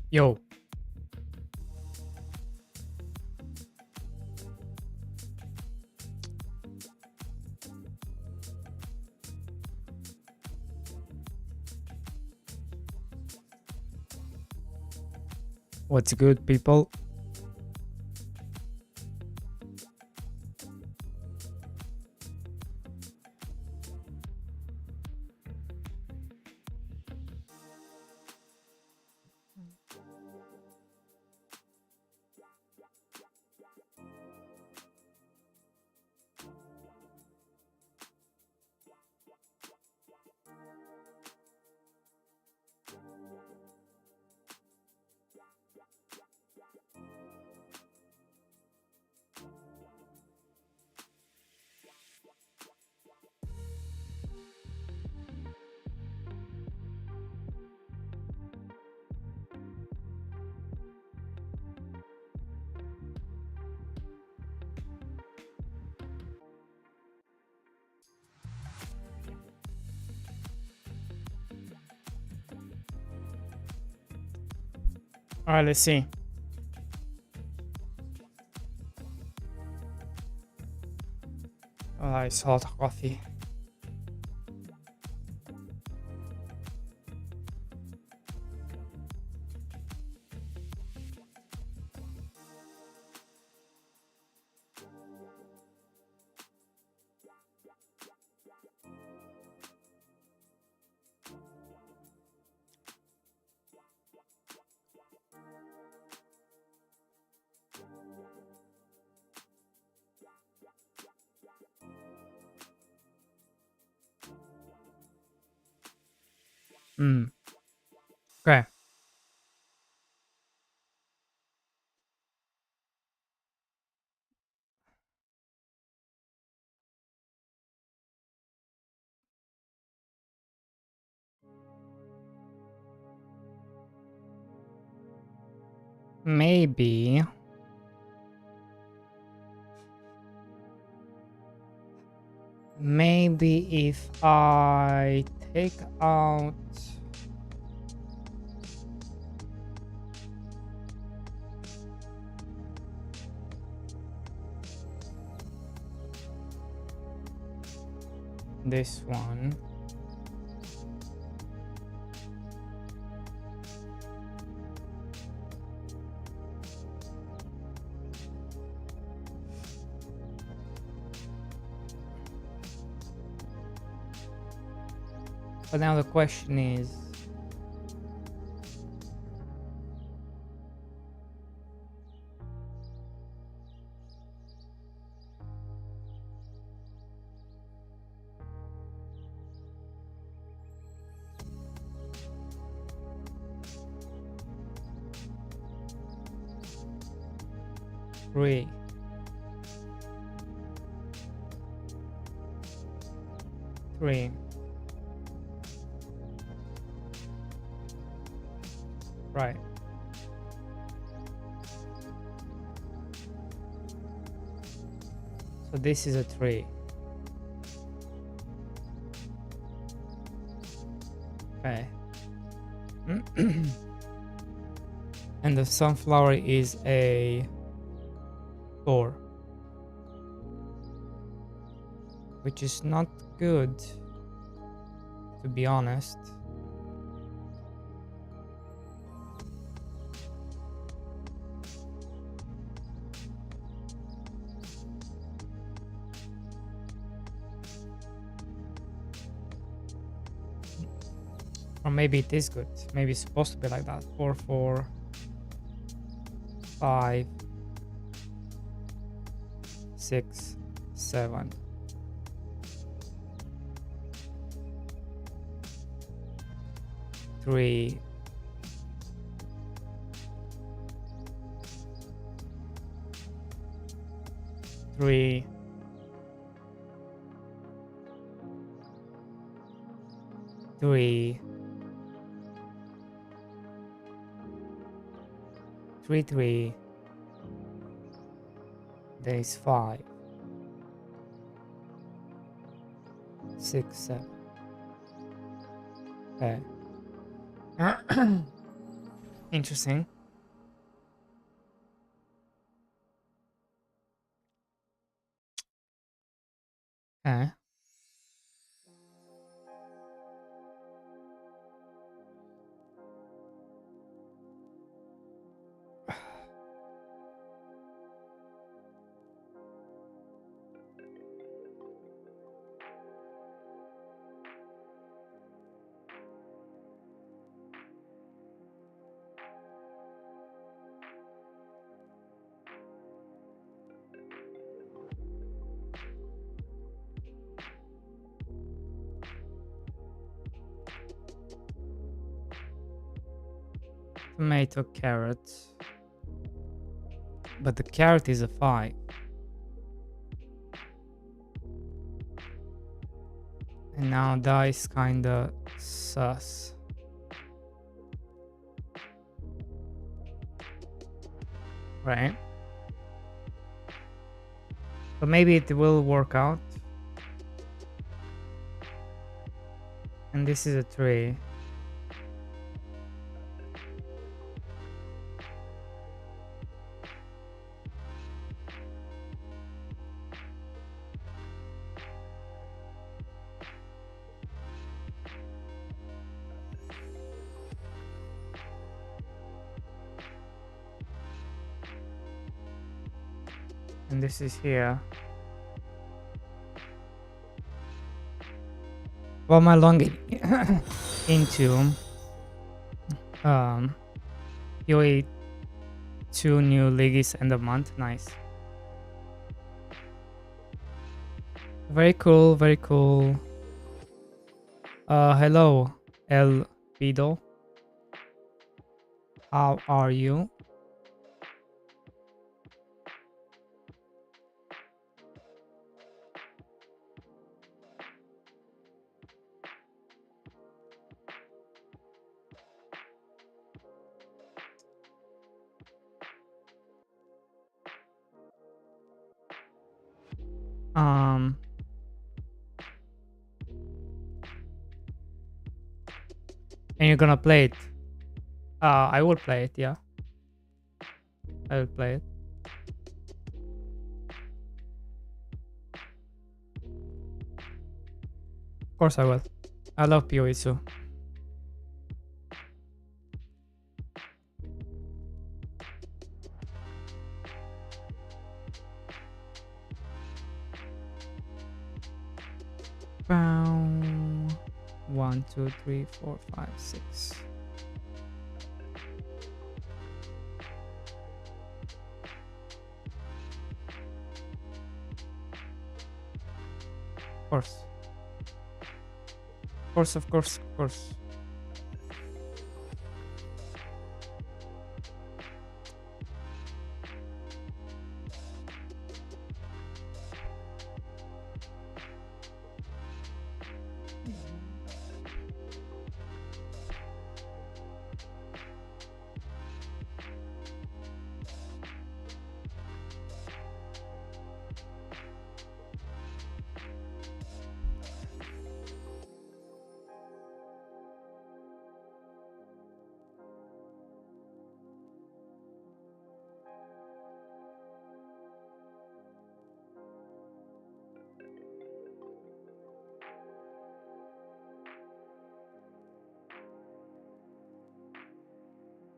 Yo. What's good, people? All right, let's see. Oh, it's hot coffee. Okay. Maybe if I take out this one. But now the question is, three. Right. So this is a 3. Okay. And the sunflower is a 4. Which is not good, to be honest. Or maybe it is good. Maybe it's supposed to be like that. 4, 4, 5, 6, 7. Three, 3, 3, 3, 3. There is 5, 6, 7. Okay. Interesting. Okay. Tomato, carrot. But the carrot is a 5. And now that is kinda sus. Right? But maybe it will work out. And this is a 3. And this is here. Well, my long into PoE 2 new leagues end of month. Nice. Very cool, very cool. Hello, El Pido. How are you? And you're gonna play it? I will play it, yeah. I will play it. Of course I will. I love PoE too. Bow. 1, 2, 3, 4, 5, 6. Of course. Of course, of course, of course.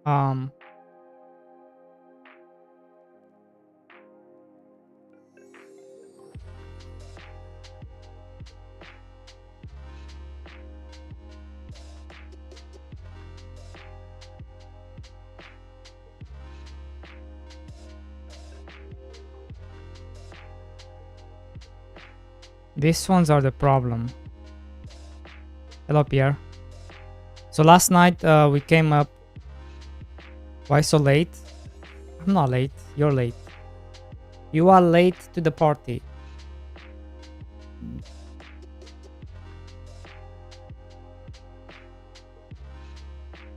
Um, these ones are the problem. Hello, Pierre. So last night we came up. Why so late? I'm not late. You're late. You are late to the party.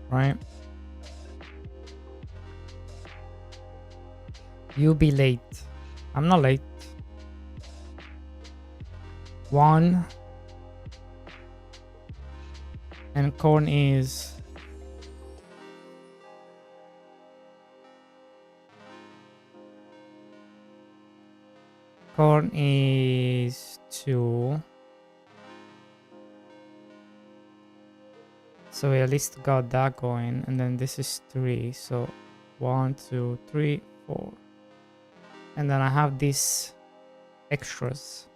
Right? You be late. I'm not late. 1. And corn is unicorn is 2. So we at least got that going, and then this is 3. So 1, 2, 3, 4. And then I have these extras.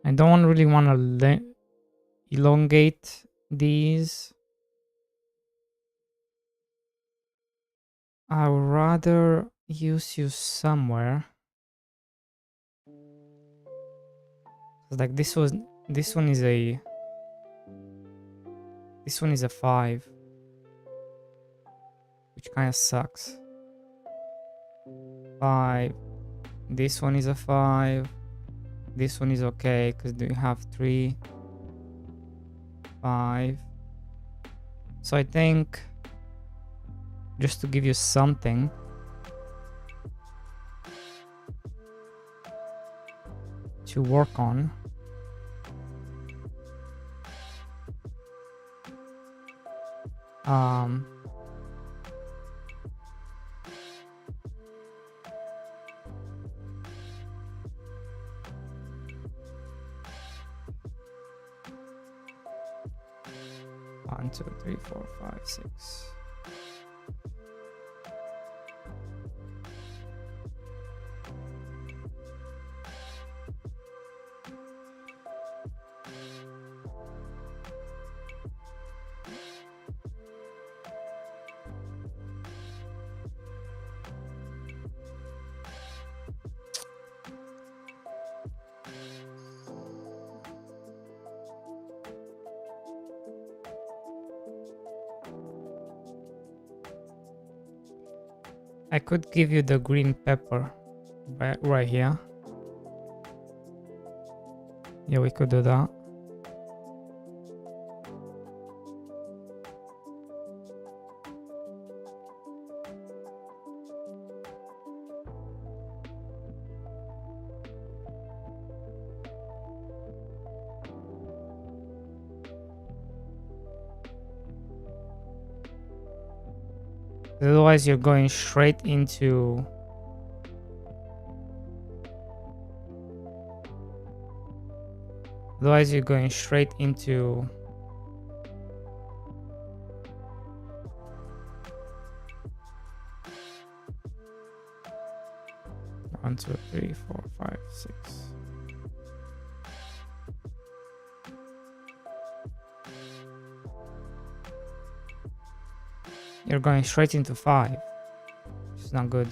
I don't really want to elongate these. I would rather use you somewhere. Like this one is a 5, which kind of sucks. 5. This one is a 5. This one is okay because we have 3, 5. So I think just to give you something, to work on, one, 2, 3, 4, 5, 6. I could give you the green pepper right here. Yeah, we could do that. Otherwise, you're going straight into one, 2, 3, 4, 5, 6. You're going straight into 5. It's not good.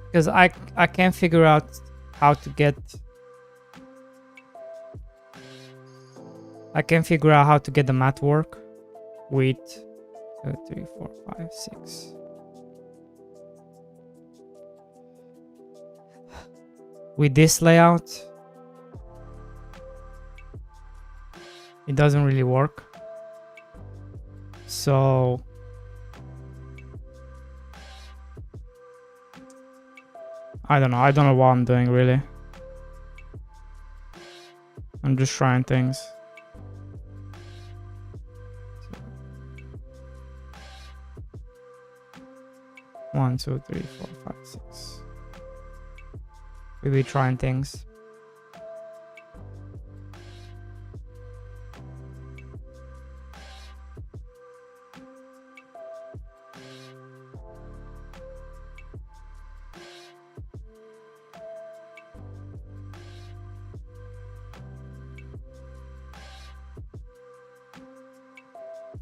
Because I can't figure out how to get the math work with 2, 3, 4, 5, 6. With this layout, it doesn't really work. So I don't know what I'm doing really. I'm just trying things. One, 2, 3, 4, 5, 6. We'll be trying things.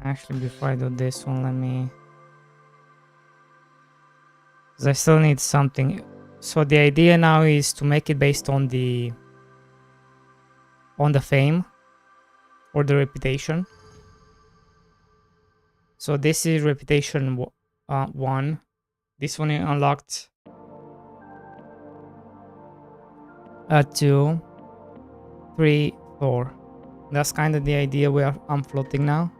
Actually, before I do this one, let me, because I still need something. So the idea now is to make it based on the fame or the reputation. So this is reputation 1. This one unlocked at 2. 3, 4. That's kind of the idea I'm floating now.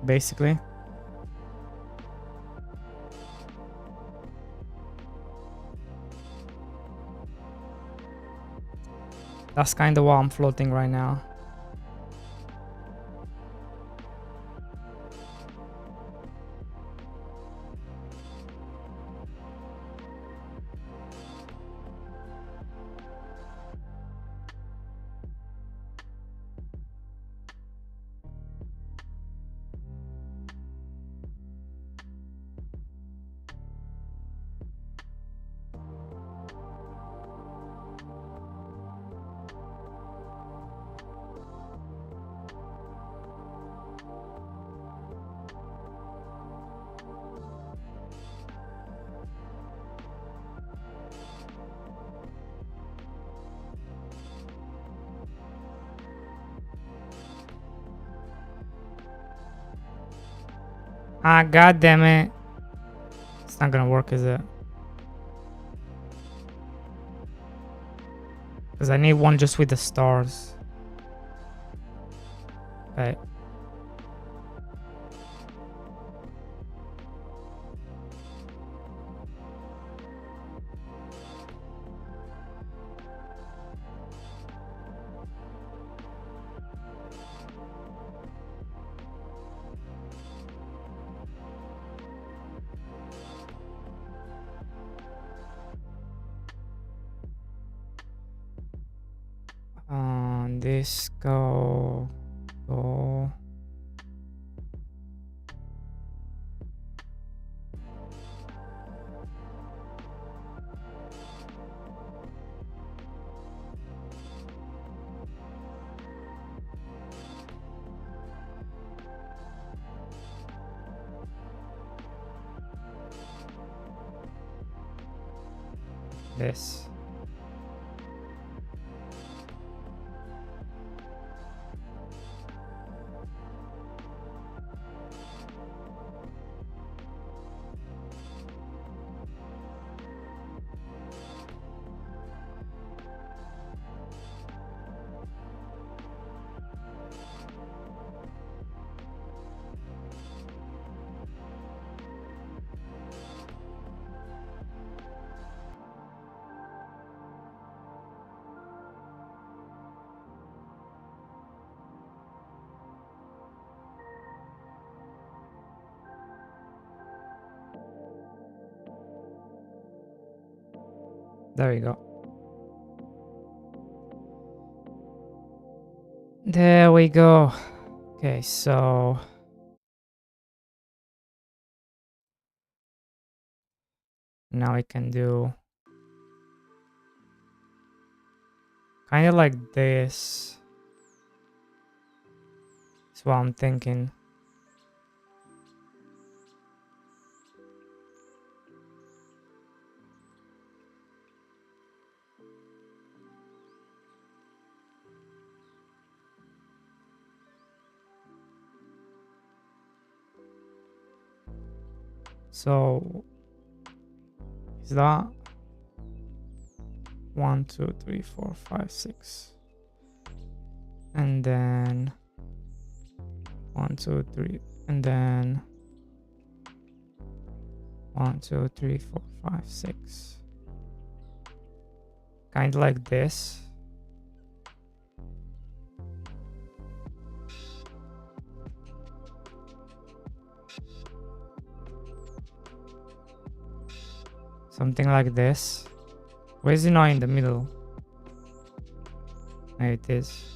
Basically. That's kind of what I'm floating right now. Ah, god damn it. It's not gonna work, is it? Because I need one just with the stars. Okay. This go. This. There we go. There we go. Okay, so now we can do kind of like this. That's what I'm thinking. So is that 1, 2, 3, 4, 5, 6, and then 1, 2, 3, and then 1, 2, 3, 4, 5, 6. Kind of like this. Something like this. Why is it not in the middle? There it is.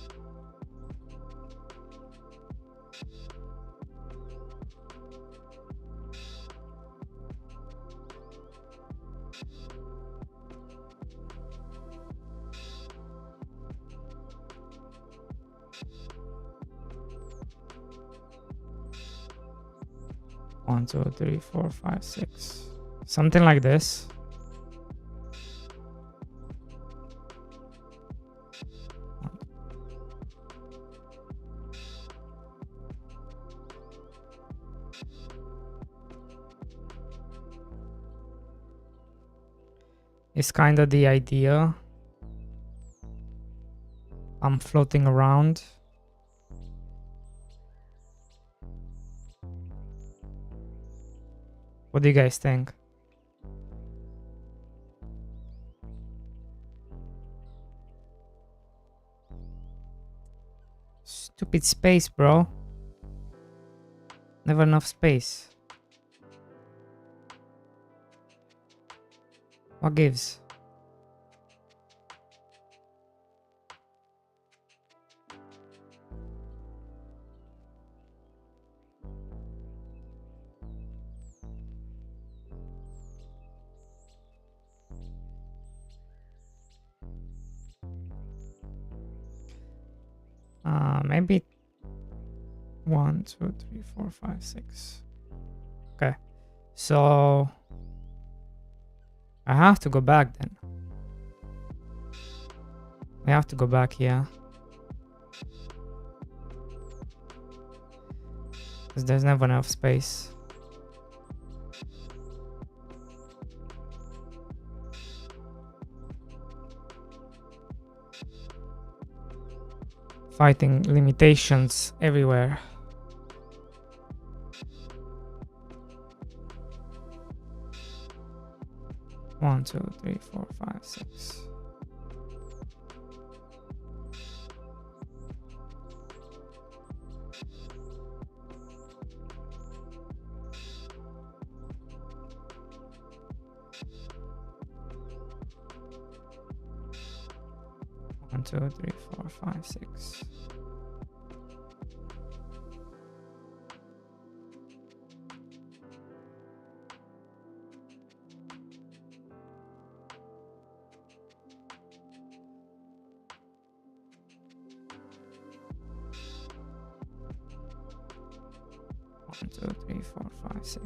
One, two, three, four, five, six. Something like this. It's kind of the idea. I'm floating around. What do you guys think? Stupid space, bro. Never enough space. What gives? Maybe 1, 2, 3, 4, 5, 6. Okay, so I have to go back then. I have to go back here. Because there's never enough space. Fighting limitations everywhere. One, two, three, four, five, six. One, two, three, four, five, six. One, two, three, four, five, six.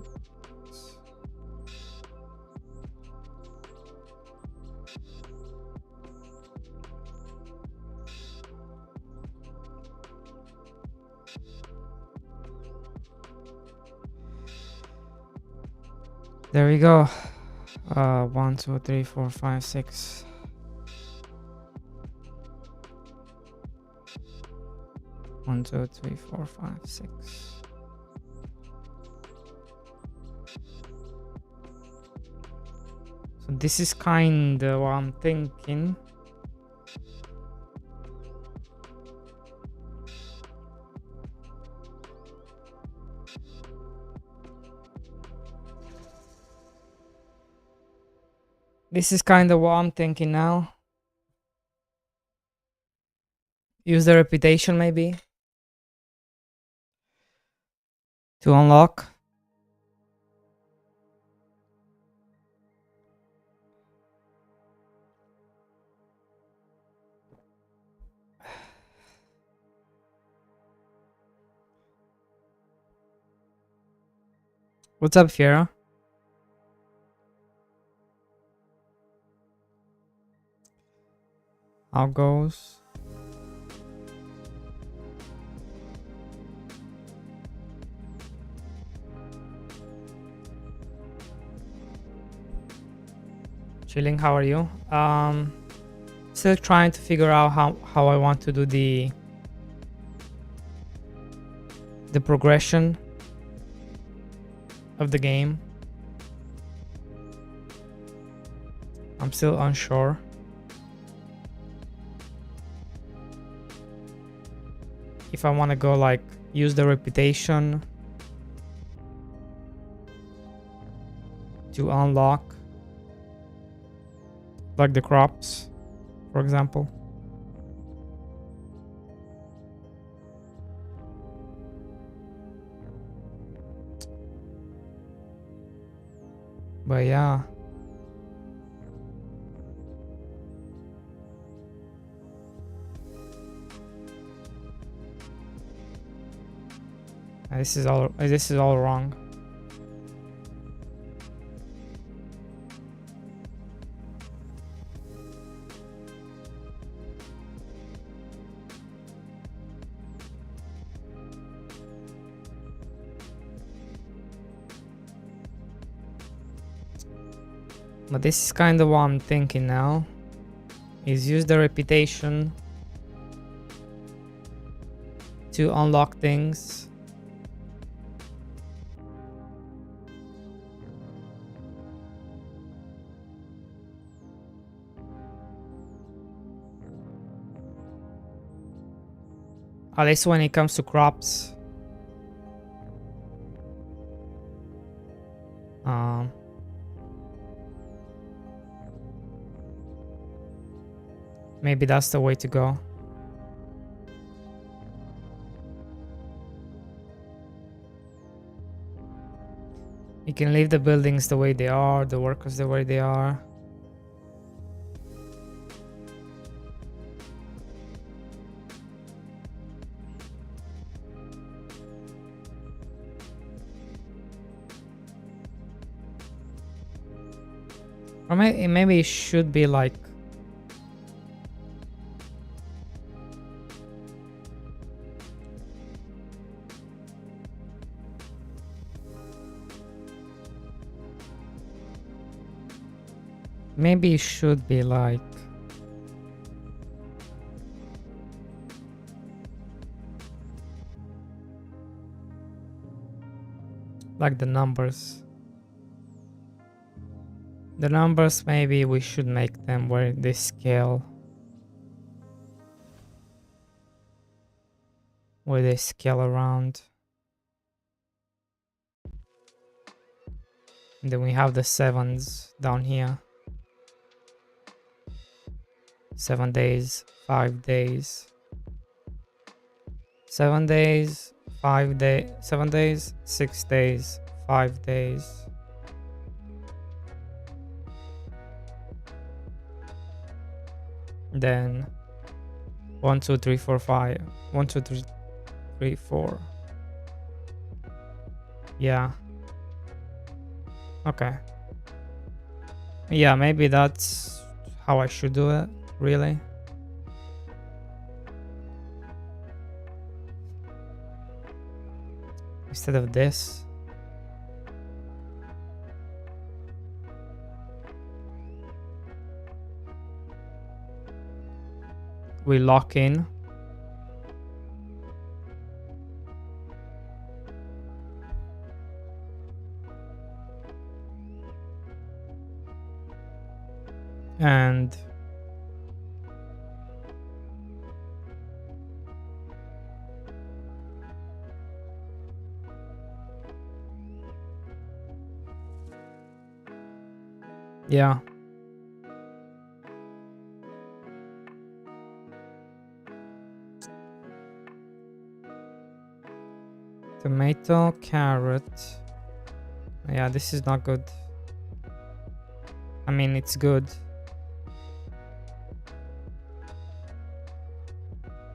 There we go. 1, 2, 3, 4, 5, 6. One, two, three, four, five, six. So this is kind of what I'm thinking. This is kind of what I'm thinking now. Use the reputation maybe to unlock. What's up, Fiera? How goes? Chilling, how are you? Still trying to figure out how I want to do the progression of the game. I'm still unsure. If I want to go like use the reputation to unlock like the crops, for example. But yeah. This is all wrong. But this is kind of what I'm thinking now, is use the reputation to unlock things. At least when it comes to crops. Maybe that's the way to go. You can leave the buildings the way they are, the workers the way they are. Or maybe it should be like maybe it should be like the numbers. The numbers, maybe we should make them where they scale. Where they scale around. And then we have the 7s down here. 7 days, 5 days. 7 days, 5 days, 7 days, 6 days, 5 days. Then 1, 2, 3, 4, 5. 1, 2, 3, 4. Yeah. Okay. Yeah, maybe that's how I should do it, really. Instead of this. We lock in. And yeah. Tomato, carrot. Yeah, this is not good. I mean, it's good.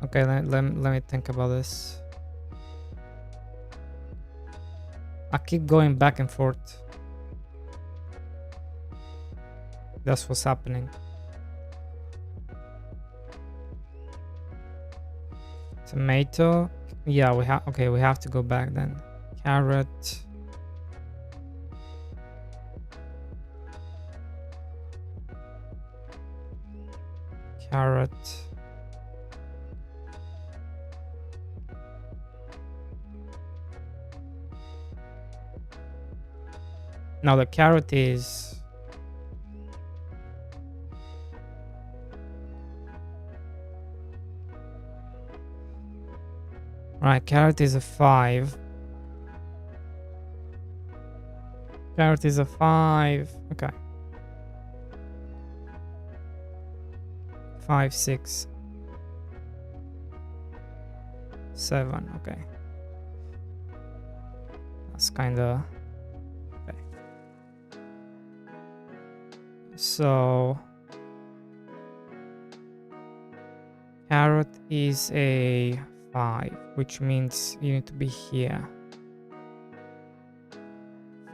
Okay, let me think about this. I keep going back and forth. That's what's happening. Tomato. Yeah, we have. Okay, we have to go back then. Carrot. Carrot. Now the carrot is right. Carrot is a 5. Carrot is a 5. Okay. 5, 6, 7. Okay. That's kind of okay. So carrot is a 5, which means you need to be here.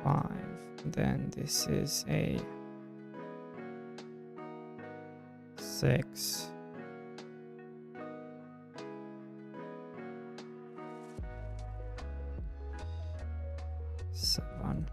5. Then this is a 6. Seven.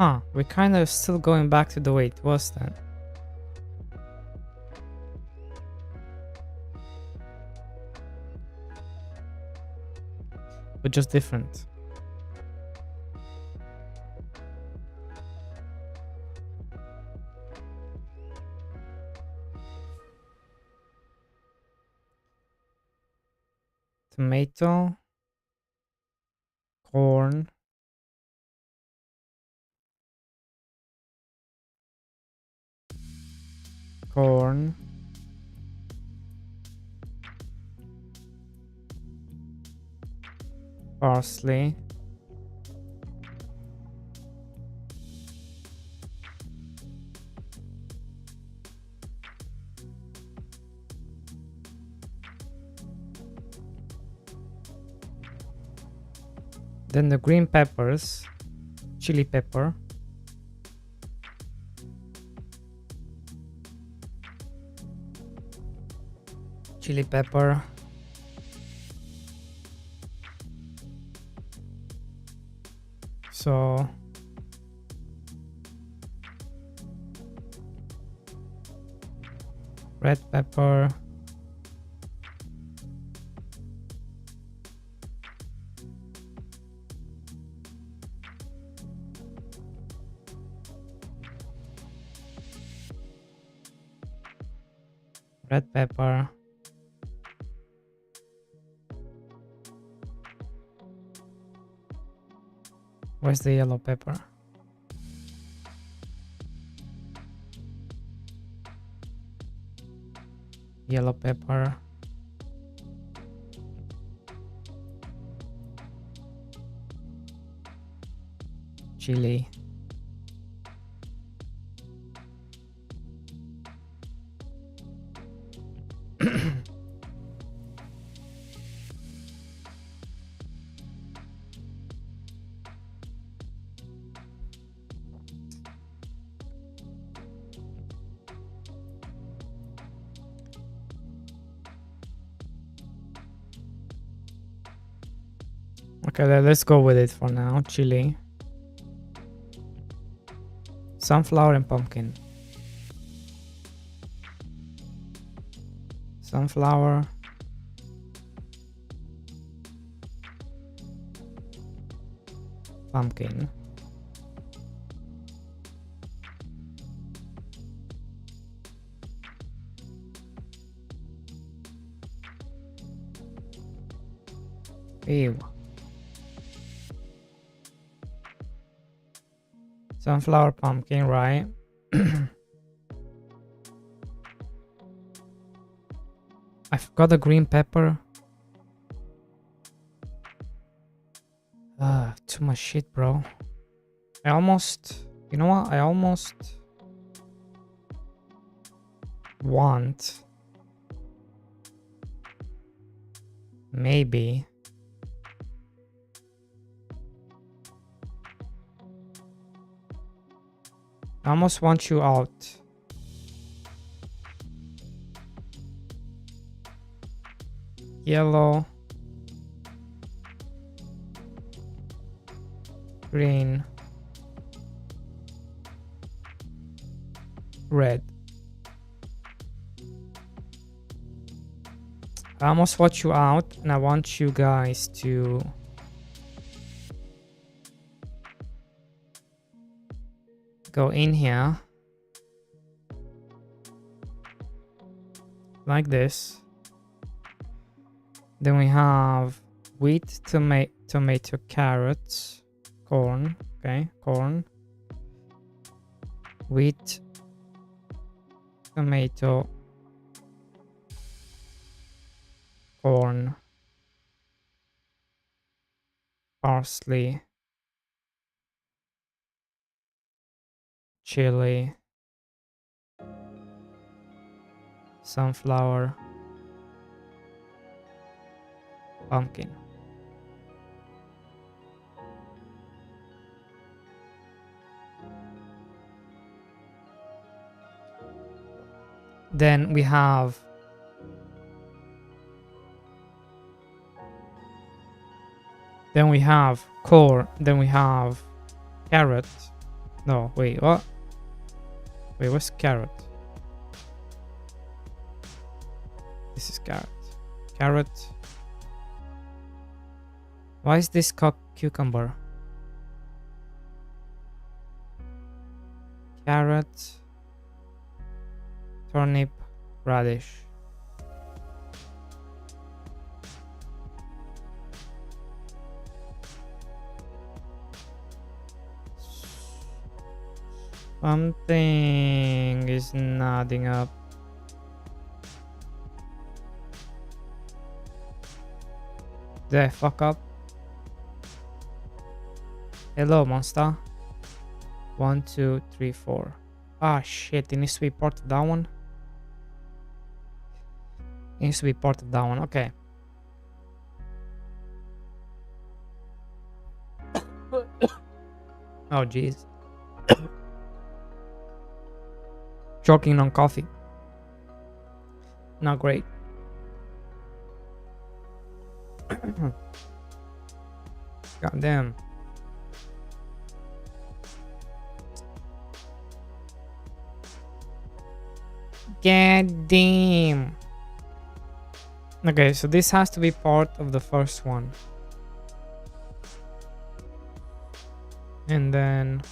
Huh, we're kind of still going back to the way it was then. But just different. Tomato, corn, corn, parsley, then the green peppers, chili pepper, chili pepper, so red pepper, red pepper, where's the yellow pepper? Yellow pepper, chili, okay, let's go with it for now. Chili, sunflower and pumpkin. Sunflower, pumpkin, ew. Sunflower, pumpkin, right? I forgot the green pepper. Too much shit, bro. I almost, you know what? I almost want maybe I almost want you out. Yellow, green, red. I almost want you out, and I want you guys to go in here like this. Then we have wheat, tomato, carrots, corn. Okay, corn, wheat, tomato, corn, parsley, chili, sunflower, pumpkin. Then we have corn, then we have carrot, No, wait, what? Wait, what's carrot? This is carrot. Carrot. Why is this cucumber? Carrot. Turnip. Radish. Something is nodding up. Did I fuck up? Hello, monster. 1, 2, 3, 4. Ah, shit. It needs to be part of that one. It needs to be part of that one. Okay. Oh, jeez. Choking on coffee. Not great. God damn. God damn. Okay, so this has to be part of the first one. And then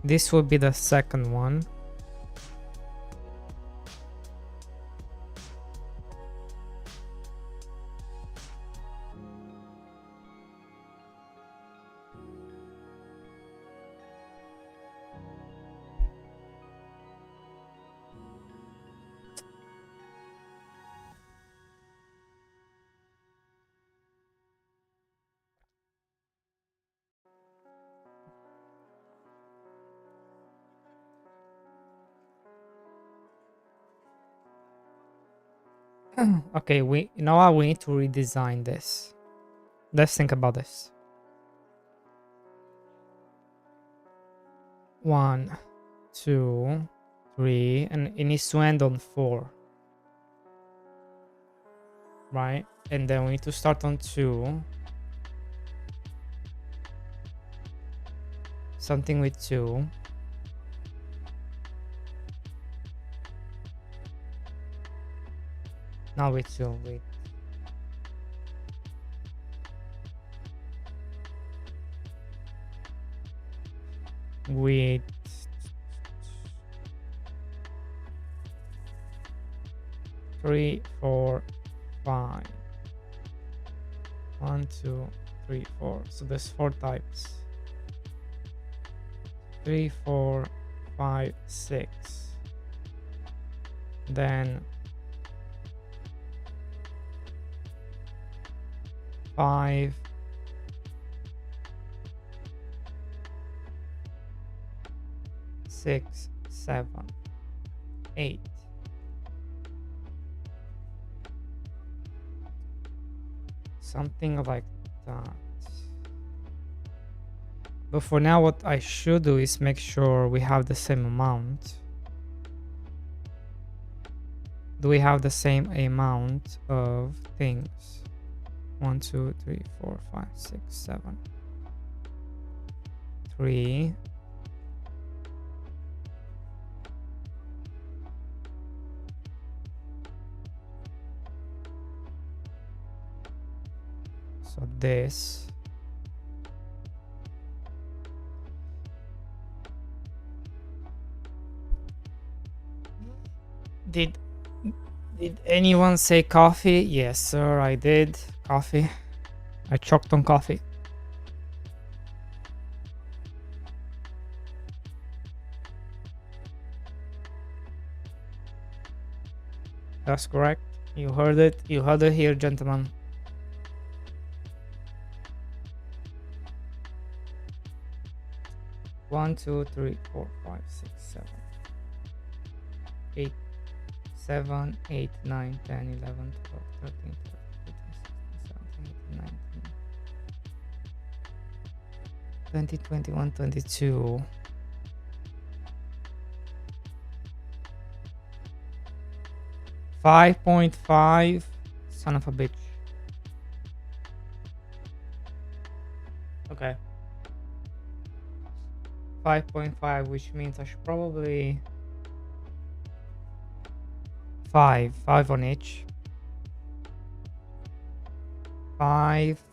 this will be the second one. Okay, you know what? We need to redesign this. Let's think about this. 1, 2, 3, and it needs to end on 4. Right? And then we need to start on 2. Something with 2. Not with 2, wait. With 3, 4, 5. 1, 2, 3, 4. So there's 4 types. 3, 4, 5, 6. Then 5, 6, 7, 8. Something like that. But for now, what I should do is make sure we have the same amount. Do we have the same amount of things? 1, 2, 3, 4, 5, 6, 7. 3. So this. Did anyone say coffee? Yes, sir, I did. Coffee. I choked on coffee. That's correct. You heard it. You heard it here, gentlemen. One, 2, 3, 4, 5, 6, 7, 8, 7, 8, 9, 10, 11, 12, 13, 14, 15, 16, 17, 18, 19, 20, 21, 22. 5.5. Son of a bitch. Okay. 5.5, which means I should probably 5 on each. 5,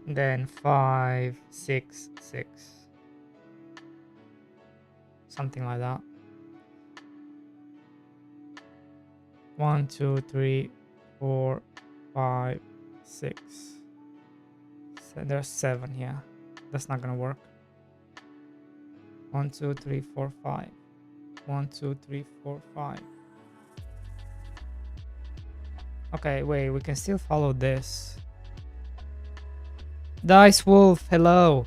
then 5, 6, 6, something like that. 1, 2, 3, 4, 5, 6. So there's 7 here. That's not gonna work. 1, 2, 3, 4, 5. 1, 2, 3, 4, 5. Okay, wait, we can still follow this. Dice Wolf, hello.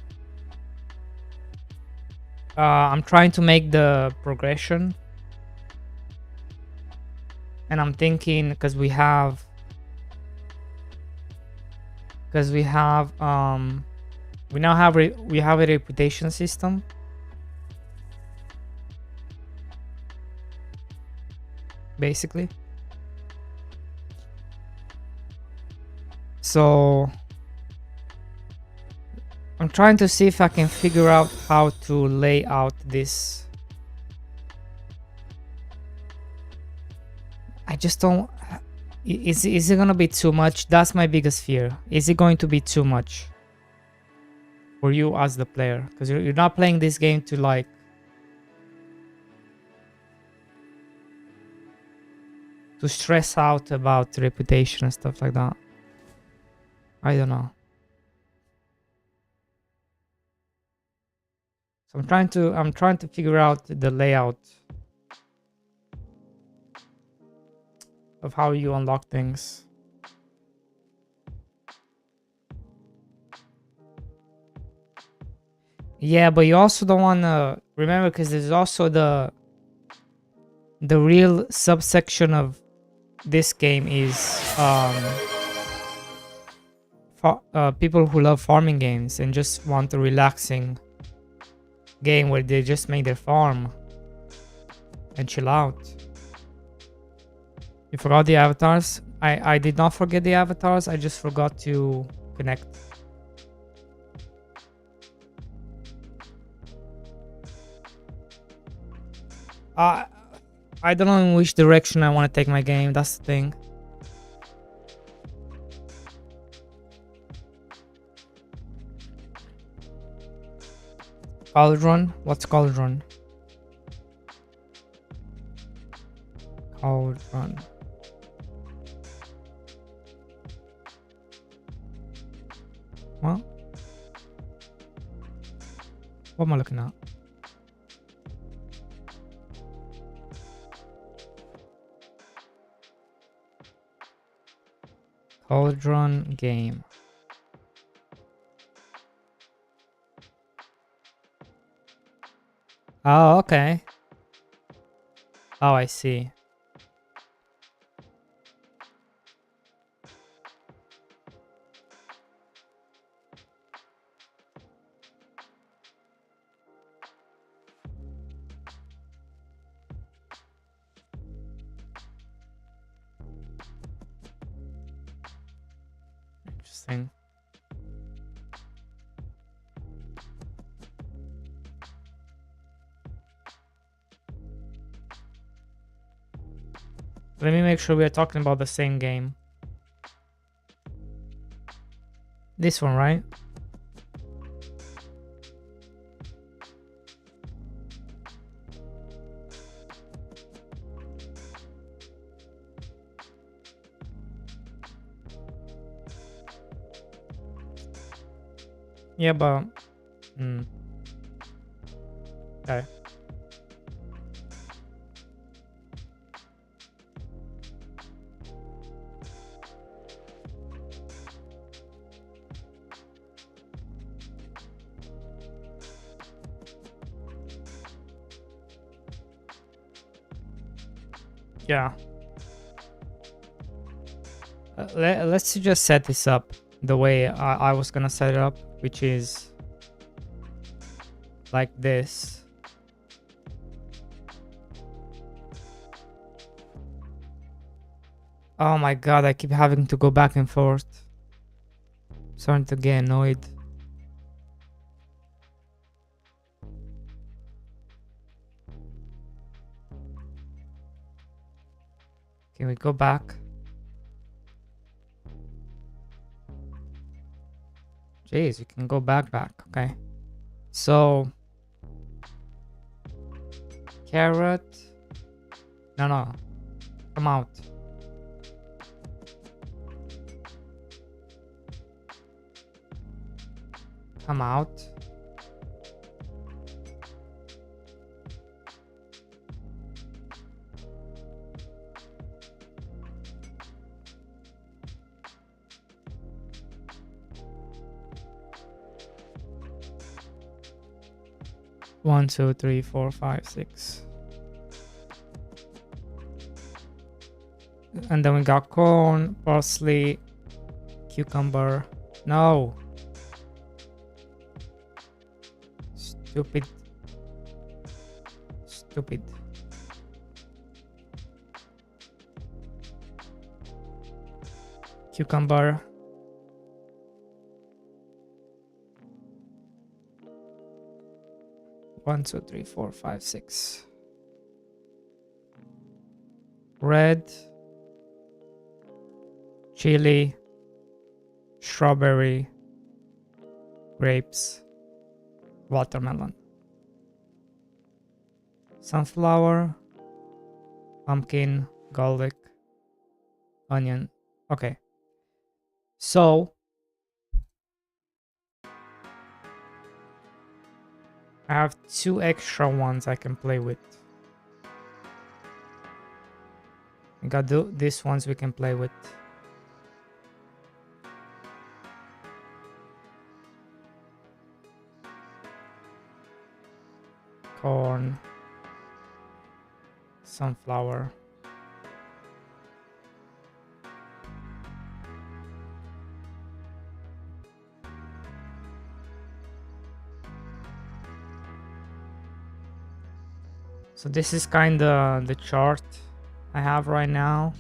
I'm trying to make the progression. And I'm thinking, because we have we now have we have a reputation system. Basically. So I'm trying to see if I can figure out how to lay out this. I just don't. Is it gonna be too much? That's my biggest fear. Is it going to be too much for you as the player? Because you're not playing this game to like to stress out about reputation and stuff like that. I don't know. So I'm trying to figure out the layout of how you unlock things. Yeah, but you also don't want to remember, because there's also the real subsection of this game is people who love farming games and just want a relaxing game where they just make their farm and chill out. You forgot the avatars? I did not forget the avatars, I just forgot to connect. I don't know in which direction I want to take my game, that's the thing. Cauldron? What's Cauldron? Cauldron. What? What am I looking at? Cauldron game. Oh, okay. Oh, I see. Interesting. Let me make sure we are talking about the same game. This one, right? Yeah, but okay. Yeah. Let's just set this up the way I was gonna set it up, which is like this. Oh my god, I keep having to go back and forth. I'm starting to get annoyed. Can we go back? Jeez, you can go back. Okay. So, carrot. No. Come out. Come out. One, two, three, four, five, six. And then we got corn, parsley, cucumber. No. Stupid. Cucumber. One, two, three, four, five, six. Red. Chili. Strawberry. Grapes. Watermelon. Sunflower. Pumpkin. Garlic. Onion. Okay. So I have 2 extra ones I can play with. I got these ones we can play with. Corn. Sunflower. So this is kind of the chart I have right now.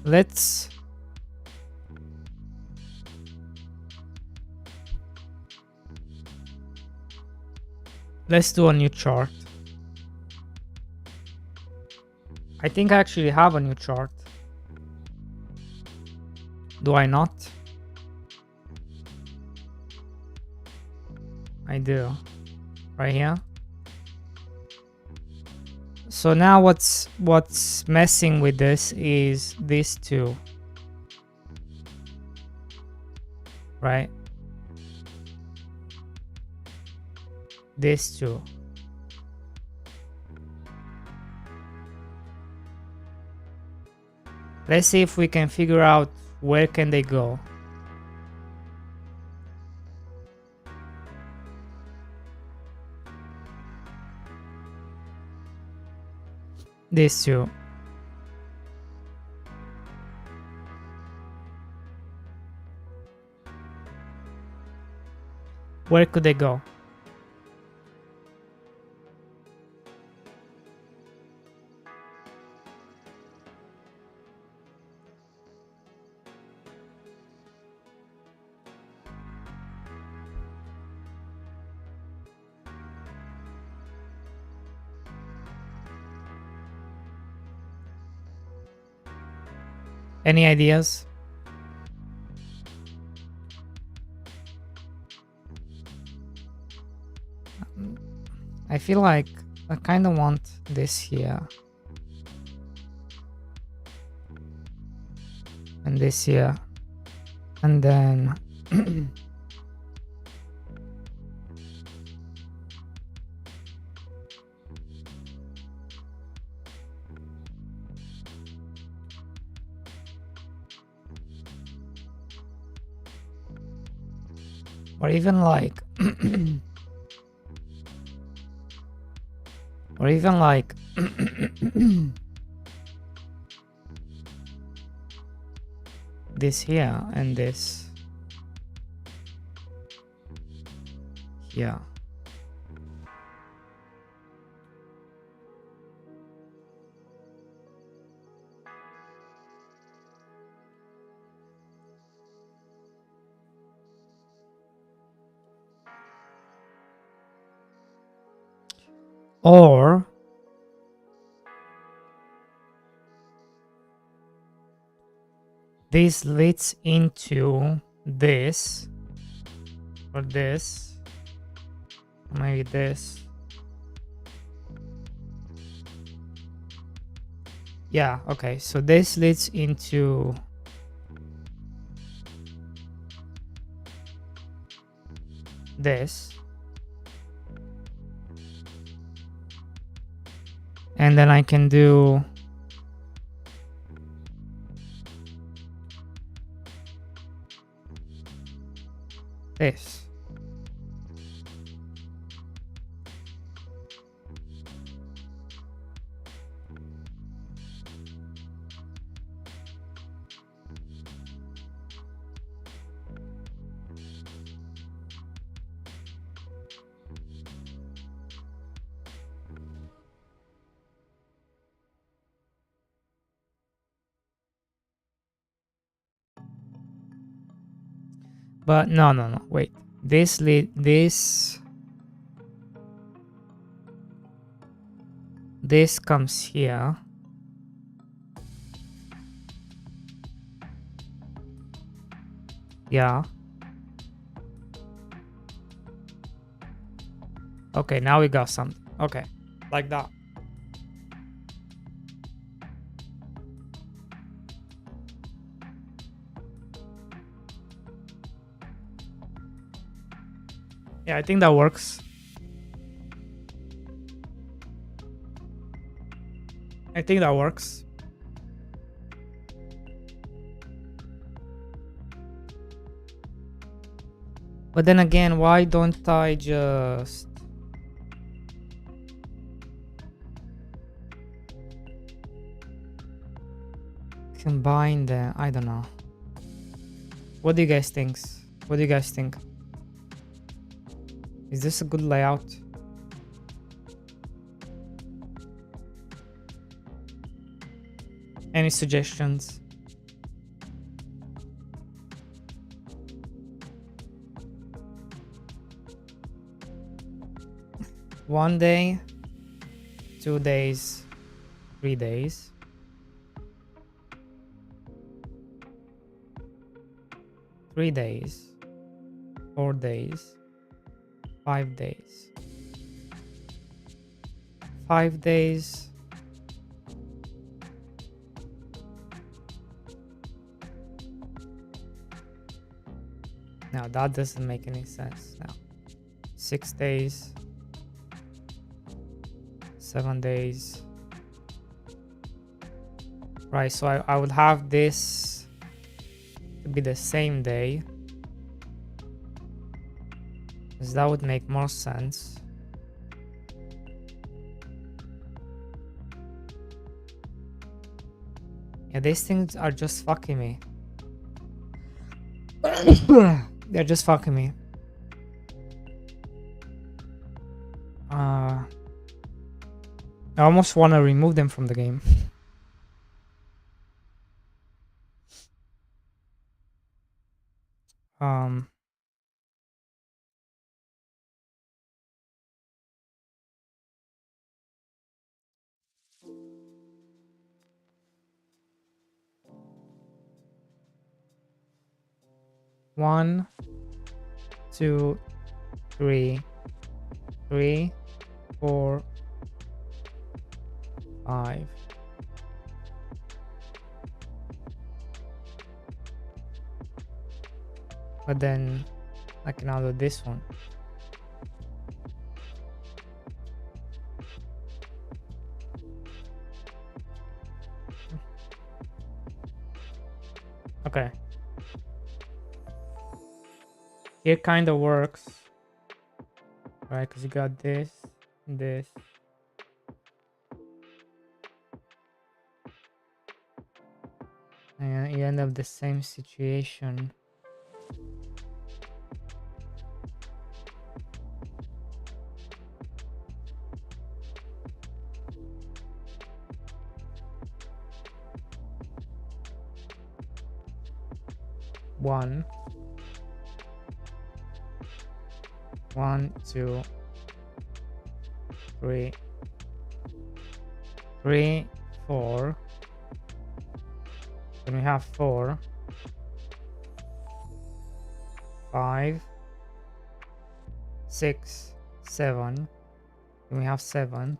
Let's do a new chart. I think I actually have a new chart. Do I not? I do. Right here. So now what's messing with this is these two. Right? These two. Let's see if we can figure out where can they go. These two. Where could they go? Any ideas? I feel like I kind of want this here. And this here. And then or even like or even like this here and this here. Or this leads into this, or this, maybe this. Yeah, okay, so this leads into this. And then I can do this. But no, wait. This this comes here. Yeah. Okay, now we got something. Okay, like that. Yeah, I think that works. I think that works. But then again, why don't I just combine the, I don't know. What do you guys think? What do you guys think? Is this a good layout? Any suggestions? One day, 2 days, 3 days. 3 days, 4 days, 5 days. 5 days. Now that doesn't make any sense now. 6 days, 7 days. Right, so I would have this to be the same day, because that would make more sense. Yeah, these things are just fucking me. They're just fucking me. I almost want to remove them from the game. One, two, three, 4, 5. But then I can now do this one. Okay. It kind of works, right? Because you got this, this. And you end up the same situation. One, 2, 3, 3, 4. Then we have 4, 5, 6, 7. Then we have 7.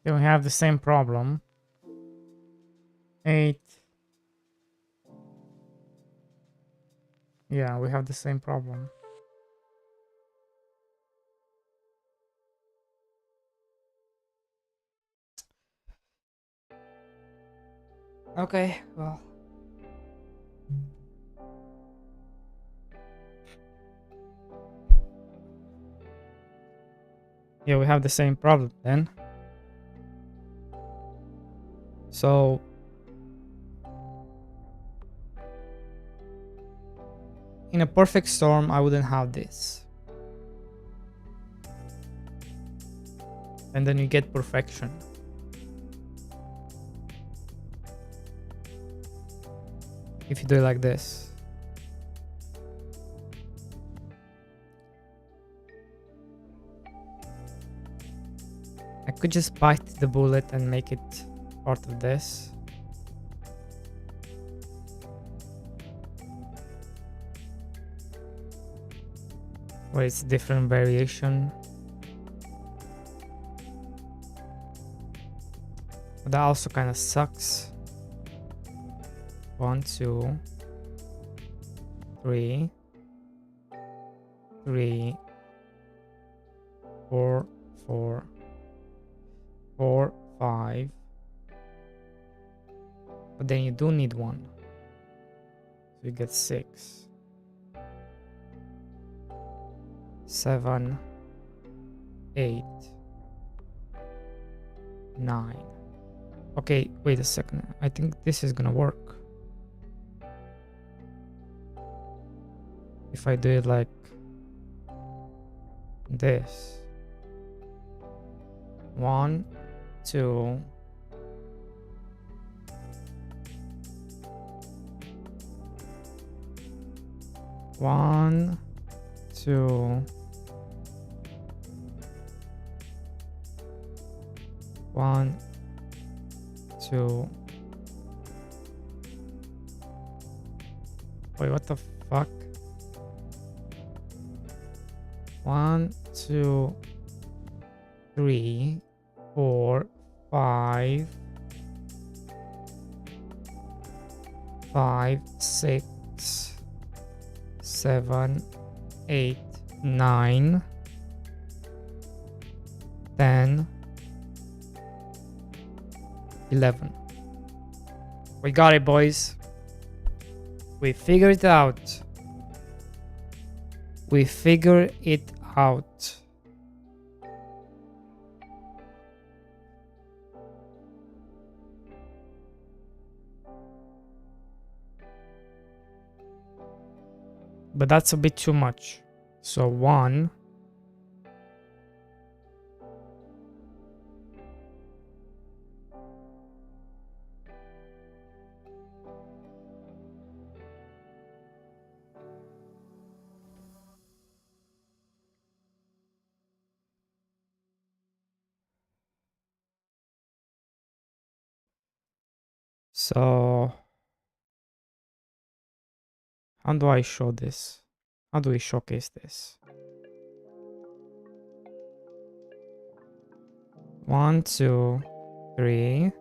Then we have the same problem. 8. Yeah, we have the same problem. Okay, well. Yeah, we have the same problem then. So in a perfect storm, I wouldn't have this. And then you get perfection. If you do it like this. I could just bite the bullet and make it part of this. Where it's different variation. But that also kind of sucks. 1, 2, 3, 3, 4, 4, 4, 5. But then you do need 1. So you get 6, 7, 8, 9. Okay, wait a second. I think this is gonna work. If I do it like this. 1, 2. 1, 2. 1, 2. Wait, what the fuck? 1, 2, 3, 4, 5, 5, 6, 7, 8, 9, 10, 11. We got it, boys. We figured it out. We figured it out. But that's a bit too much. So 1. So how do I show this? How do we showcase this? 1, 2, 3.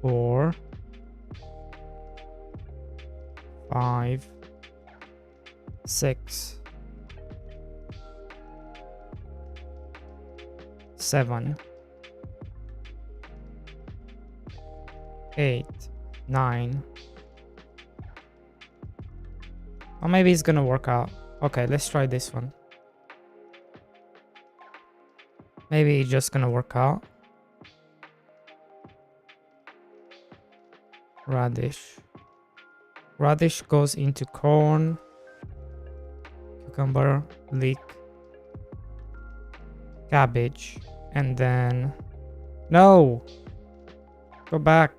4, 5, 6, 7, 8, 9. Or maybe it's gonna work out. Okay, let's try this one. Maybe it's just gonna work out. Radish. Radish goes into corn, cucumber, leek, cabbage, and then... No! Go back.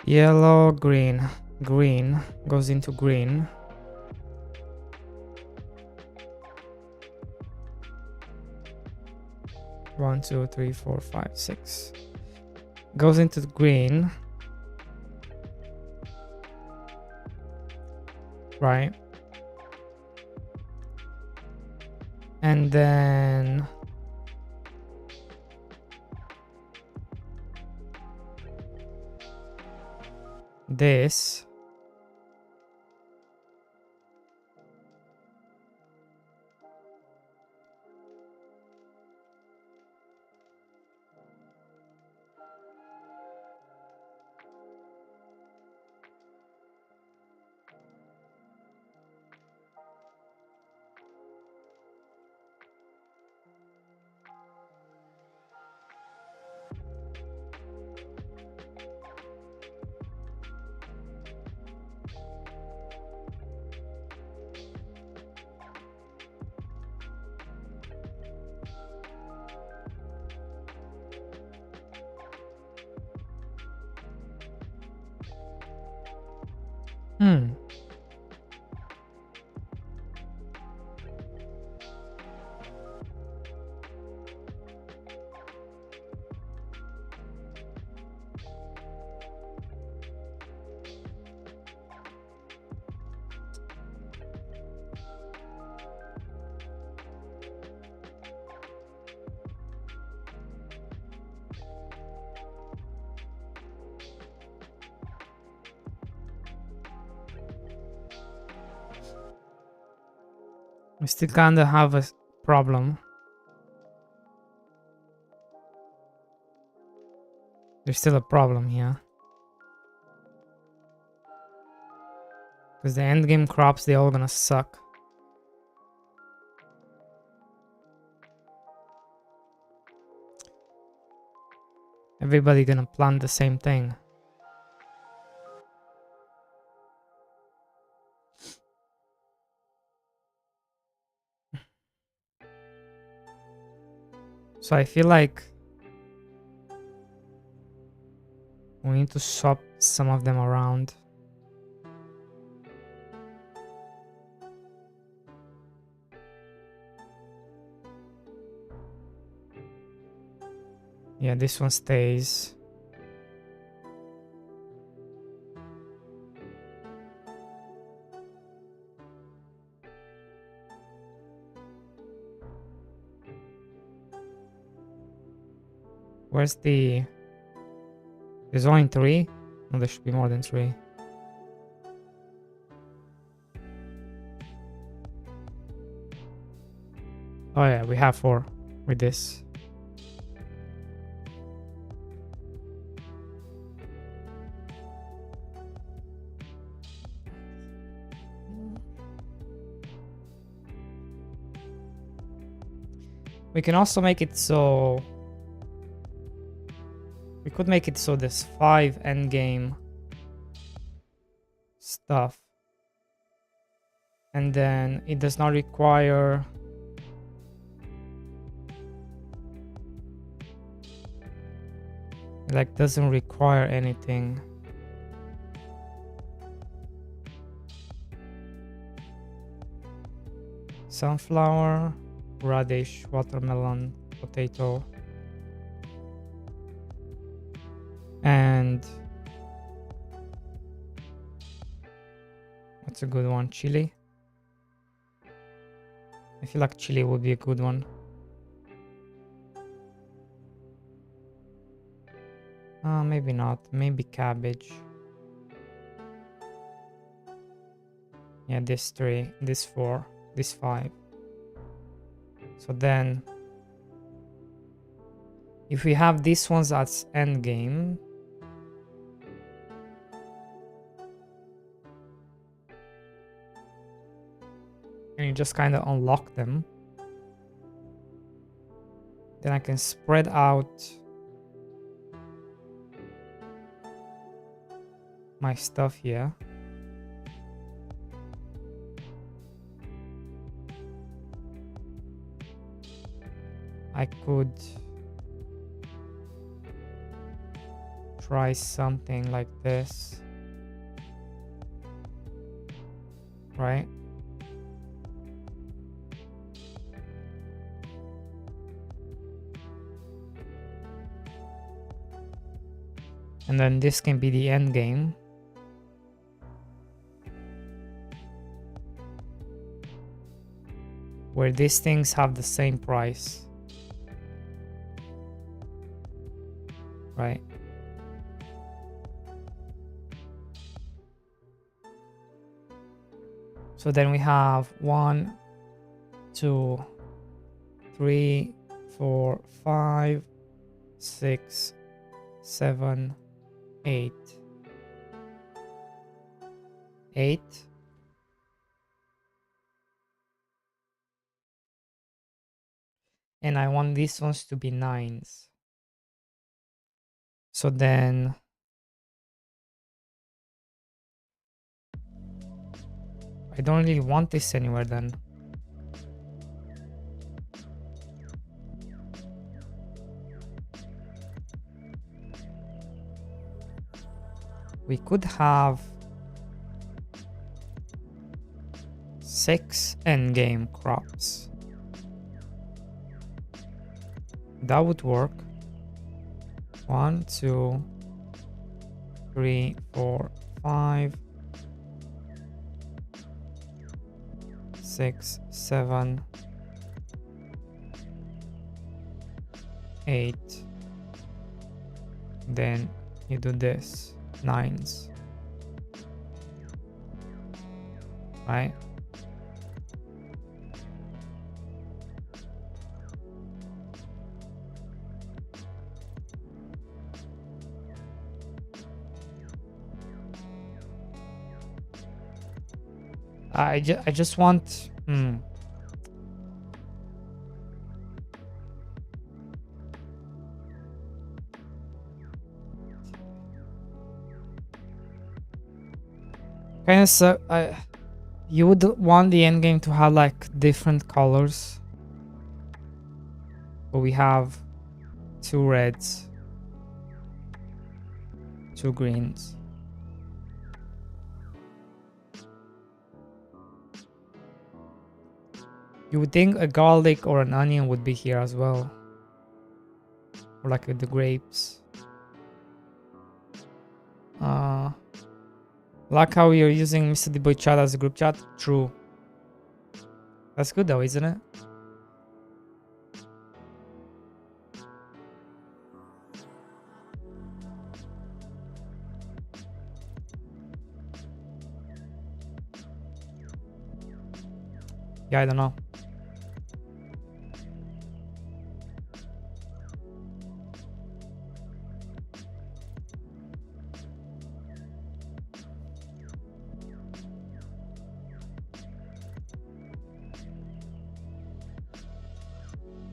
Yellow, green. Green goes into green. One, two, three, four, five, six. Goes into the green. Right. And then this. We still kinda have a problem. There's still a problem here. Because the endgame crops, they're all gonna suck. Everybody gonna plant the same thing. So I feel like we need to swap some of them around. Yeah, this one stays. Where's the... There's only 3? No, there should be more than 3. Oh yeah, we have 4 with this. We can also make it so... We could make it so there's 5 endgame stuff. And then it does not require... Like, doesn't require anything. Sunflower, radish, watermelon, potato, and what's a good one? Chili. I feel like chili would be a good one. Maybe not. Maybe cabbage. Yeah, this 3, this 4, this 5. So then If we have these ones as end game, and you just kind of unlock them, then I can spread out my stuff here. I could try something like this, right? And then this can be the end game. Where these things have the same price. Right? So then we have 1, 2, 3, 4, 5, 6, 7, 8. 8. And I want these ones to be 9s. So then I don't really want this anywhere then. We could have 6 endgame crops. That would work. 1, 2, 3, 4, 5, 6, 7, 8. Then you do this, 9s. Right? I just want kind of so you would want the end game to have like different colors, but we have 2 reds, 2 greens. You would think a garlic or an onion would be here as well. Or like with the grapes. Like how you're using Mr. D Boy chat as a group chat. True. That's good though, isn't it? Yeah, I don't know.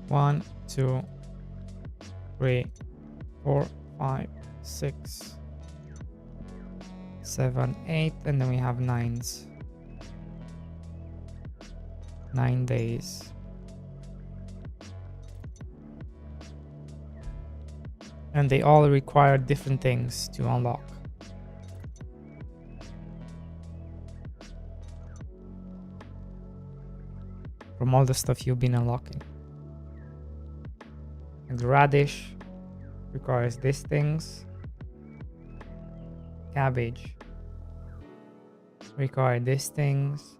One, 2, 3, 4, 5, 6, 7, 8, and then we have 9s. 9 days. And they all require different things to unlock. From all the stuff you've been unlocking. And the radish requires these things. Cabbage require these things.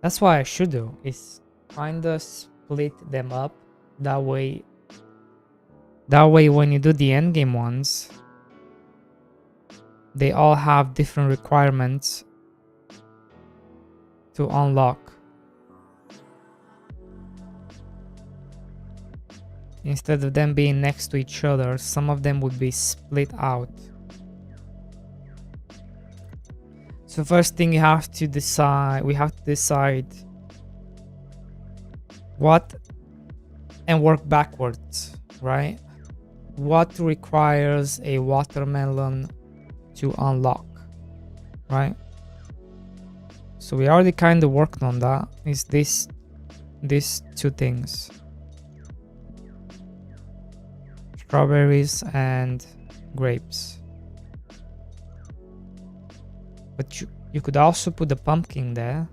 That's what I should do, is kinda split them up. That way when you do the endgame ones, they all have different requirements to unlock. instead of them being next to each other, some of them would be split out. So first thing we have to decide what, and work backwards, right? What requires a watermelon to unlock, right? So we already kind of worked on that. Is these two things, strawberries and grapes. But you could also put the pumpkin there,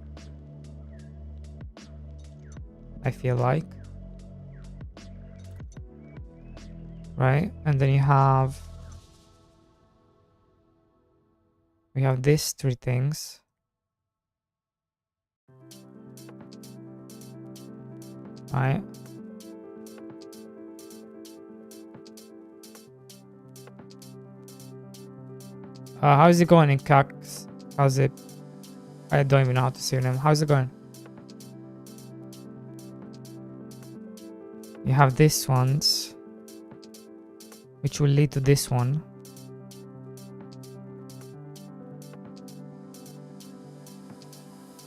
I feel like, right? And then we have these three things, right? How is it going in Cax? How's it? I don't even know how to say your name. How's it going? You have these ones, which will lead to this one.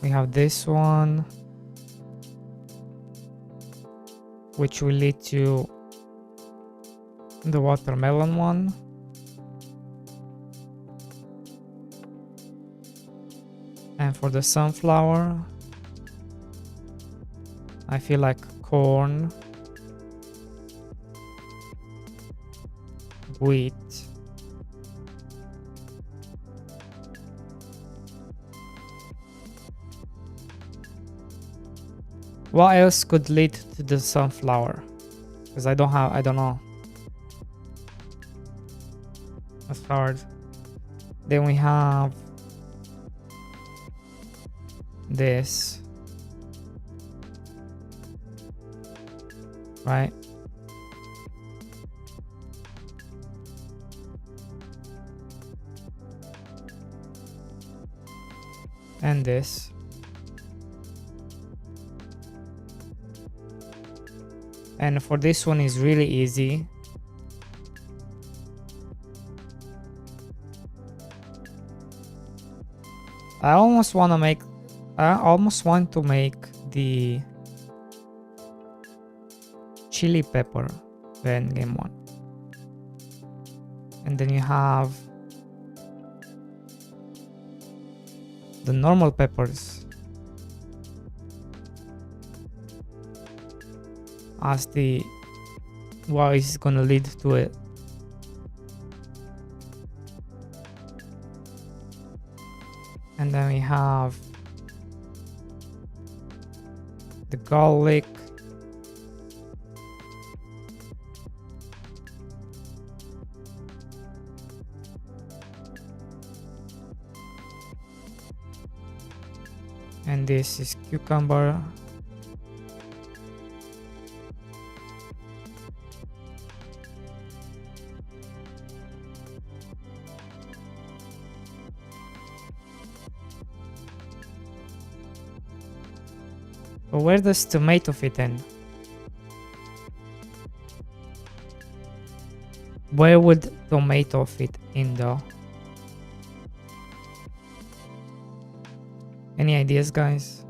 We have this one, which will lead to the watermelon one. And for the sunflower, I feel like corn, wheat, what else could lead to the sunflower? Because I don't know. That's hard. Then we have this, right? And this. And for this one is really easy. I almost want to make the chili pepper in game 1. And then you have the normal peppers as the what is gonna lead to it. And then we have the garlic, and this is cucumber, but where does tomato fit in? Where would tomato fit in though? Any ideas, guys?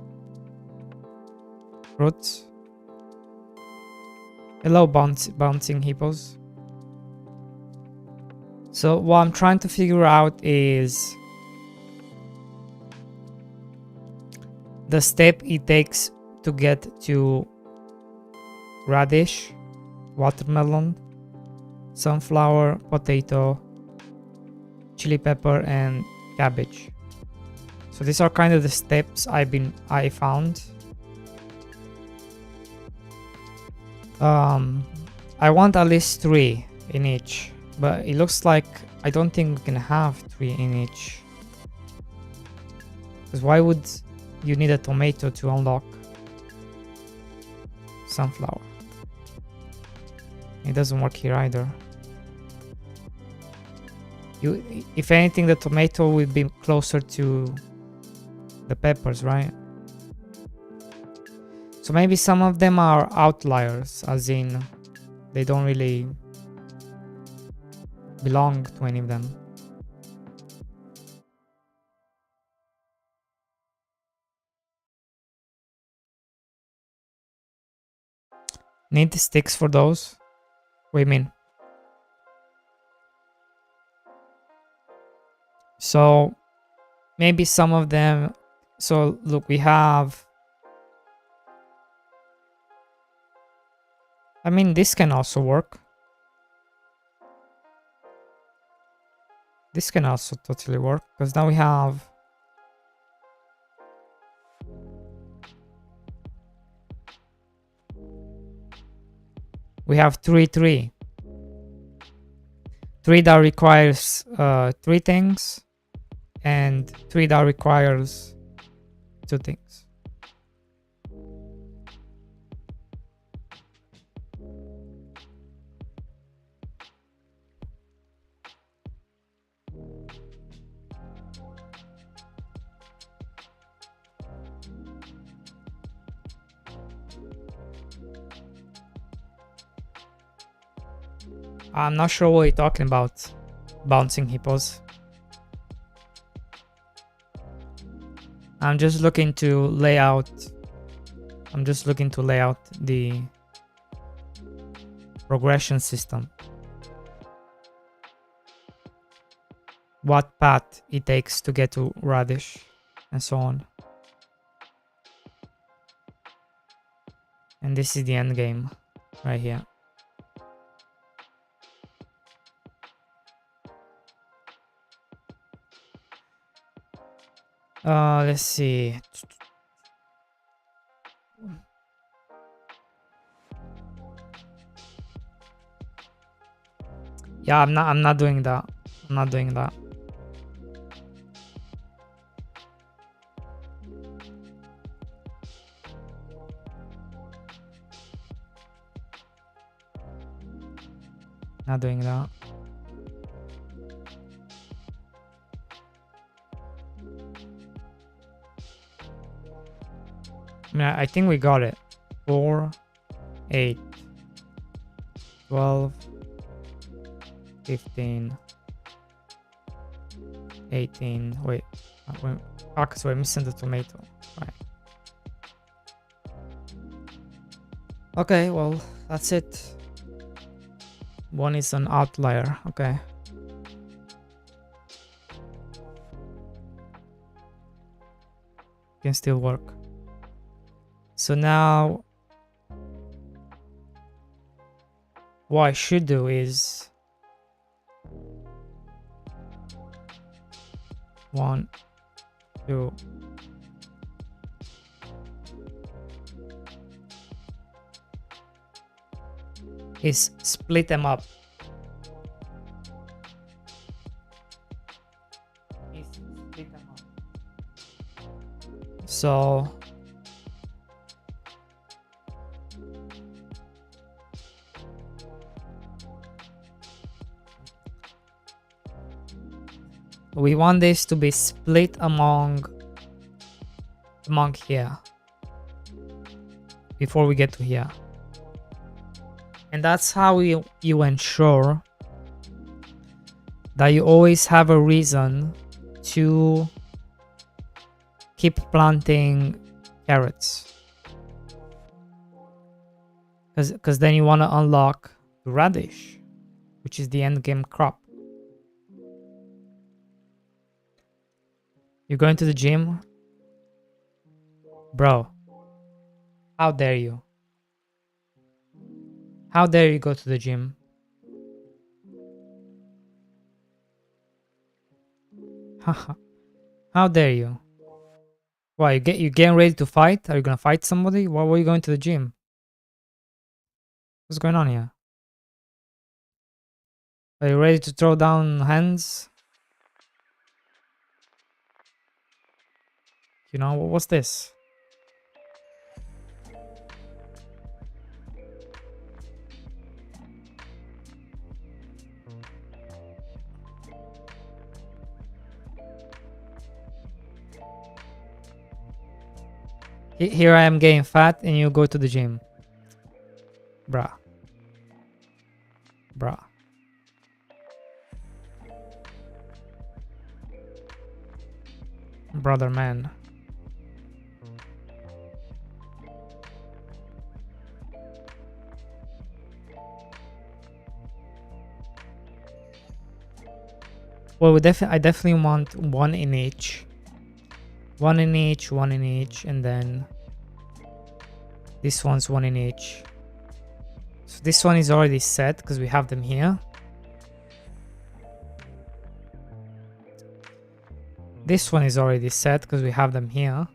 Fruits? Hello, bouncing hippos. So what I'm trying to figure out is the step it takes to get to radish, watermelon, sunflower, potato, chili pepper, and cabbage. So these are kind of the steps I found. I want at least 3 in each, but it looks like I don't think we can have 3 in each. Because why would you need a tomato to unlock sunflower? It doesn't work here either. If anything, the tomato will be closer to the peppers, right? So maybe some of them are outliers, as in They don't really belong to any of them. Need sticks for those? What do you mean? So maybe some of them. So look, we have. I mean, this can also work. This can also totally work because now we have. We have 3, 3. 3 that requires 3 things, and 3 that requires 2 things. I'm not sure what you're talking about, bouncing hippos. I'm just looking to lay out. I'm just looking to lay out the progression system. What path it takes to get to Radish, and so on. And this is the end game, right here. Let's see. Yeah, I'm not doing that. I'm not doing that. Not doing that. I mean, I think we got it. 4, 8, 12, 15, 18. Wait. So we're missing the tomato. Right. Okay, well, that's it. One is an outlier. Okay. Can still work. So now what I should do is 1, 2, is split them up. So we want this to be split among here before we get to here. And that's how you ensure that you always have a reason to keep planting carrots. Because then you want to unlock the radish, which is the end game crop. You're going to the gym? Bro, how dare you? How dare you go to the gym? How dare you? Why, you getting ready to fight? Are you gonna fight somebody? Why were you going to the gym? What's going on here? Are you ready to throw down hands? You know, what's this? Here I am getting fat and you go to the gym. Bruh. bruh. Brother man. Well, I definitely want one in each. One in each, one in each, and then this one's one in each. So this one is already set because we have them here. This one is already set because we have them here.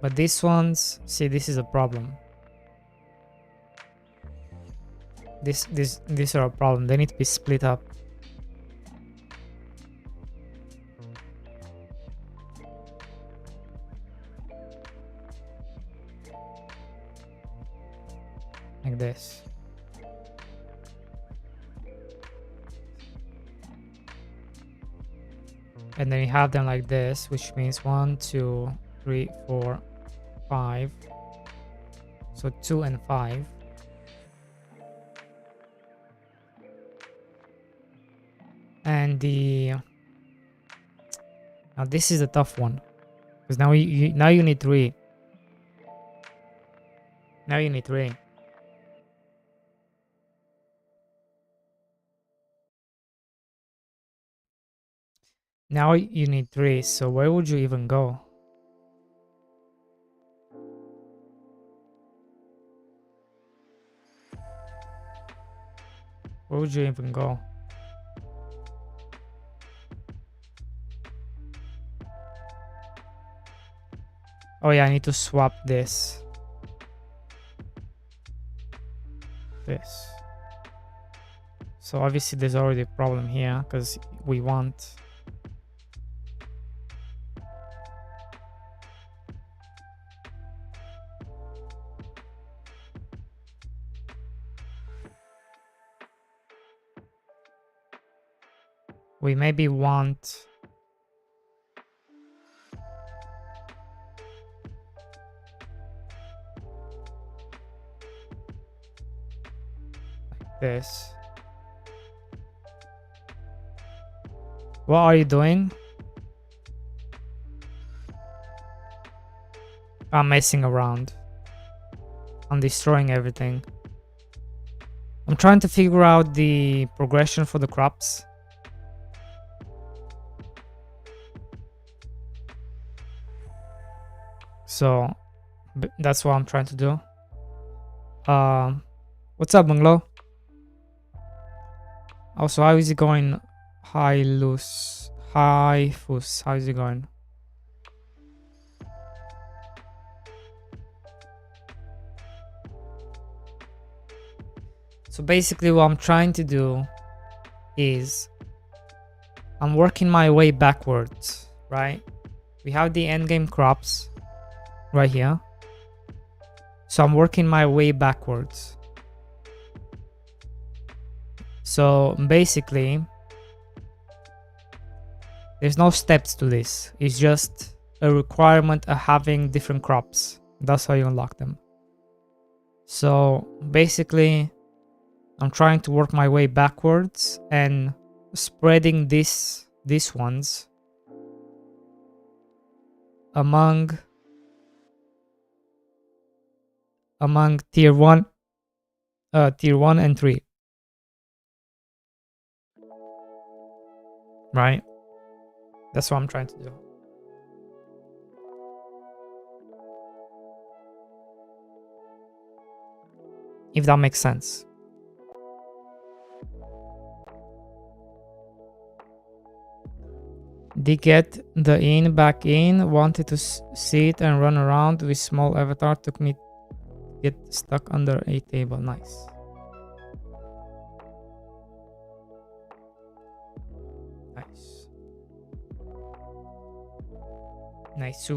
But these ones, see, this is a problem. These are a problem. They need to be split up. Like this. And then you have them like this, which means 1, 2, 3, 4, 5. So 2 and 5. And now this is a tough one, because now you need 3. Now you need 3. Now you need 3. So where would you even go? Where would you even go? Oh yeah, I need to swap this. This. So obviously there's already a problem here because we want we maybe want like this. What are you doing? I'm messing around. I'm destroying everything. I'm trying to figure out the progression for the crops. So that's what I'm trying to do. What's up, Bungalow? Also, how is it going? Hi, Luz. Hi, Fus. How is it going? So basically what I'm trying to do is I'm working my way backwards, right? We have the endgame crops right here. So I'm working my way backwards. So basically, there's no steps to this. It's just a requirement of having different crops. That's how you unlock them. So basically, I'm trying to work my way backwards and spreading these ones among tier 1 and 3. Right? That's what I'm trying to do. If that makes sense. They get the in back in, wanted to sit and run around with small avatar, took me to get stuck under a table. Nice. Nice. Nice.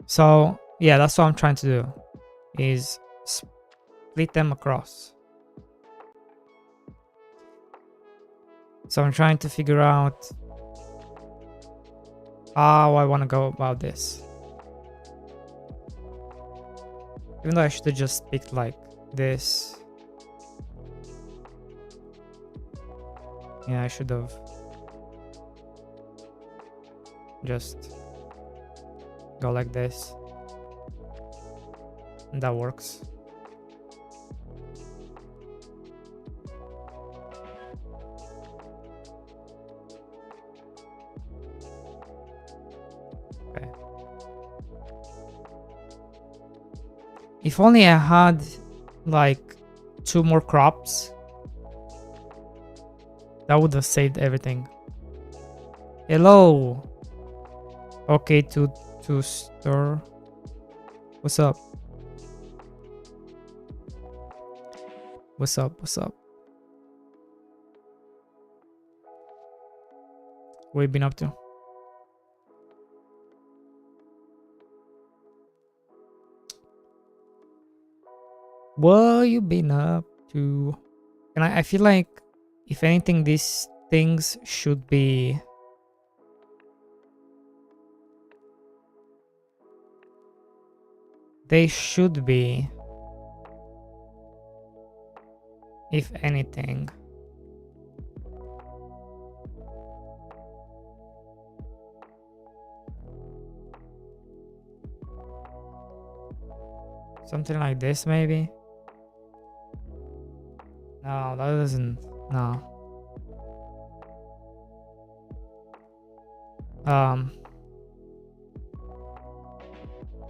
So yeah, that's what I'm trying to do, is split them across. So I'm trying to figure out how I want to go about this. Even though I should have just picked like this. Yeah, I should have just go like this. And that works. Okay. If only I had like 2 more crops, that would have saved everything. Hello. Okay, to store. What's up? What's up? What's up? What have you been up to? What you been up to? And I feel like, if anything, these things should be... They should be, if anything. Something like this, maybe? No, that doesn't... No.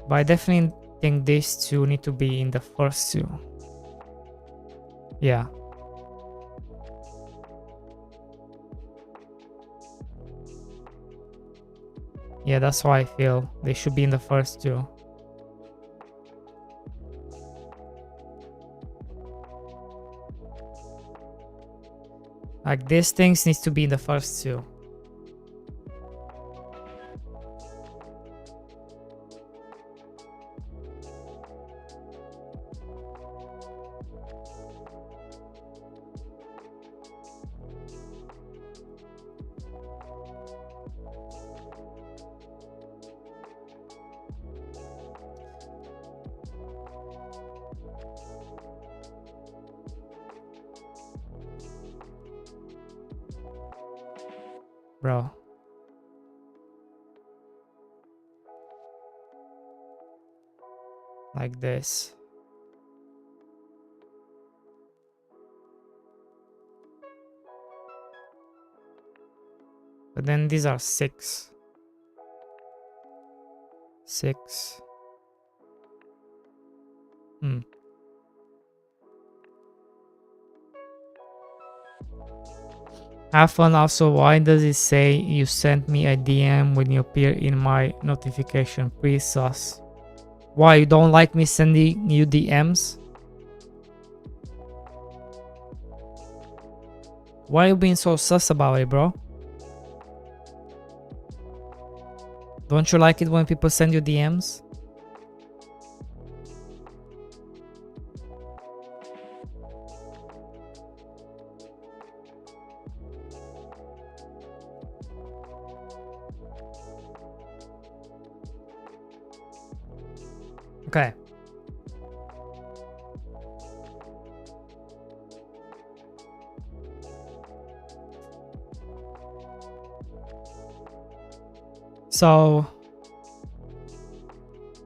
But I definitely think these 2 need to be in the first 2. Yeah. Yeah, that's how I feel. They should be in the first 2. Like, these things needs to be in the first 2. Bro. Like this. But then these are 6. 6. Have fun. Also, why does it say you sent me a DM when you appear in my notification? Please sus. Why, you don't like me sending you DMs? Why are you being so sus about it, bro? Don't you like it when people send you DMs? Okay. So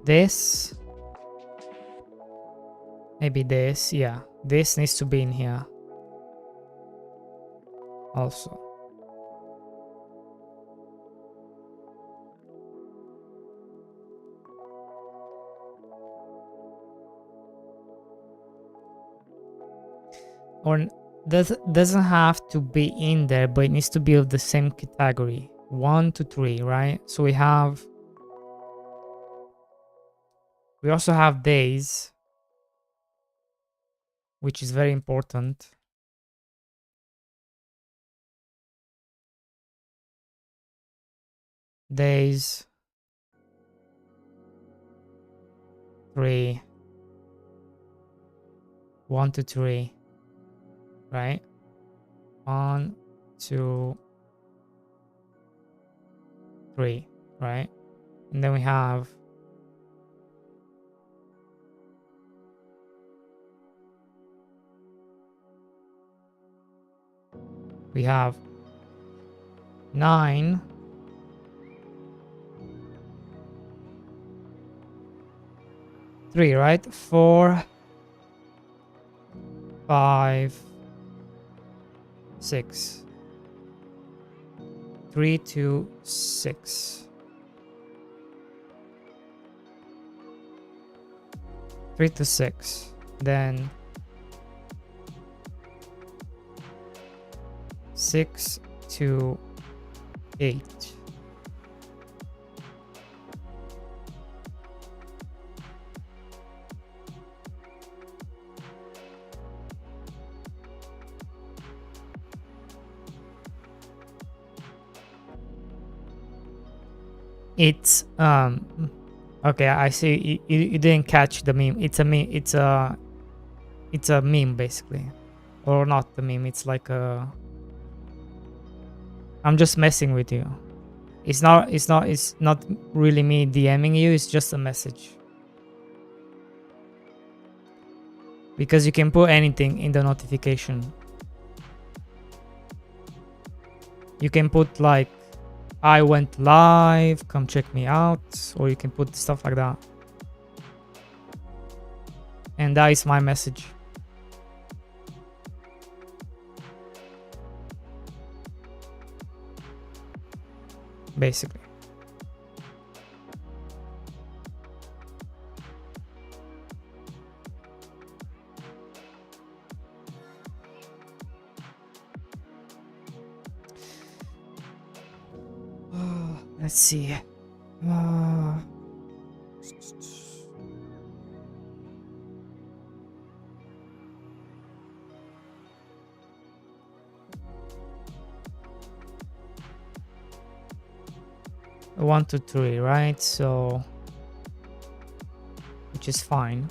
this, maybe this, yeah, this needs to be in here also. Or doesn't have to be in there, but it needs to be of the same category. 1 to 3, right? So we also have days, which is very important. Days 3, 1 to 3, right? 1, 2, 3, right? And then we have we have 9, 3, right? 4, 5, 6. 3, 2, 6. 3 to 6. Then 6 to 8. It's okay, I see you didn't catch the meme. It's a meme. It's a meme basically, or not the meme. It's like a. I'm just messing with you. It's not really me DMing you. It's just a message. Because you can put anything in the notification. You can put like, I went live, come check me out, or you can put stuff like that. And that is my message. Basically. Let's see. 1 to 3, right? So, which is fine.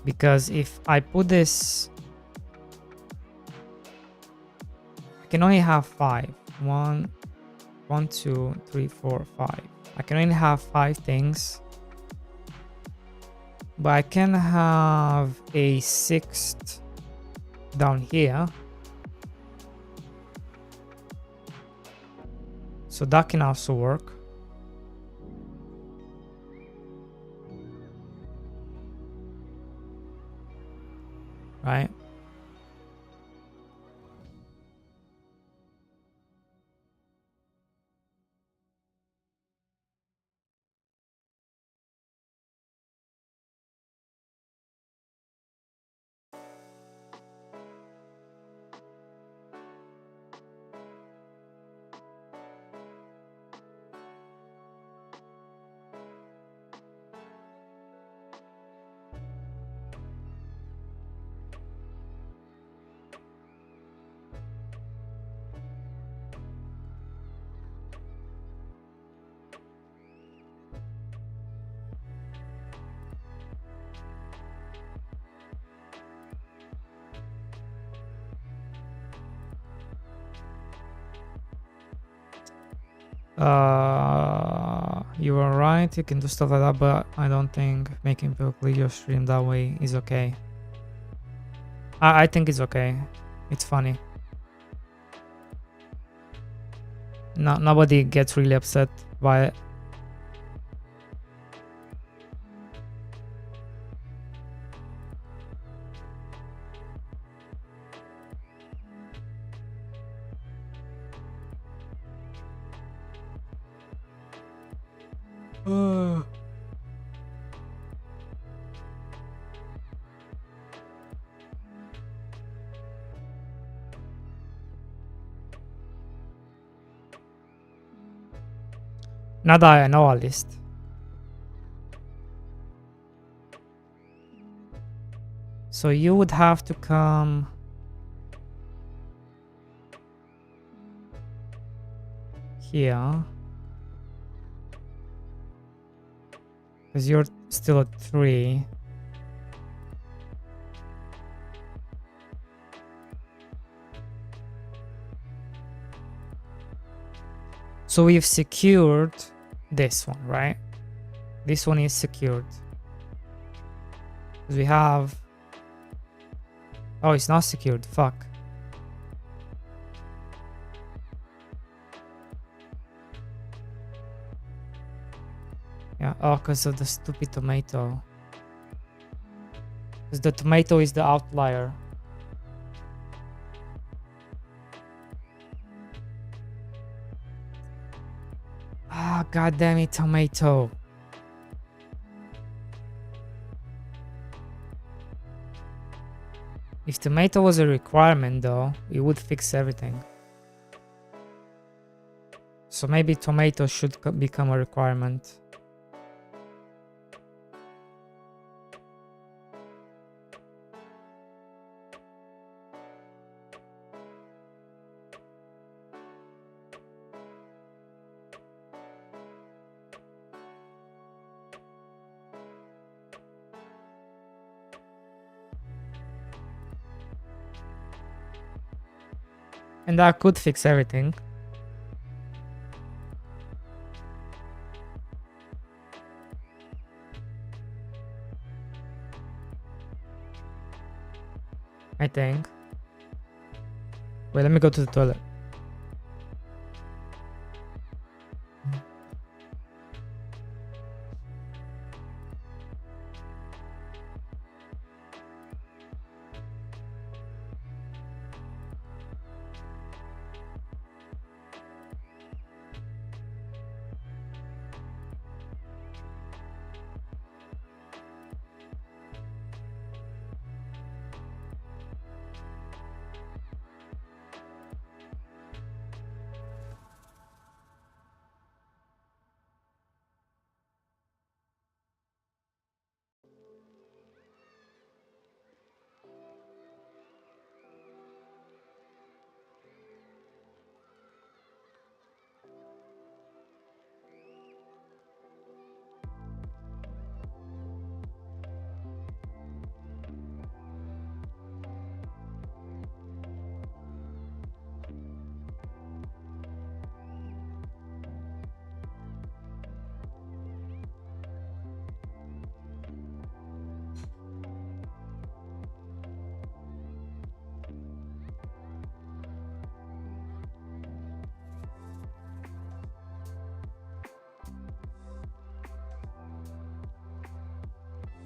Because if I put this, I can only have 5. 1, 2, 3, 4, 5. I can only have 5 things. But I can have a 6th down here. So that can also work. Right? You were right, you can do stuff like that, but I don't think making people click your stream that way is okay. I think it's okay. It's funny. Nobody gets really upset by it. Now that I know all this. So you would have to come here. Because you're still at 3. So we've secured this one, right? This one is secured. We have... Oh, it's not secured. Fuck. Yeah, oh, because of the stupid tomato. Because the tomato is the outlier. Ah, god damn it, tomato. If tomato was a requirement though, it would fix everything. So maybe tomato should become a requirement. And that could fix everything. I think. Wait, let me go to the toilet.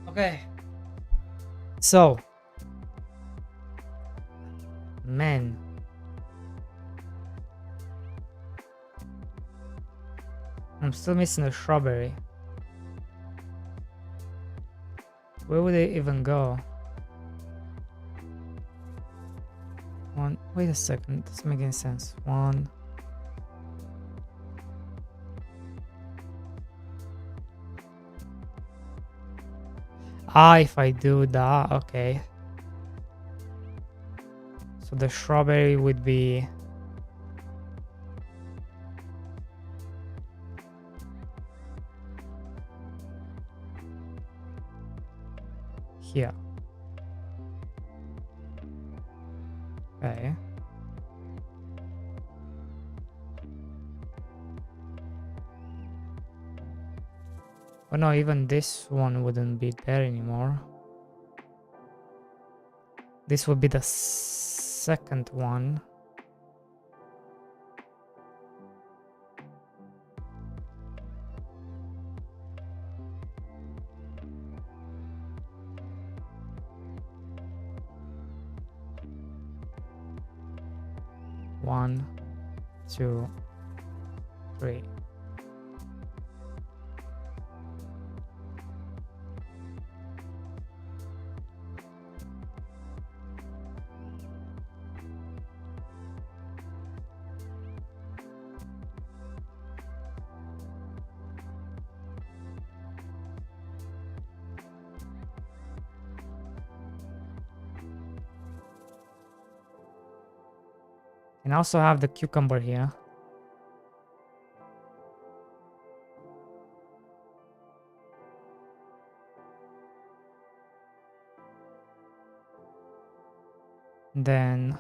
Okay. So. Man. I'm still missing a strawberry. Where would they even go? One. Wait a second. This doesn't make any sense. One. Ah, if I do that, okay. So the strawberry would be here. Okay. Oh no, even this one wouldn't be there anymore. This would be the second one. One, two, three. And also have the cucumber here. Then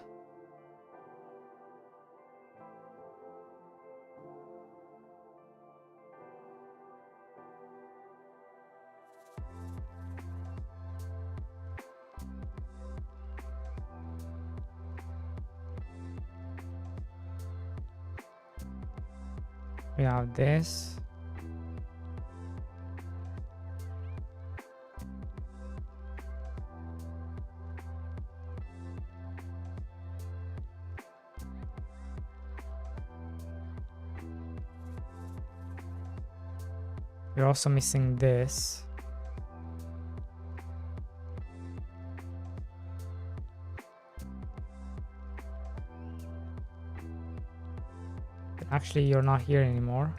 We have this. We're also missing this. Actually, you're not here anymore.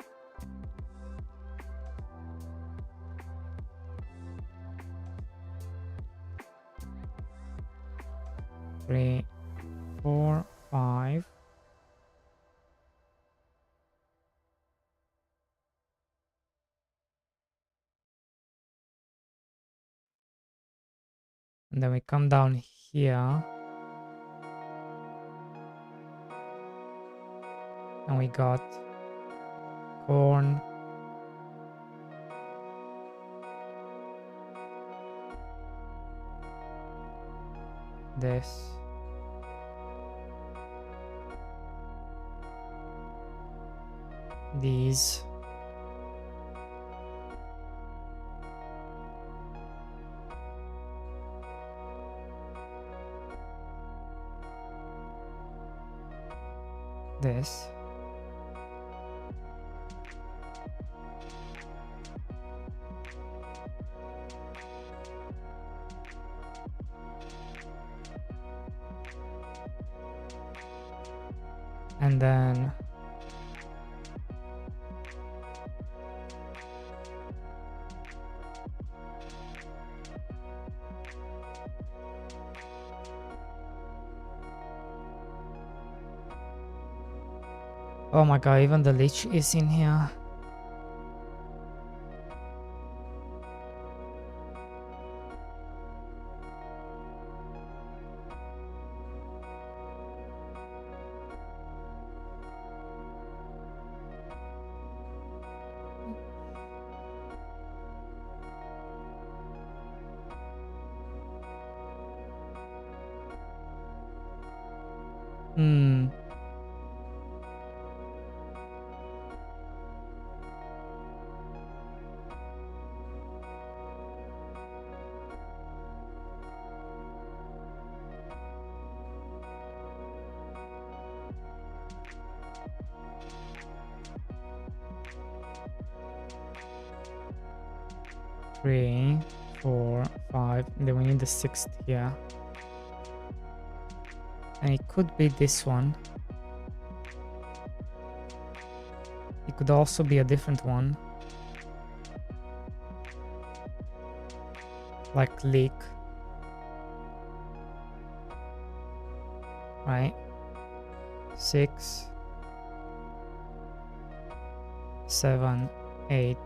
Three, 4, 5. And then we come down here. And we got corn. This. These. This. And then oh my god, even the leech is in here. Hmm. Three, 4, 5, and then we need the 6th here. And it could be this one. It could also be a different one. Like leek. Right? 6, 7, 8.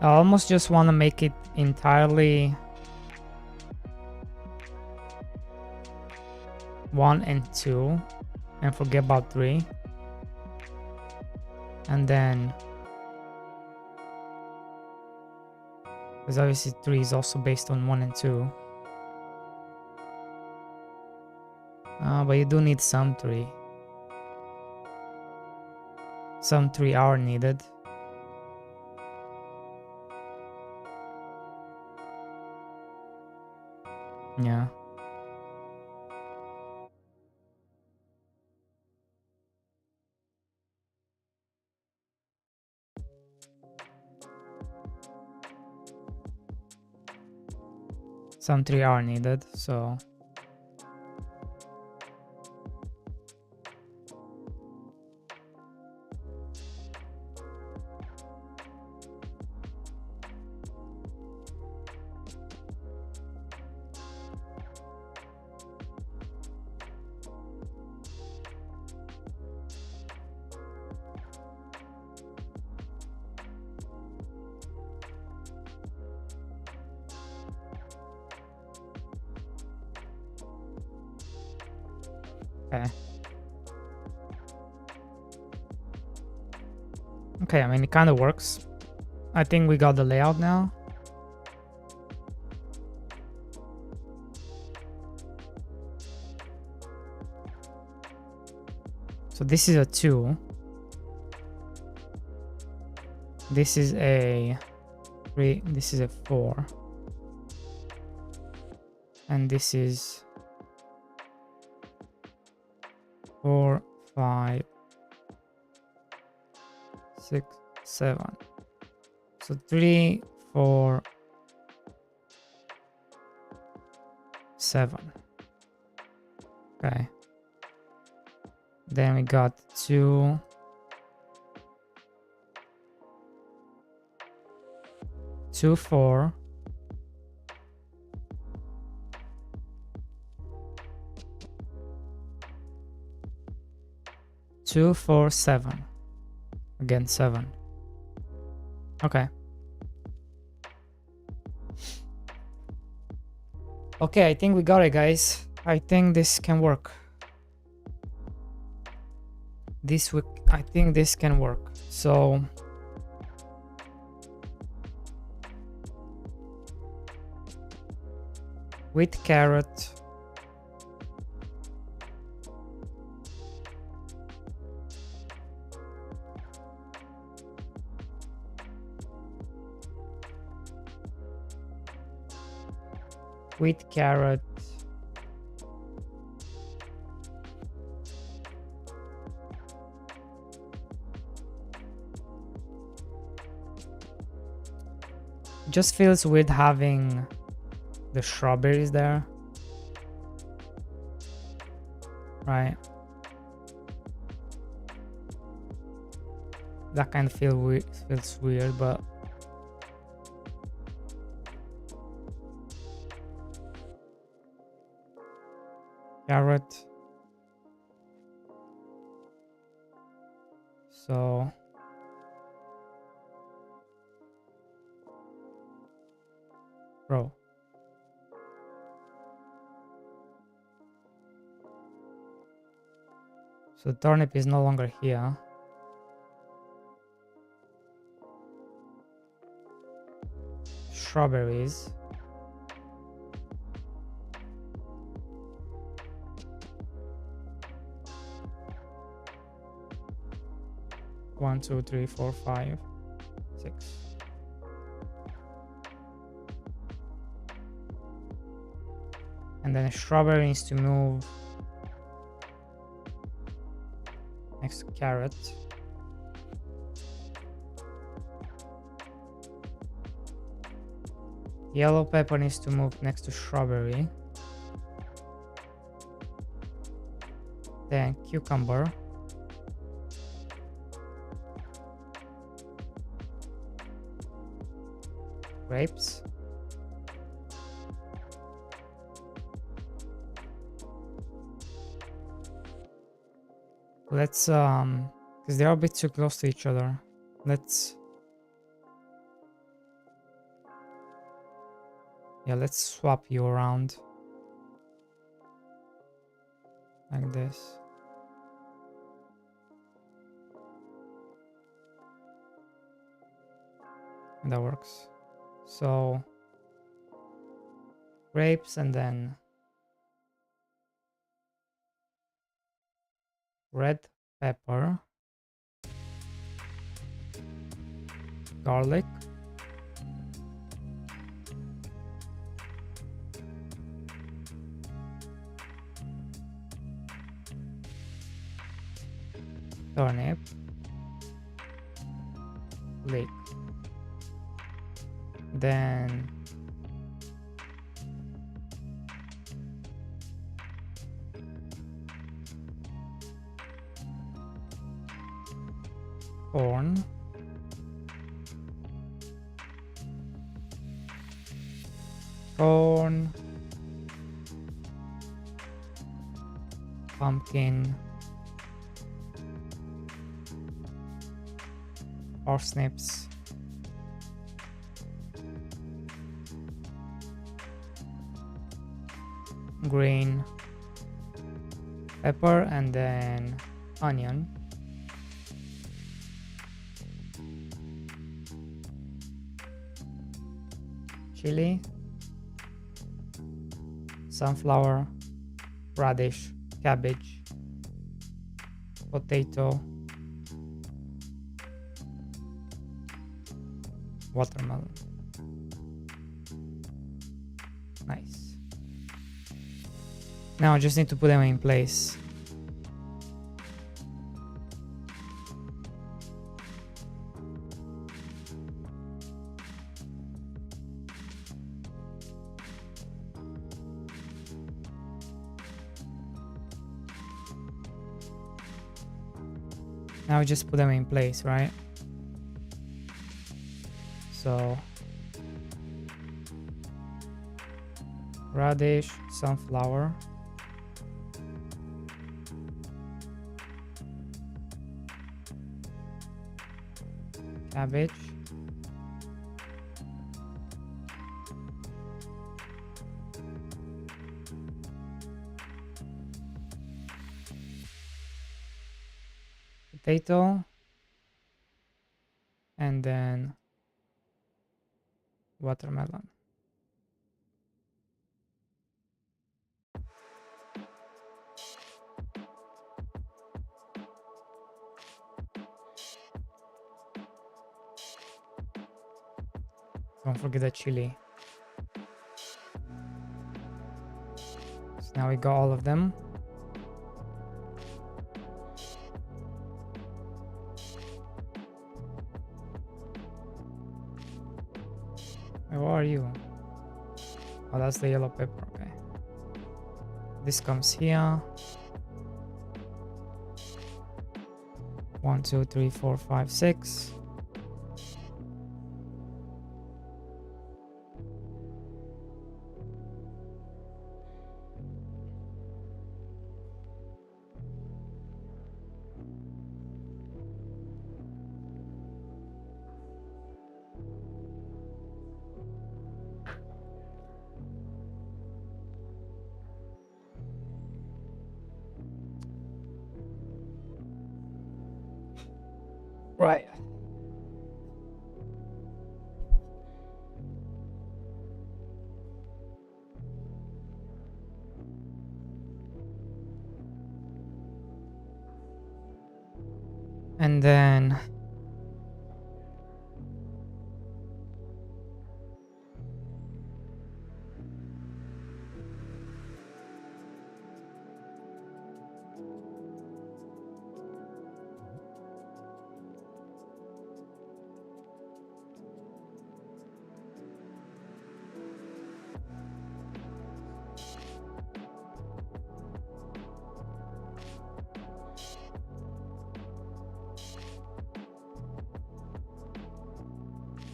I almost just want to make it entirely 1 and 2 and forget about 3. And then, because obviously 3 is also based on 1 and 2. But you do need some 3. Some 3 are needed. Yeah. Some 3 are needed, so Okay. Okay, I mean, it kind of works. I think we got the layout now. So this is a 2. This is a 3. This is a 4. And this is 4, 5, 6, 7. So 3, 4, 7. Okay. Then we got 2, 2, 4. 2, 4, 7. Again, 7. Okay. Okay, I think we got it, guys. I think this can work. I think this can work. So with carrot, just feels weird having the strawberries there, right? That kind of feels weird, but carrot. So bro. So turnip is no longer here. Strawberries. One, two, three, four, 5, 6. And then a strawberry needs to move next to carrot. Yellow pepper needs to move next to strawberry. Then cucumber. Grapes. Let's because they're a bit too close to each other. Let's swap you around like this. And that works. So grapes and then red pepper, garlic, turnip, leek. Then corn, pumpkin, parsnips, green, pepper, and then onion. Chili, sunflower, radish, cabbage, potato, watermelon. Nice. Now I just need to put them in place. Now we just put them in place, right? So radish, sunflower, cabbage, potato, and then watermelon. Don't forget the chili. So now we got all of them. Where are you? Oh, that's the yellow pepper. Okay. This comes here. 1, 2, 3, 4, 5, 6. Right. And then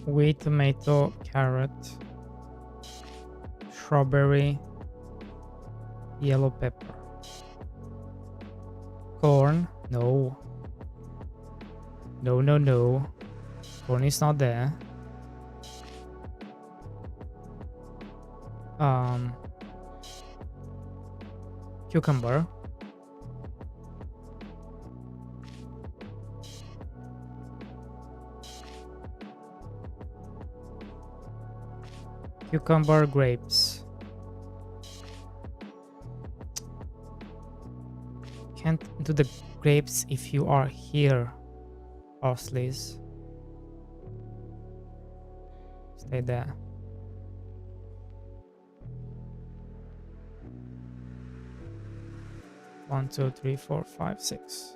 wheat, tomato, carrot, strawberry, yellow pepper, corn. No. No, no, no. Corn is not there. Cucumber. Cucumber, grapes. Can't do the grapes if you are here, Parsley's. Stay there. One, two, three, four, five, 6.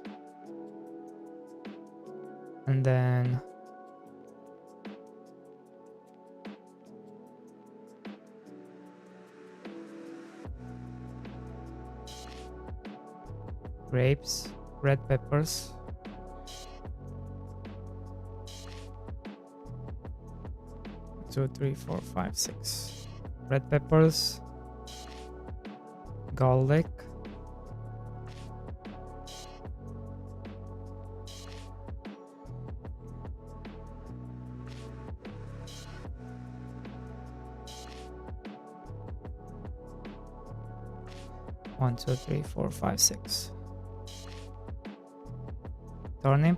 And then grapes, red peppers, two, three, four, five, 6. Red peppers, garlic, 1, 2, 3, 4, 5, 6. Turnip.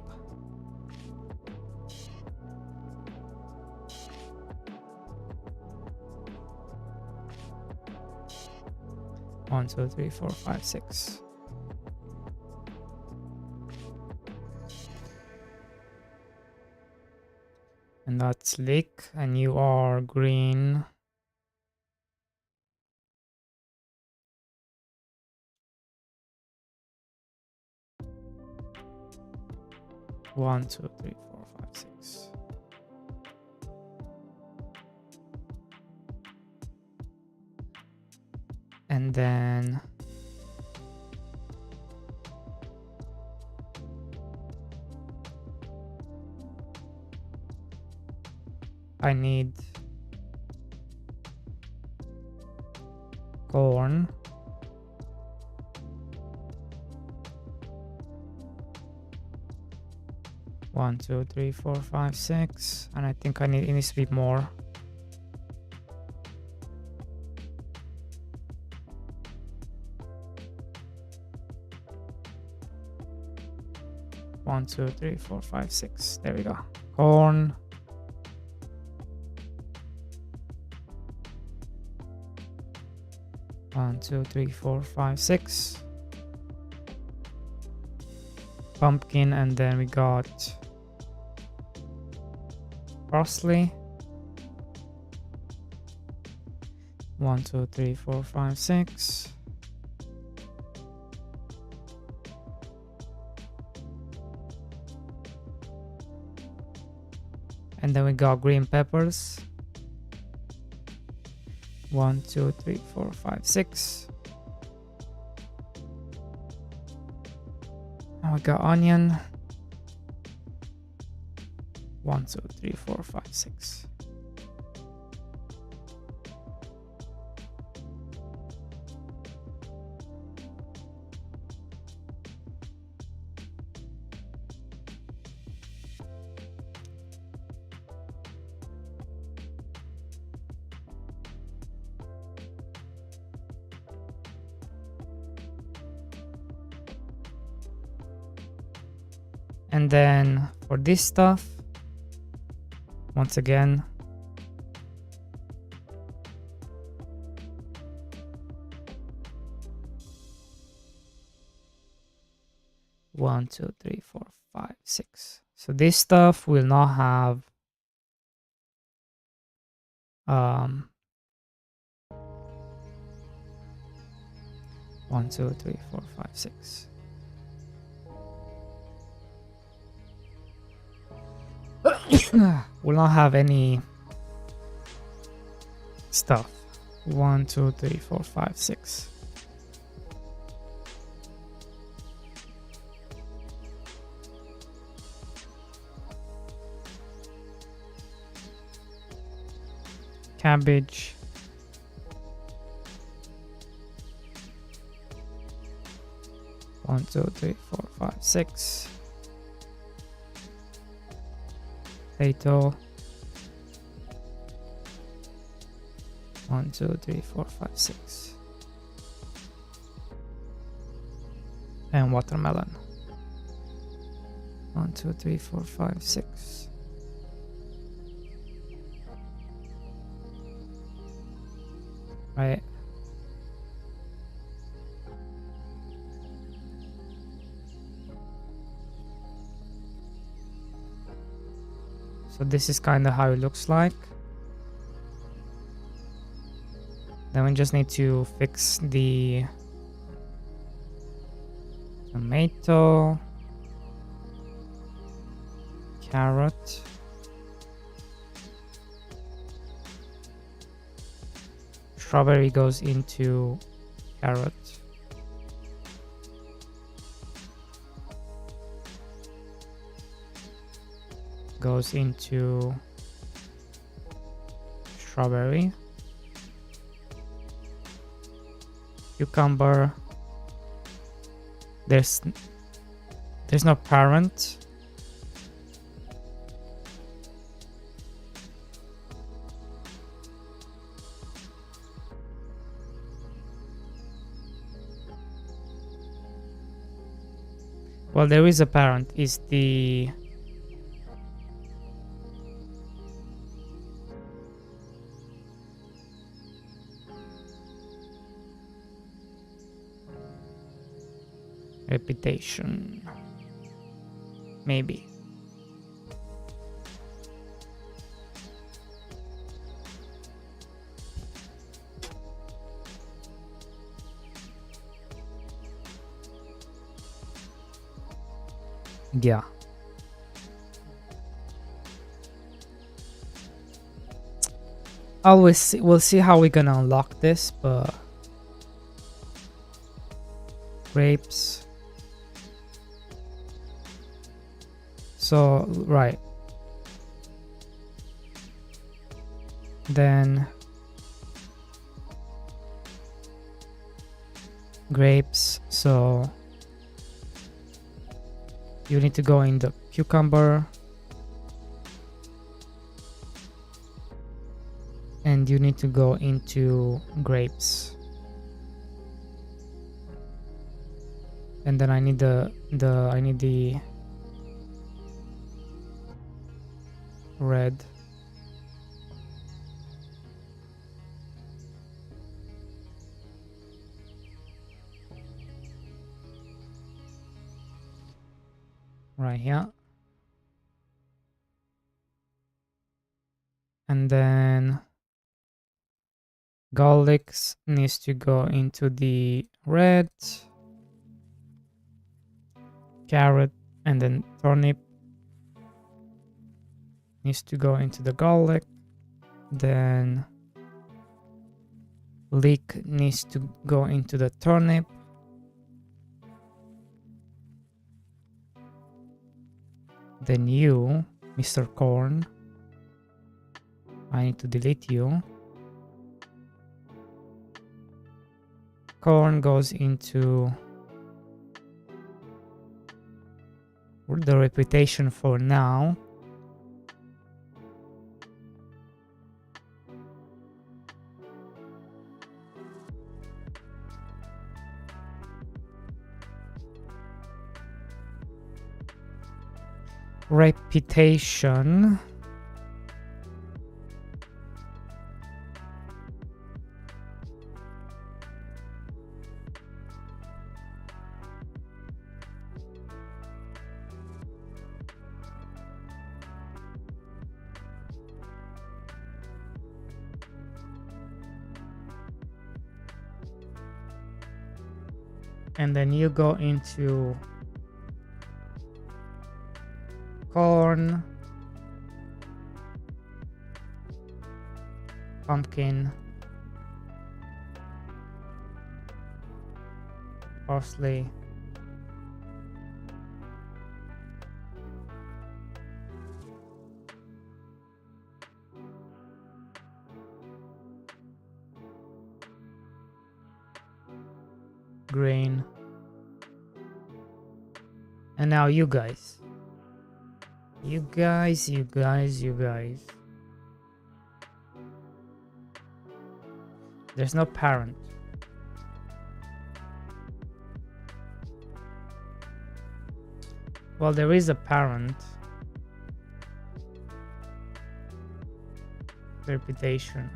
One, two, three, four, five, six. And that's leek, and you are green. One, two, three, four, five, six. And then I need corn. One, two, three, four, five, six. And I think it needs to be more. One, two, three, four, five, six. There we go. Corn. One, two, three, four, five, six. Pumpkin, and then we got parsley. 1, 2, 3, 4, 5, 6. And then we got green peppers. 1, 2, 3, 4, 5, 6. And we got onion. 1, 2, 3, 4, 5, 6. And then for this stuff, once again, one, two, three, four, five, six. So this stuff will not have one, two, three, four, five, six. Will not have any stuff. 1, 2, 3, 4, 5, 6. Cabbage. One, two, three, four, five, six. Potato. 1, 2, 3, 4, 5, 6. And watermelon. 1, 2, 3, 4, 5, 6. Right. So this is kind of how it looks like. Then we just need to fix the tomato, carrot, strawberry goes into carrot. Goes into strawberry. Cucumber. There's no parent. Well, there is a parent. Is the reputation? Maybe. Yeah. Always see, we'll see how we're gonna unlock this, but grapes. So right. Then grapes. So you need to go in the cucumber. And you need to go into grapes. And then I need the red. Right here. And then garlic needs to go into the red. Carrot and then turnip needs to go into the garlic. Then leek needs to go into the turnip. Then you, Mr. Corn, I need to delete you. Corn goes into the reputation for now. Reputation. And then you go into corn, pumpkin, parsley, grain, and now you guys. You guys. There's no parent. Well, there is a parent. Reputation.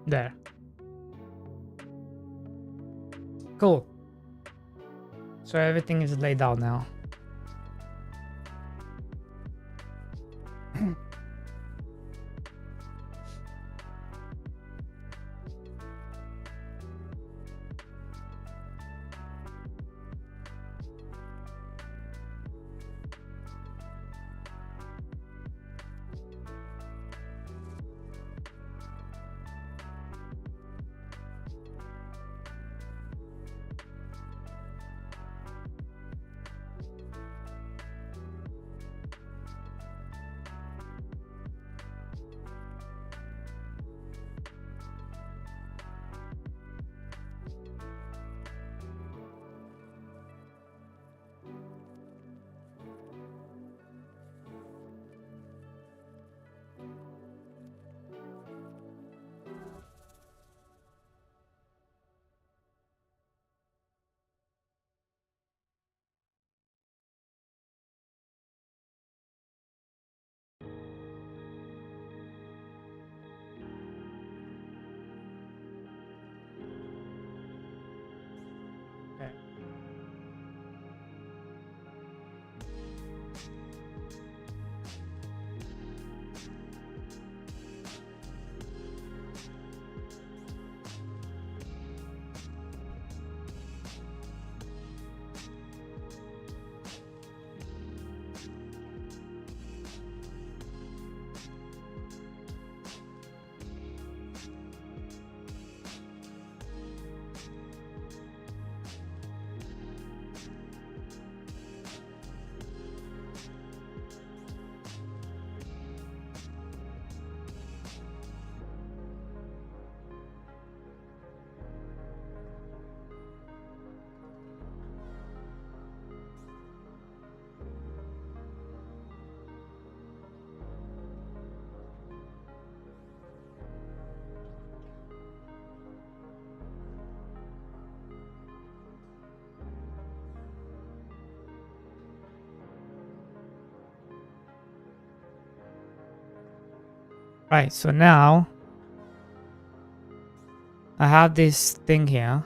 There. Cool. So everything is laid out now. Okay. Right, so now I have this thing here.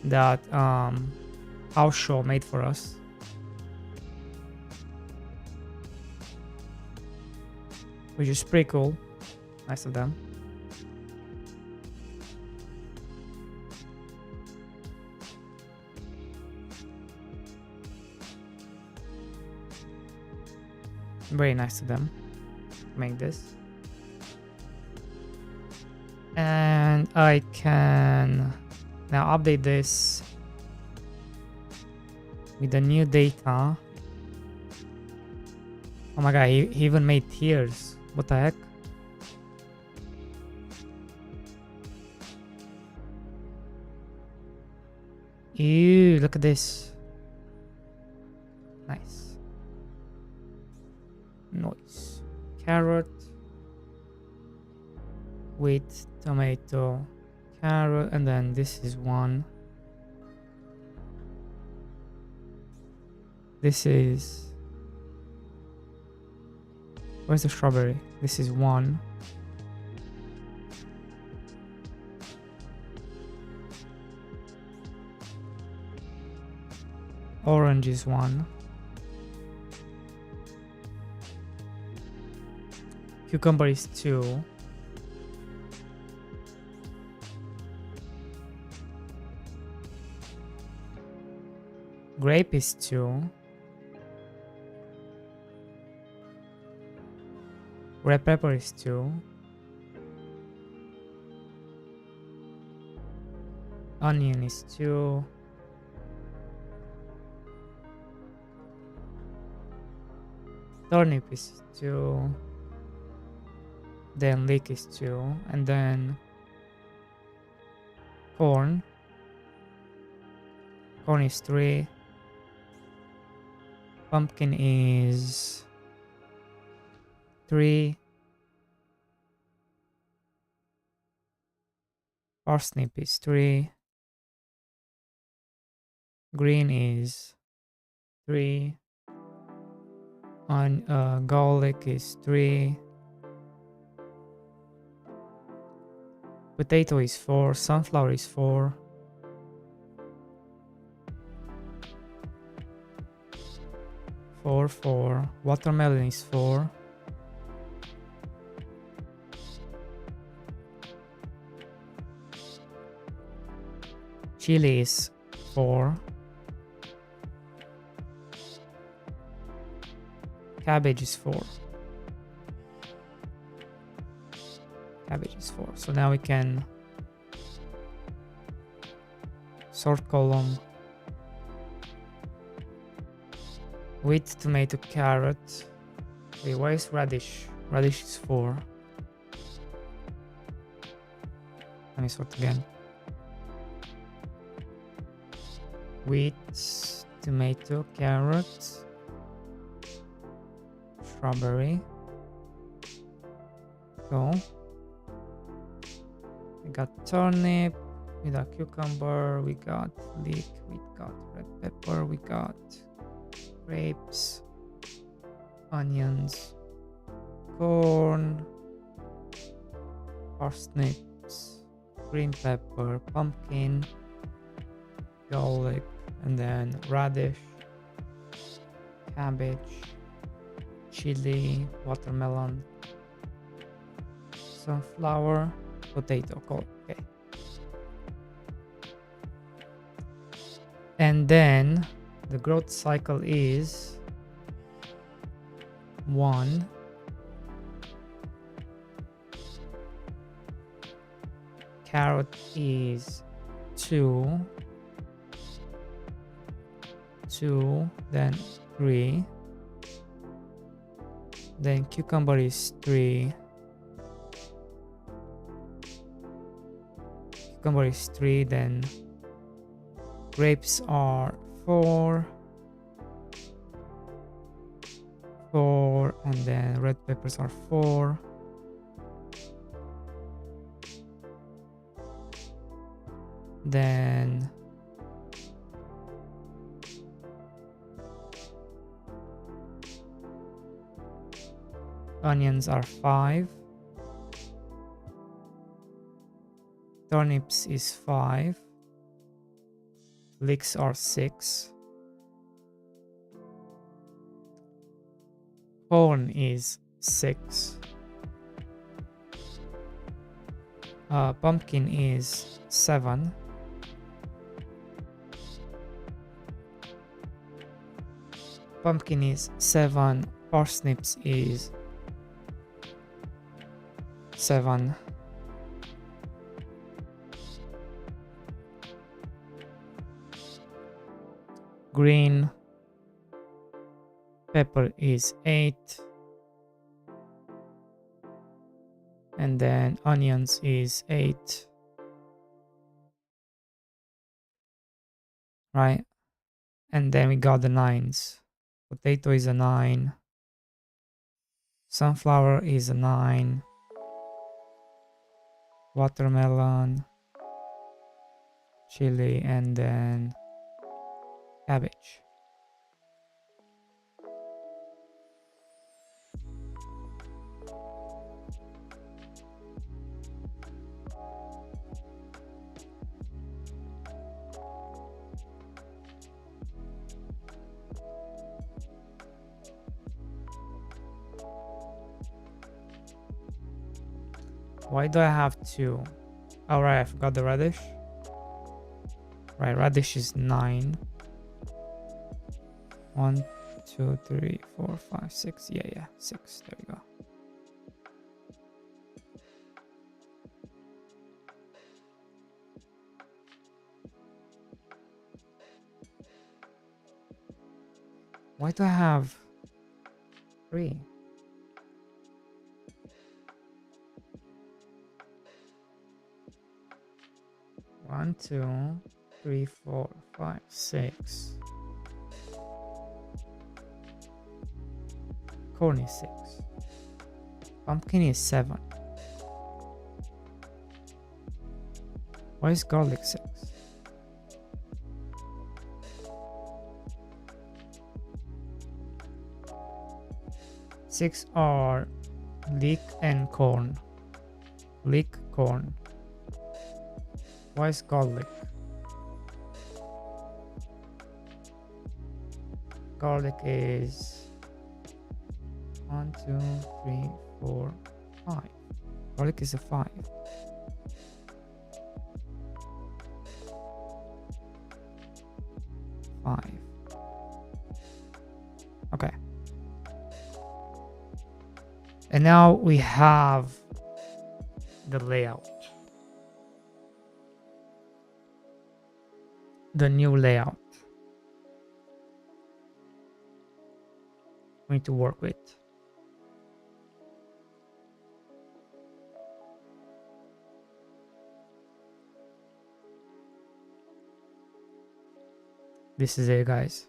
That House Show made for us. Which is pretty cool. Nice of them. Very nice of them. Make this. And I can now update this with the new data. Oh my god, he even made tiers. What the heck? Ew, look at this. Nice. Noise. Carrot. Wheat, tomato, carrot, and then this is one. This is... Where's the strawberry? This is one. Orange is one. Cucumber is two. Grape is two. Red pepper is two. Onion is two. Turnip is two. Then leek is two. And then corn. Corn is three. Pumpkin is three. Parsnip is three. Green is three. And garlic is three. Potato is 4. Sunflower is 4. Four. Watermelon is 4. Chili is 4. Cabbage is 4. Cabbage is 4. So now we can sort column. Wheat, tomato, carrot. Wait, why is radish? Radish is 4. Let me sort again. Wheat, tomato, carrot, strawberry. Go. We got turnip, we got cucumber, we got leek, we got red pepper, we got grapes, onions, corn, parsnips, green pepper, pumpkin, garlic, and then radish, cabbage, chili, watermelon, sunflower, potato. Cool. Okay. And then the growth cycle is 1, carrot is 2, then 3, then cucumber is 3, then grapes are 4, and then red peppers are 4, then onions are 5, turnips is 5, leeks are 6, corn is 6, pumpkin is 7, parsnips is 7, green pepper is 8, and then onions is 8, right? And then we got the 9s. Potato is a 9, sunflower is a 9, watermelon, chili, and then cabbage. Why do I have 2? Oh, right, I forgot the radish. Right, radish is 9. 1, 2, 3, 4, 5, 6. Yeah, 6. There we go. Why do I have 3? One, 2, 3, 4, 5, 6. Corn is 6. Pumpkin is 7. Why is garlic 6? Six are leek and corn. Leek, corn. Why is garlic? Garlic is 1, 2, 3, 4, 5. Garlic is a 5. Okay. And now we have the layout. The new layout we need to work with. This is it, guys.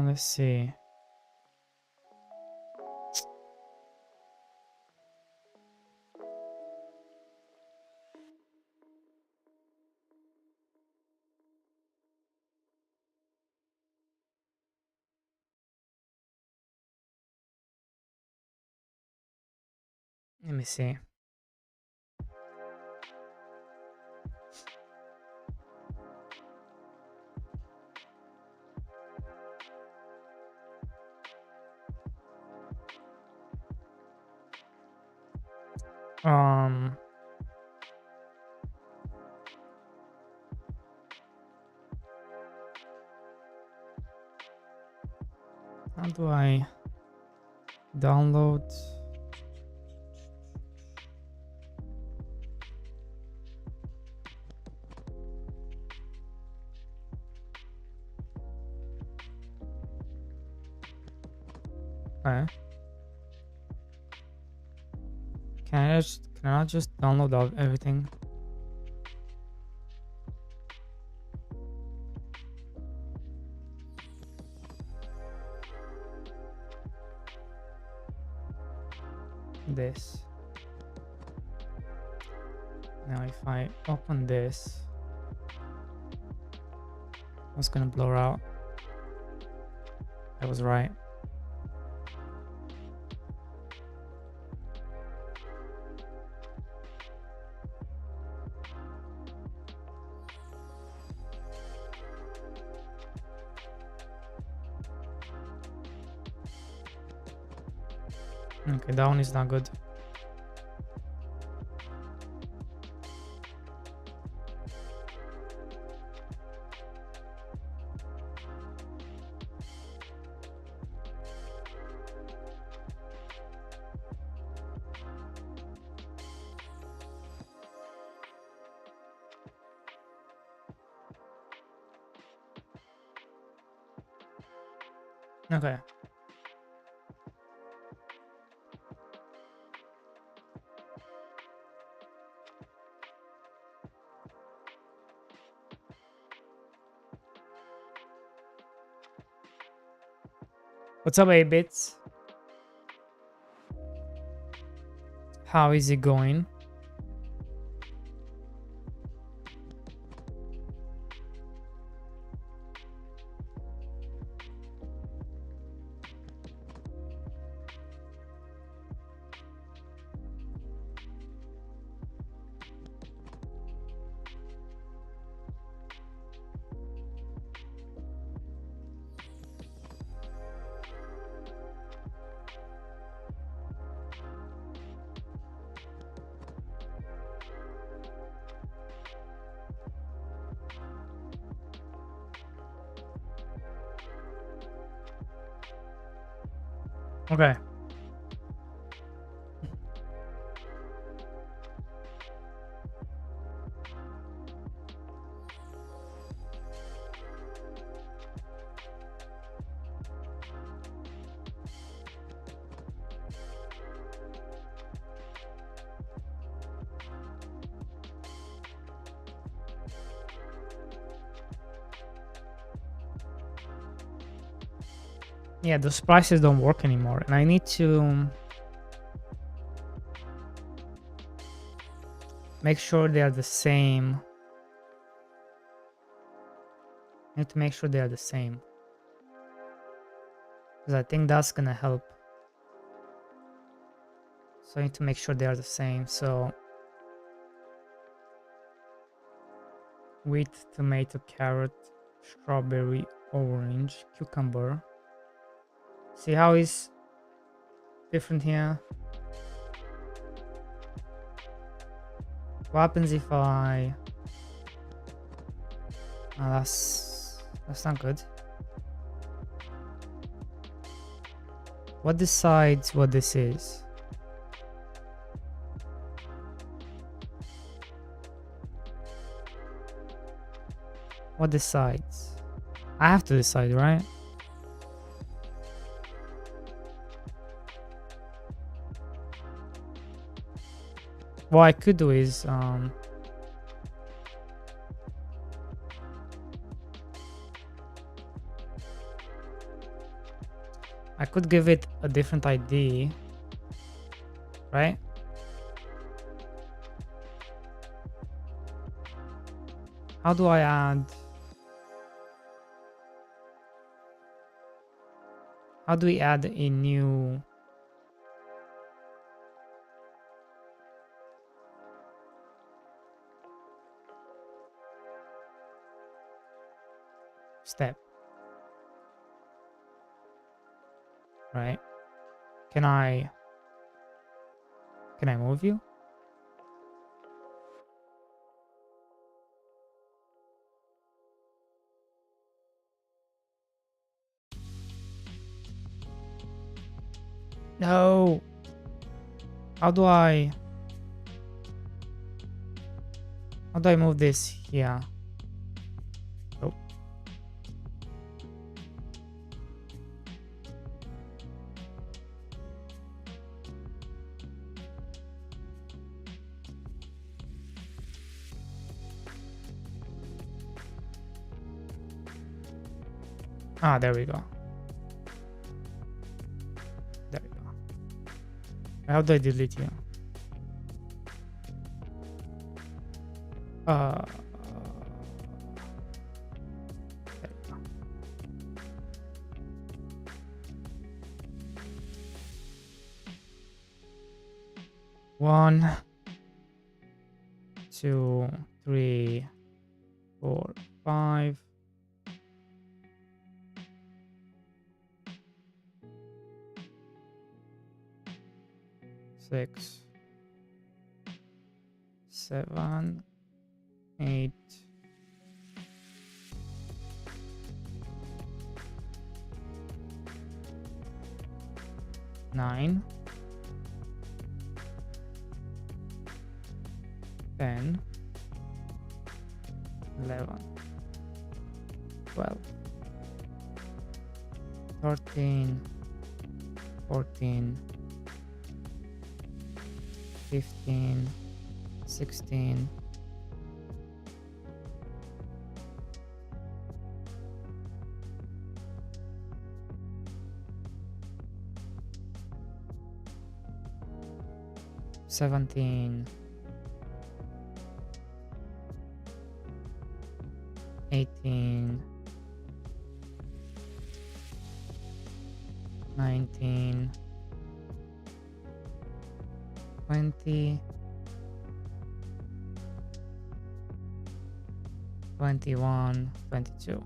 Let's see. Let me see. How do I download? Okay. Can I just download everything? This. Now if I open this, what's gonna blur out? I was right. Okay, that one is not good. Okay. What's up, 8-bits? How is it going? Okay. Yeah, those prices don't work anymore, and I need to make sure they are the same. I need to make sure they are the same, because I think that's gonna help. So I need to make sure they are the same. So wheat, tomato, carrot, strawberry, orange, cucumber. See how it's different here? What happens if I... Oh, that's not good. What decides what this is? What decides? I have to decide, right? What I could do is I could give it a different ID, right? How do I add? How do we add a new step? Right? Can I move you? No. How do I move this here? Oh. Ah, there we go. There we go. How do I delete you? There we go. One, 2, 3, 4, 5. 6, 7, 8, 9, 10, 11, 12, 13, 14, 15, 16, 17, 18, 19, 20, 21, 22.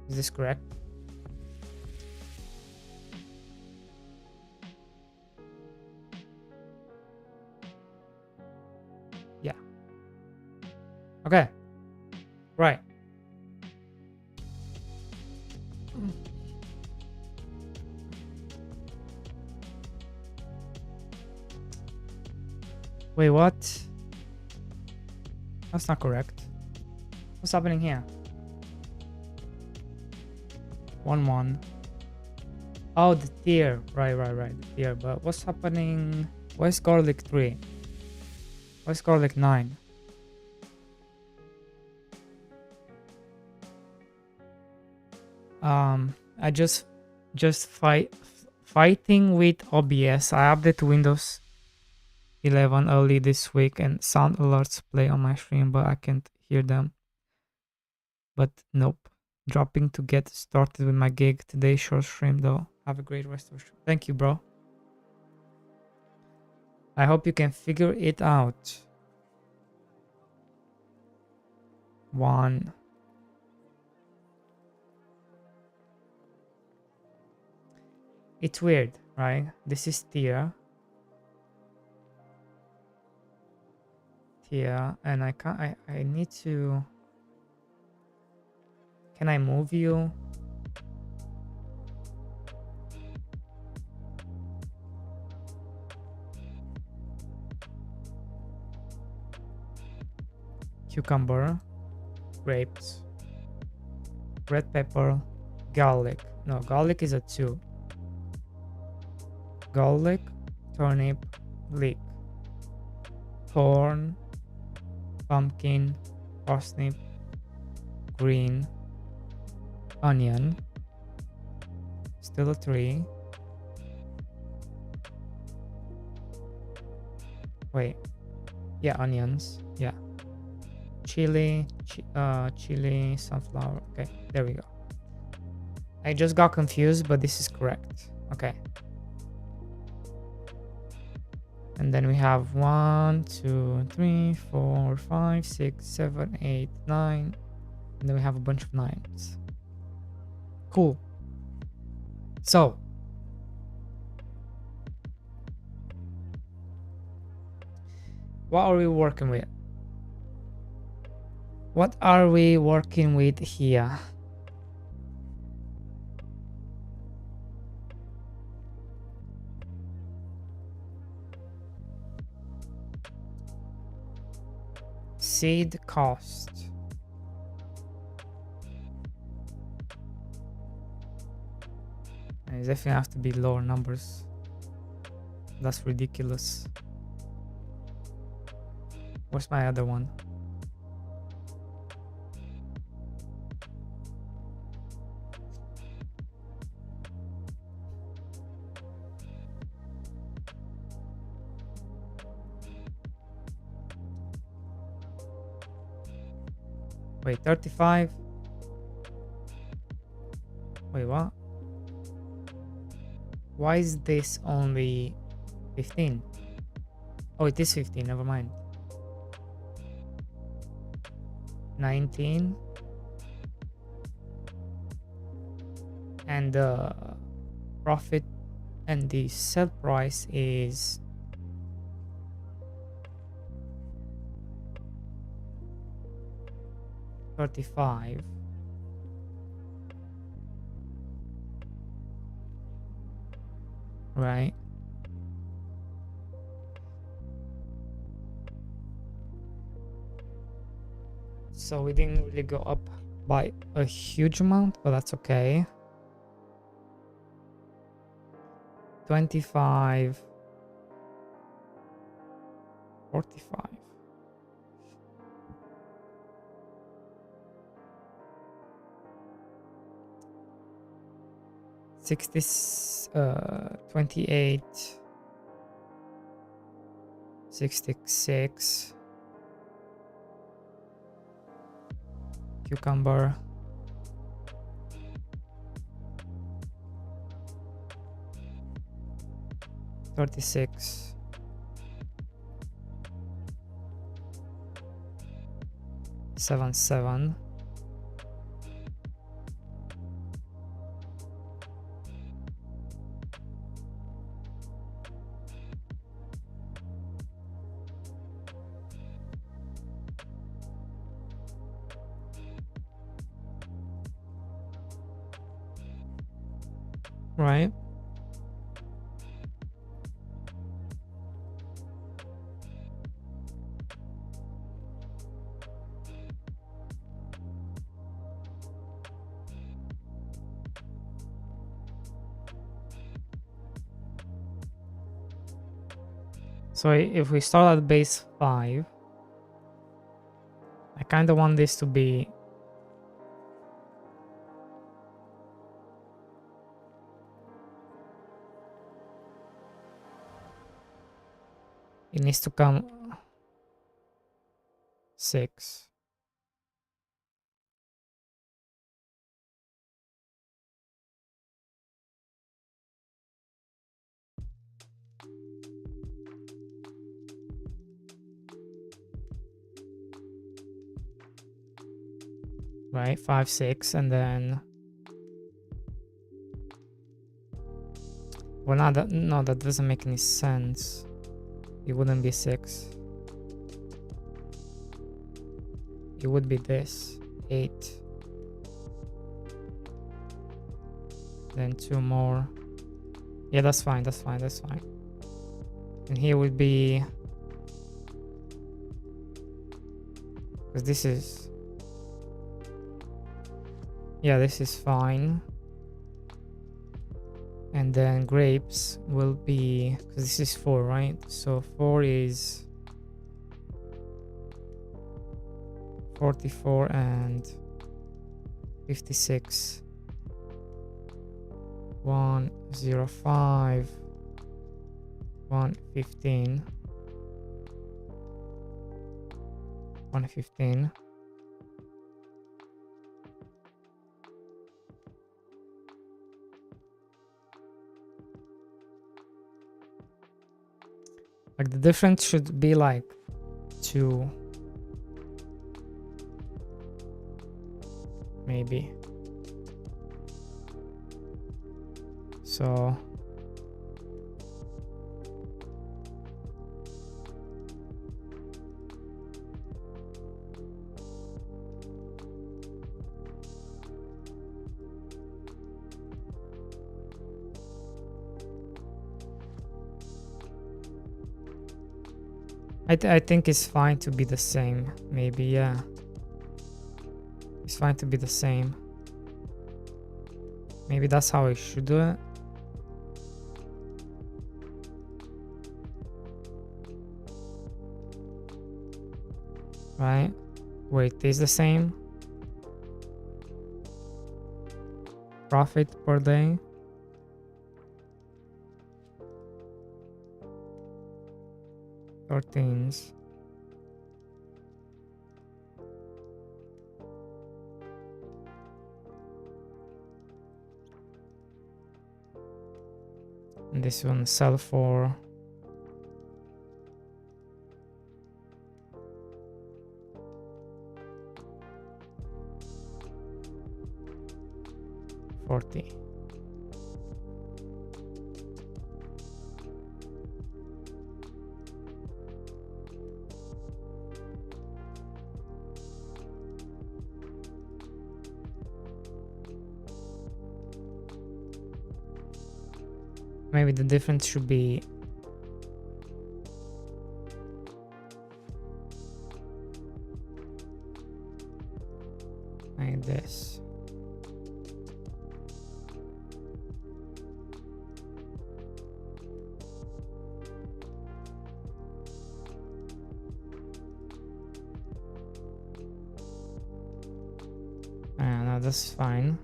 Is this correct? Yeah. Okay. Right. Wait, what? That's not correct. What's happening here? 1, 1. Oh, the tier. Right. The tier. But what's happening? Why is garlic 3? I scored like 9. I just fighting with OBS. I updated Windows 11 early this week and sound alerts play on my stream, but I can't hear them. But nope. Dropping to get started with my gig today. Short stream though. Have a great rest of the stream. Thank you, bro. I hope you can figure it out. 1. It's weird, right? This is tier. Tier, and I can't. I need to. Can I move you? Cucumber, grapes, red pepper, garlic. No, garlic is a 2. Garlic, turnip, leek, corn, pumpkin, parsnip, green, onion, still a 3. Wait, yeah, onions, yeah. Chili, chili, sunflower. Okay, there we go. I just got confused, but this is correct. Okay. And then we have 1, 2, 3, 4, 5, 6, 7, 8, 9. And then we have a bunch of 9s. Cool. So, what are we working with? What are we working with here? Seed cost. And it definitely have to be lower numbers. That's ridiculous. Where's my other one? Wait, 35. Wait, what? Why is this only 15? Oh, it is 15, never mind. 19. And the profit and the sell price is 35. Right. So we didn't really go up by a huge amount, but that's okay. 25, 45. 60, 28, 66, cucumber, 36, 7, right? So if we start at base 5, I kind of want this to be it needs to come 6. Right, 5, 6, and then well, not that, no, that doesn't make any sense. It wouldn't be 6. It would be this 8, then 2 more. Yeah, that's fine. That's fine. That's fine. And here would be, because this is, yeah, this is fine. And then grapes will be, because this is 4, right? So 4 is 44 and 56. 105, 115, 115. Like the difference should be like 2, maybe. So I think it's fine to be the same. Maybe, yeah. It's fine to be the same. Maybe that's how I should do it. Right? Wait, is the same? Profit per day. Thirteens. And this one sell for 40. Maybe the difference should be like this. No, that's fine.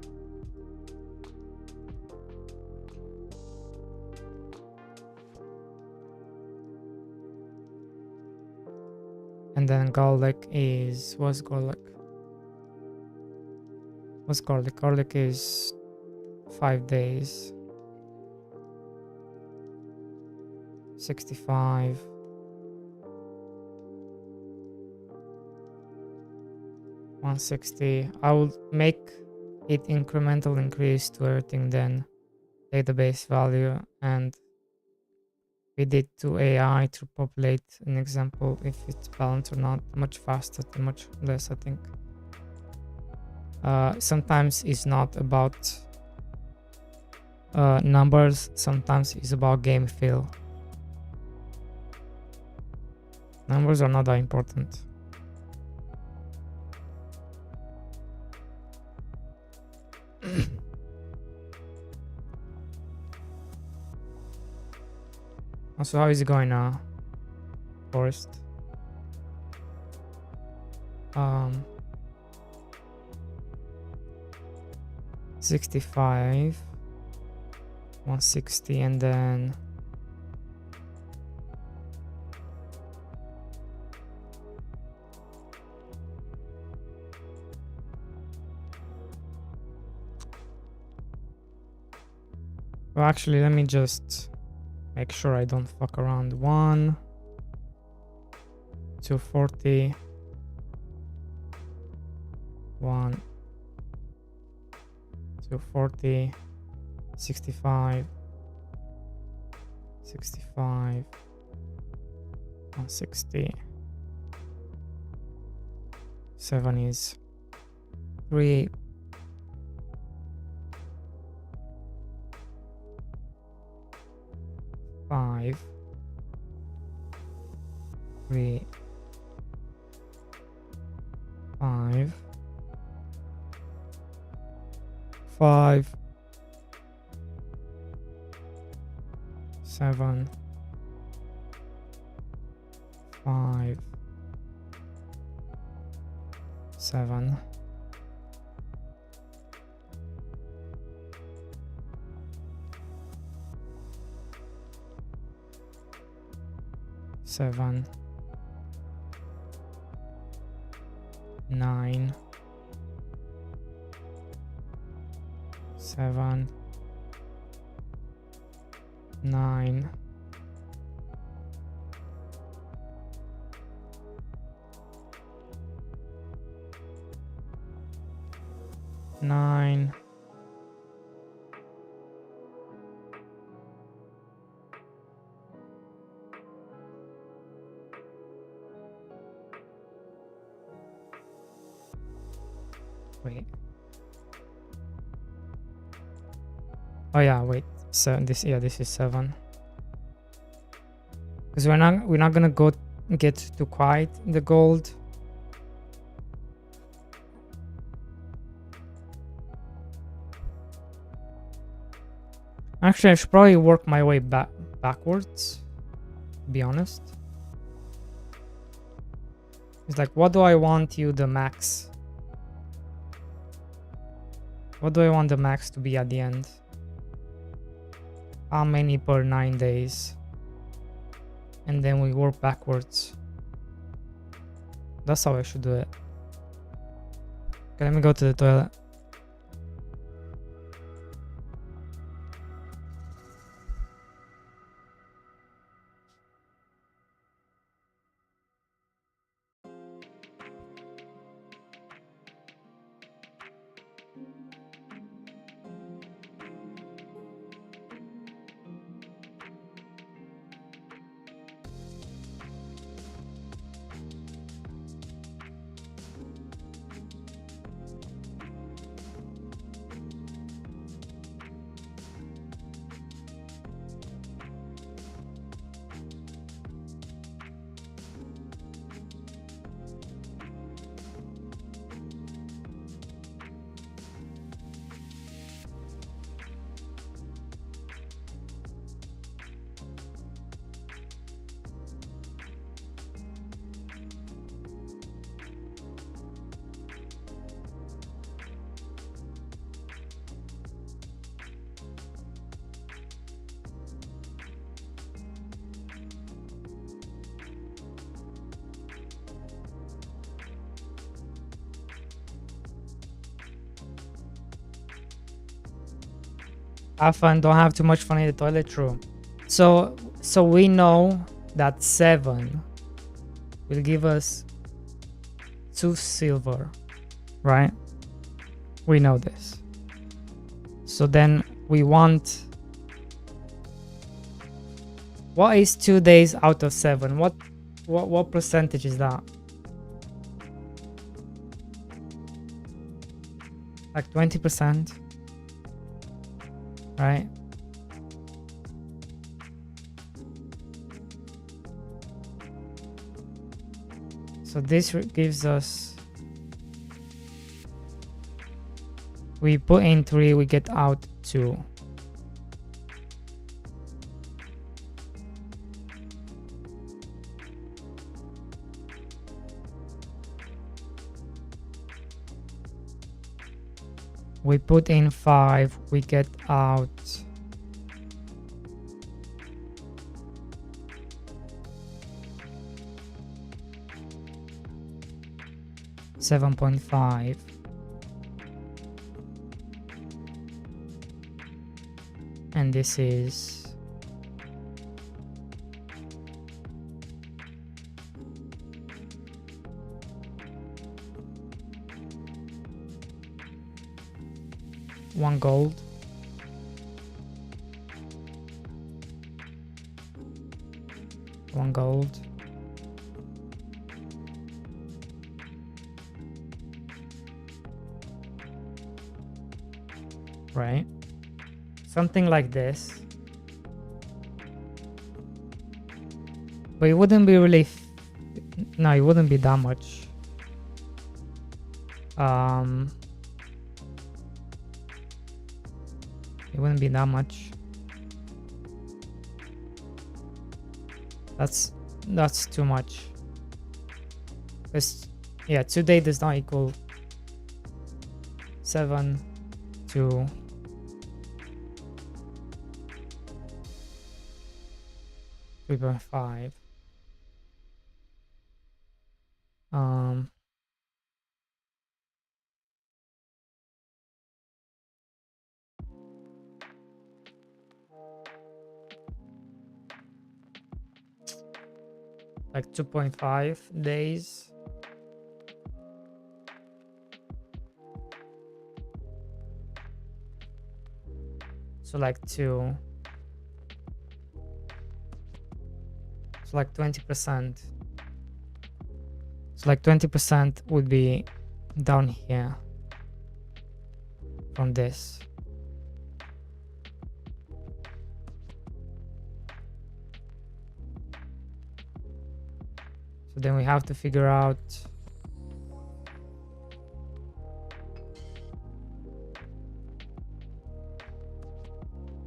And then garlic is, what's garlic? What's garlic? Garlic is 5 days. 65. $160. I will make it incremental increase to everything, then database value, and feed it to AI to populate an example if it's balanced or not. Much faster and much less, I think. Sometimes it's not about numbers, sometimes it's about game feel. Numbers are not that important. Also, how is it going now? forest. 65, 160, and then well, actually, let me just make sure I don't fuck around. 1, 240, 1, 240, 65, 65, 160, 7 is 3, 5, 3, 5, 5, 7, 5, 7, 7, 9, 7, 9, 9, wait. Oh yeah, wait. So this is 7. Because we're not gonna get too quiet in the gold. Actually, I should probably work my way backwards, to be honest. It's like, what do I want you the max? What do I want the max to be at the end? How many per 9 days? And then we work backwards. That's how I should do it. Okay, let me go to the toilet. Have fun, don't have too much fun in the toilet, true. So we know that 7 will give us 2 silver, right? We know this. So then we want, what is 2 days out of 7? What percentage is that? Like 20%, right? So this gives us, we put in 3, we get out 2. We put in 5, we get out 7.5. And this is one gold. One gold. Right? Something like this. But it wouldn't be really... No, it wouldn't be that much. It wouldn't be that much. That's too much. Because, yeah, 2 day does not equal 7 to 3.5. Like 2.5 days. So like 2. So like 20%. So like 20% would be down here from this. So then we have to figure out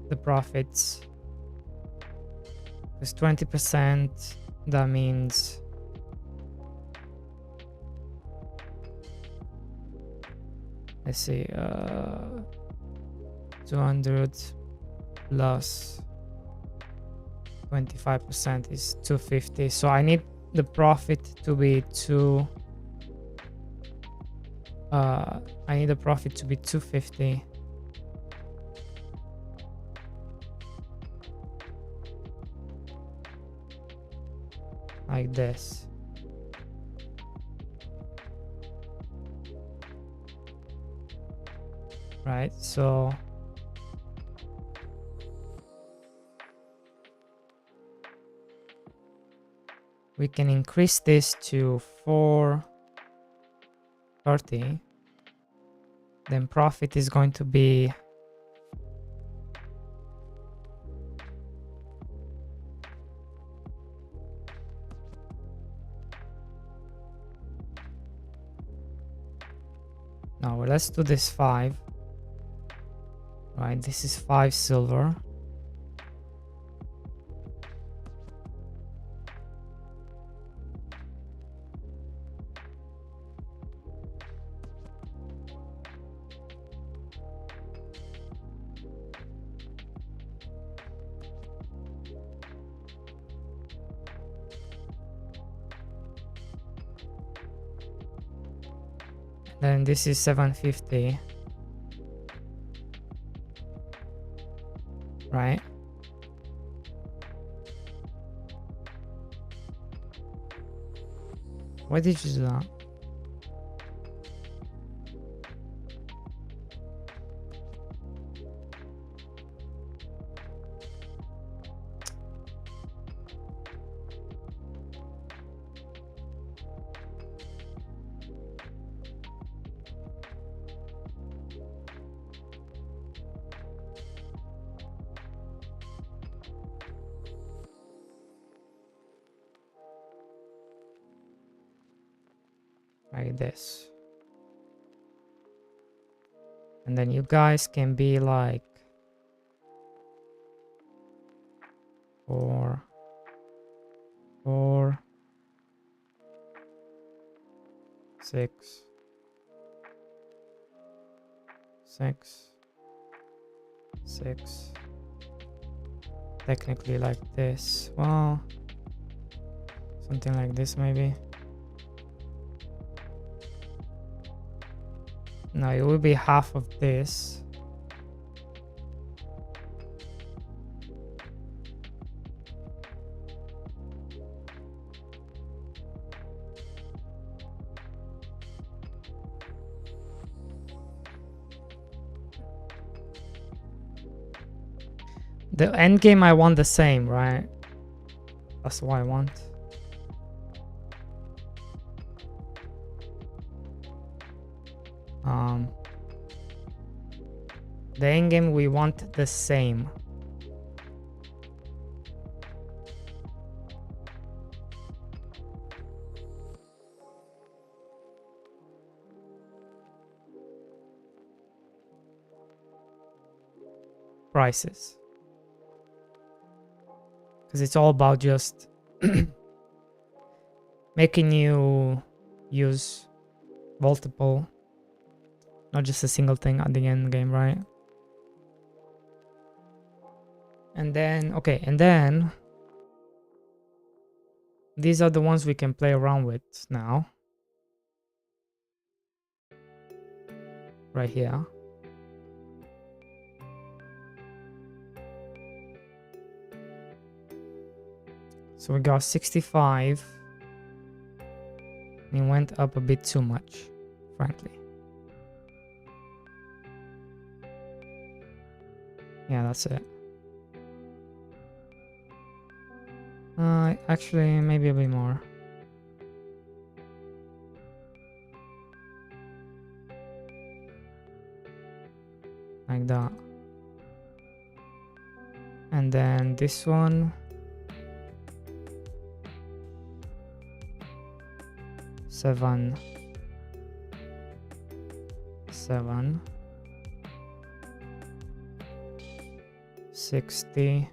the profits. Because 20%, that means let's see, 200 plus 25% is 250. So I need the profit to be I need the profit to be 250. Like this. Right, so we can increase this to 430. Then profit is going to be now let's do this 5. Right, this is 5 silver. Then this is 750. Right? Why did you do that? Like this. And then you guys can be like 4, 4, 6, 6, 6. Technically like this. Well, something like this maybe. No, it will be half of this. The end game I want the same, right? That's what I want. The end game we want the same. Prices. Because it's all about just making you use multiple, not just a single thing at the end game, right? And then, okay, and then these are the ones we can play around with now. Right here. So we got 65. It went up a bit too much, frankly. Yeah, that's it. Actually, maybe a bit more. Like that. And then this one. 7, 7, 60,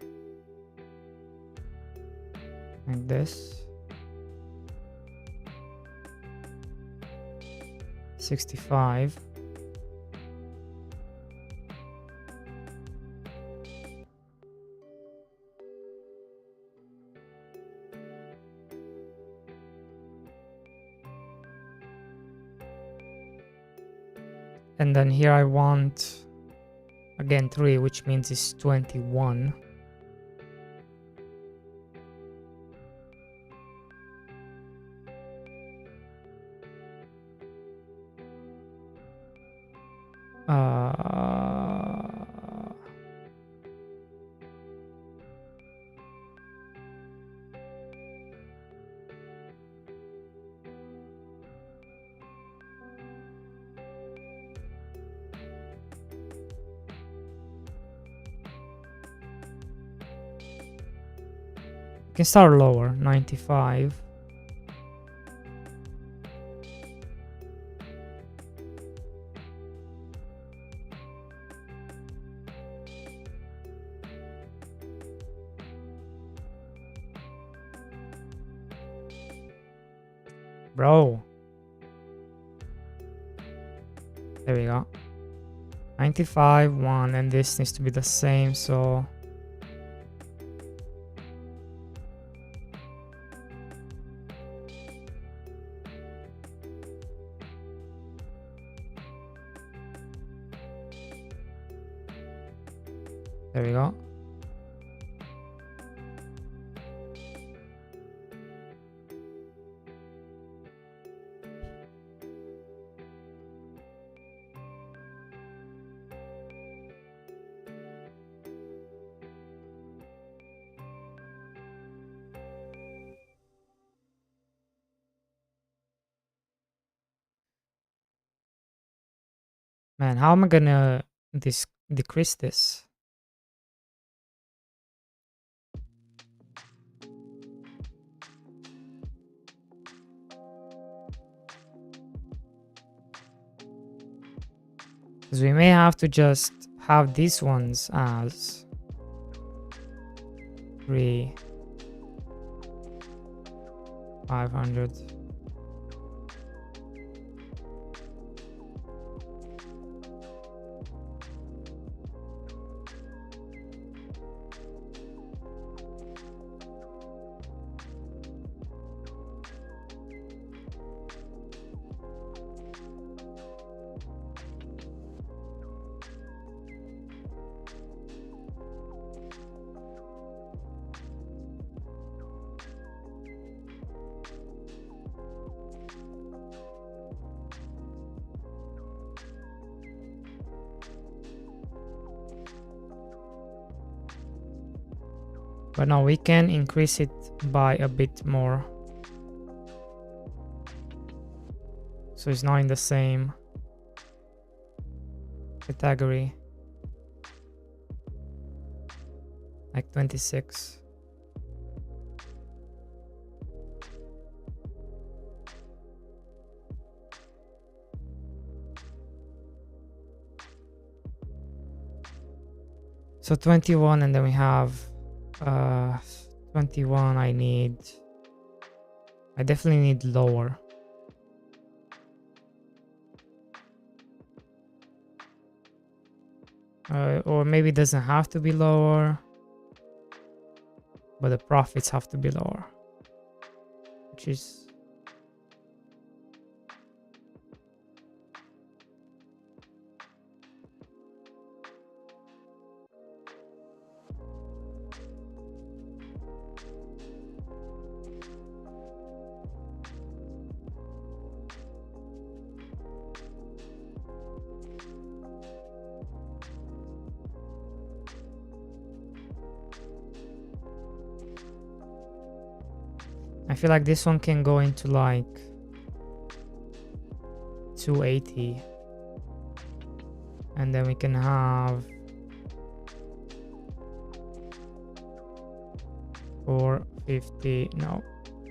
like this, 65, and then here I want again 3, which means it's 21. Can start lower, 95. Bro. There we go. 95, 1, and this needs to be the same, so there we go. Man, how am I gonna decrease this? Because we may have to just have these ones as 3, 500. But now we can increase it by a bit more. So it's not in the same category. Like 26. So 21, and then we have 21. I definitely need lower. Or maybe it doesn't have to be lower, but the profits have to be lower, which is I feel like this one can go into like 280, and then we can have 450, no,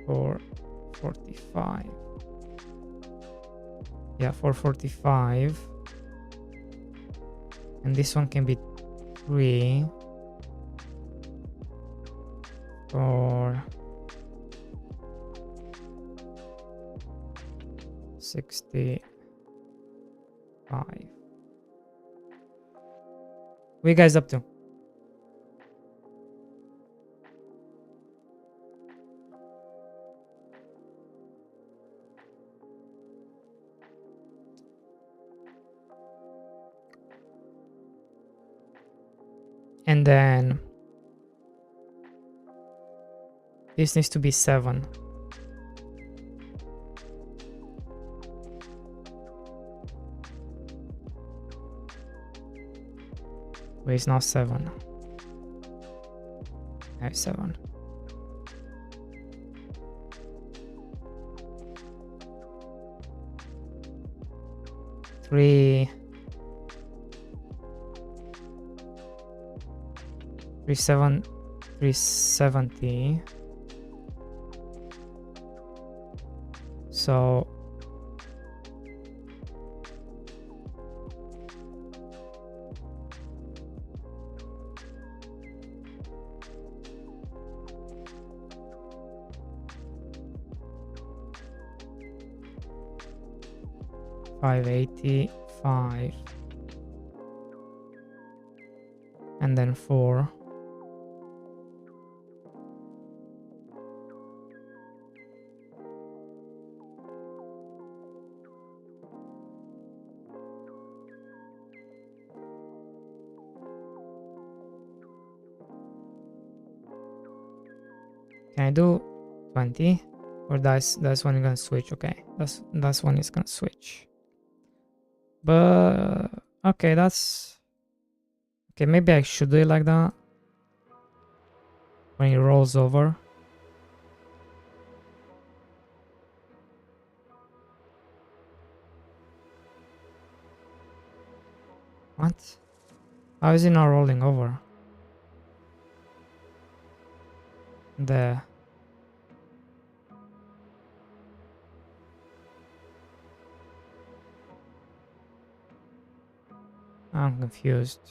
445. Yeah, 445. And this one can be 3 for 65. What are you guys up to? And then this needs to be 7. But it's not 7. I have 7. Three 370. So $585, and then 4. Can I do 20? Or that's when you're gonna switch? Okay, that's when it's gonna switch. But okay, that's okay. Maybe I should do it like that when it rolls over. What? How is it not rolling over? The I'm confused.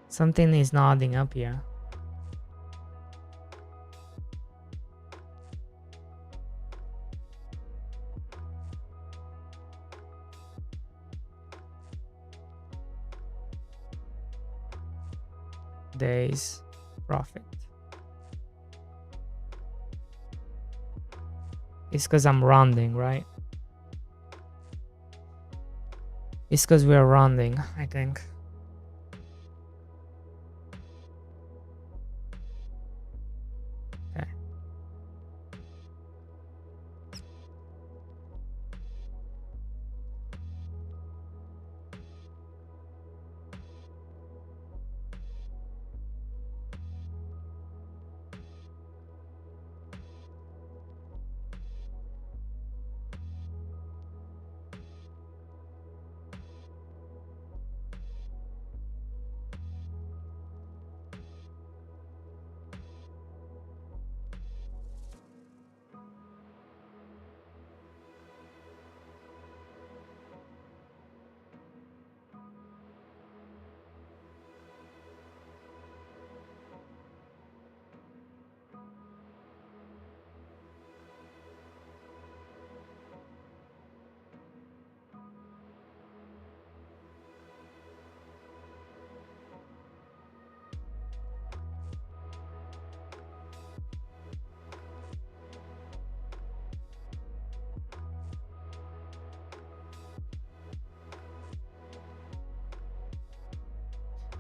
Something is not adding up here. Days profit. It's because I'm rounding, right? It's because we're rounding, I think. Okay.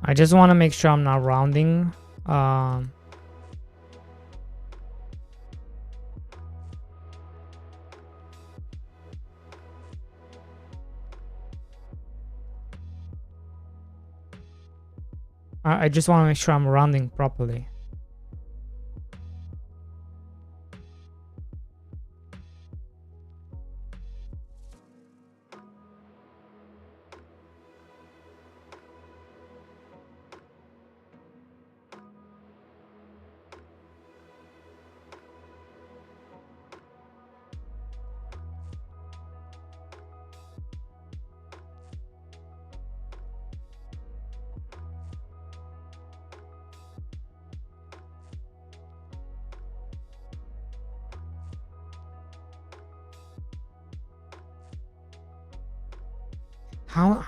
I just want to make sure I'm not rounding. Um, I just want to make sure I'm rounding properly.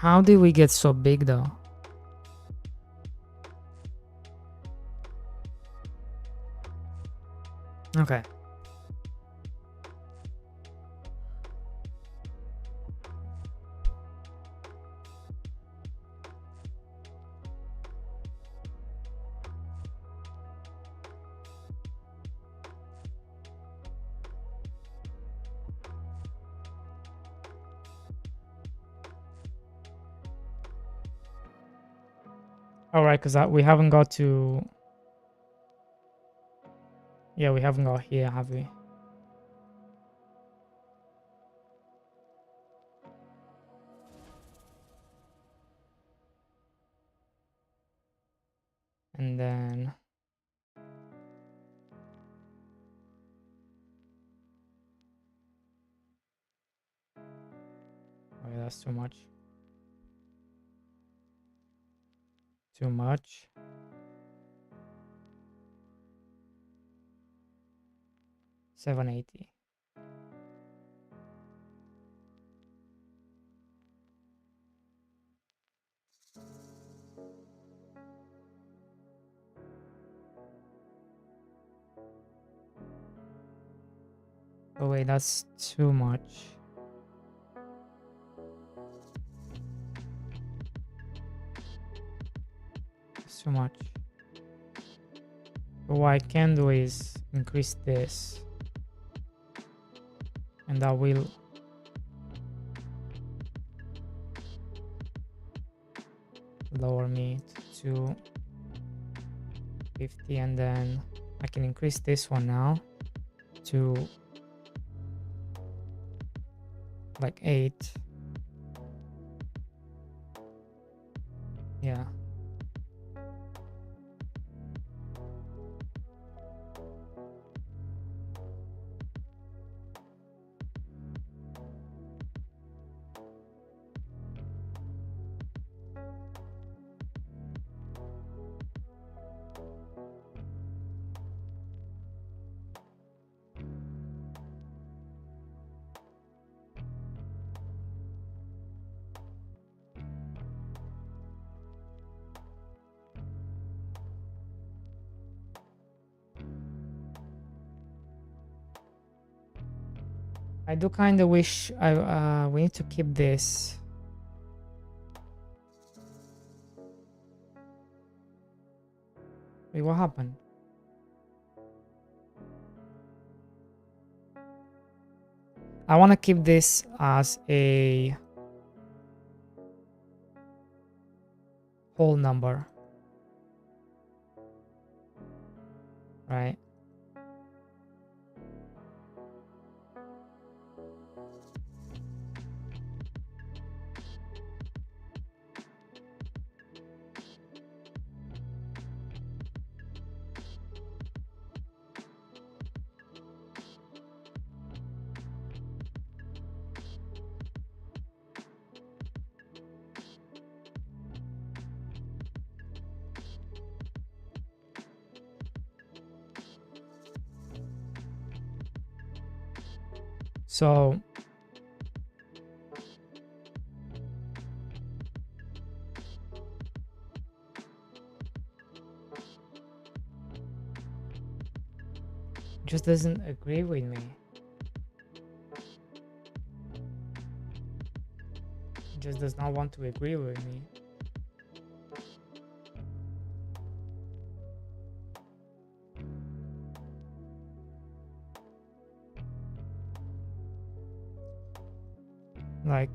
How did we get so big though? Okay. All right, because we haven't got to. Yeah, we haven't got here, have we? And then. Oh, yeah, that's too much. Too much. $780. Oh wait, that's too much. It's too much. So what I can do is increase this, and that will lower me to 250, and then I can increase this one now to like 8. Yeah. I do kind of wish we need to keep this. Wait, what happened? I want to keep this as a whole number, right? So just doesn't agree with me. Just does not want to agree with me. Like,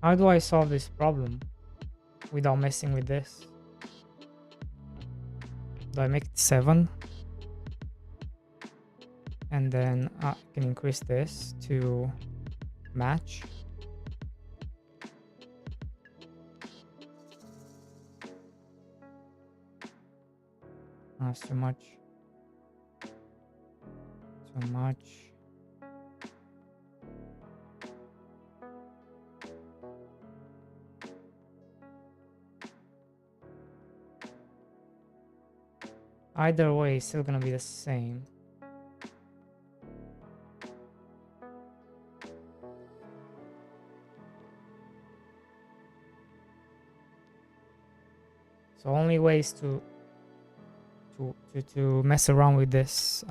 how do I solve this problem without messing with this? Do I make it 7? And then I can increase this to match. That's too much. Too much. Either way, it's still gonna be the same. So only ways to mess around with this.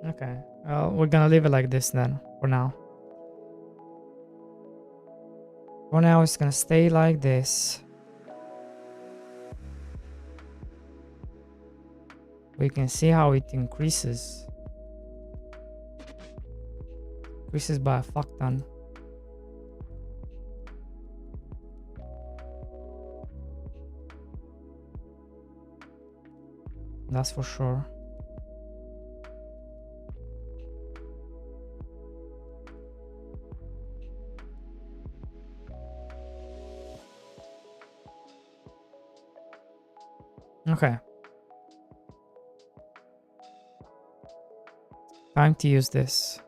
Okay, well, we're gonna leave it like this then for now. For now, it's gonna stay like this. We can see how it increases. Increases by a fuck ton. That's for sure. Okay. Time to use this.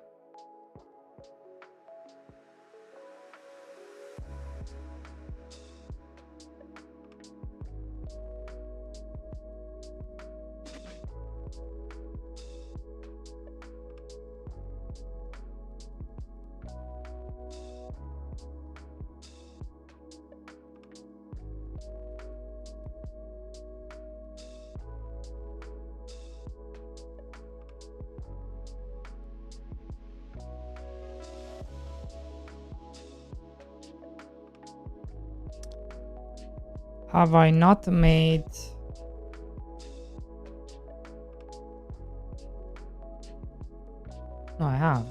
Have I not made... No, I have.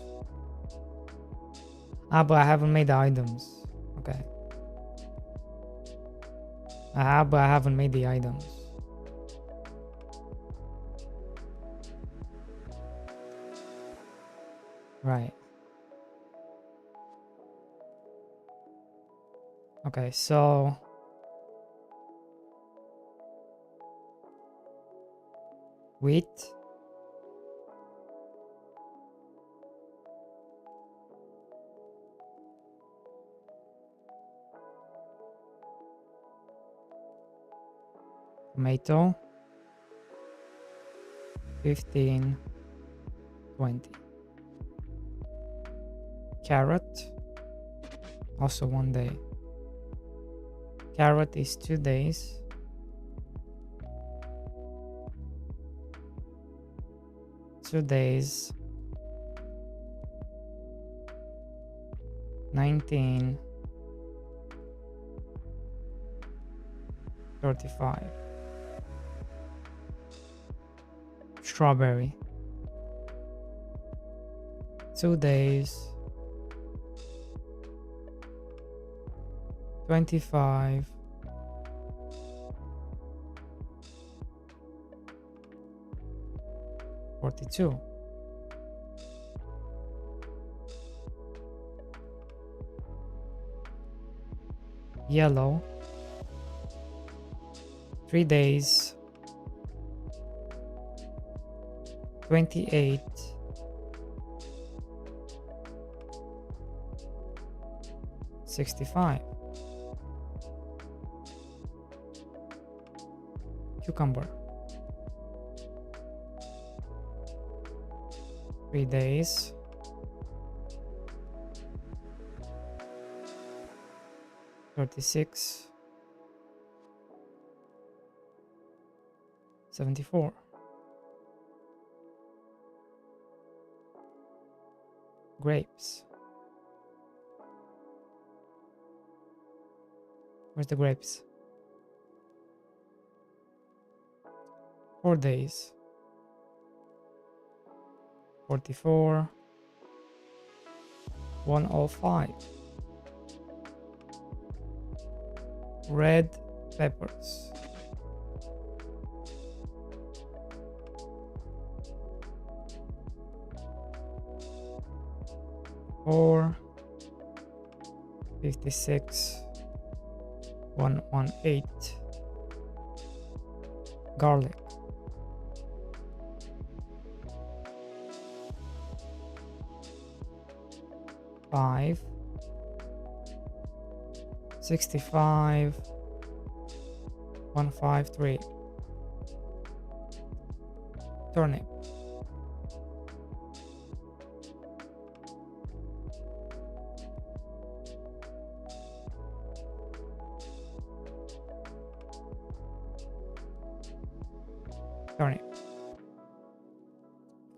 But I haven't made the items. Okay. I have, but I haven't made the items. Right. Okay, so... wheat. Tomato. 15. 20. Carrot. Also 1 day. Carrot is 2 days. Days 19 35 strawberry 2 days, 25, 42. Yellow, 3 days, 28, 65. Cucumber, 3 days, 36, 74. Grapes. Where's the grapes? 4 days, 44, 105. Red peppers, 4, 56, 118. Garlic, 5, 65, 153. Turnip,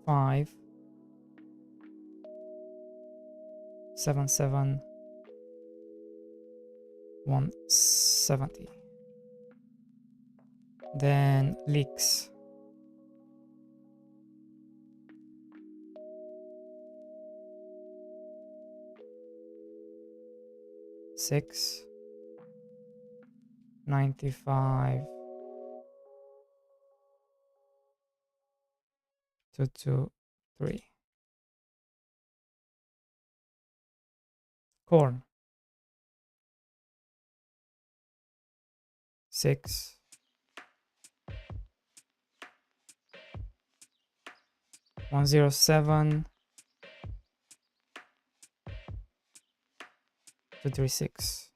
5, 77, 170. Then leeks, 6, 95, 223. Corn, 6, 107, 236.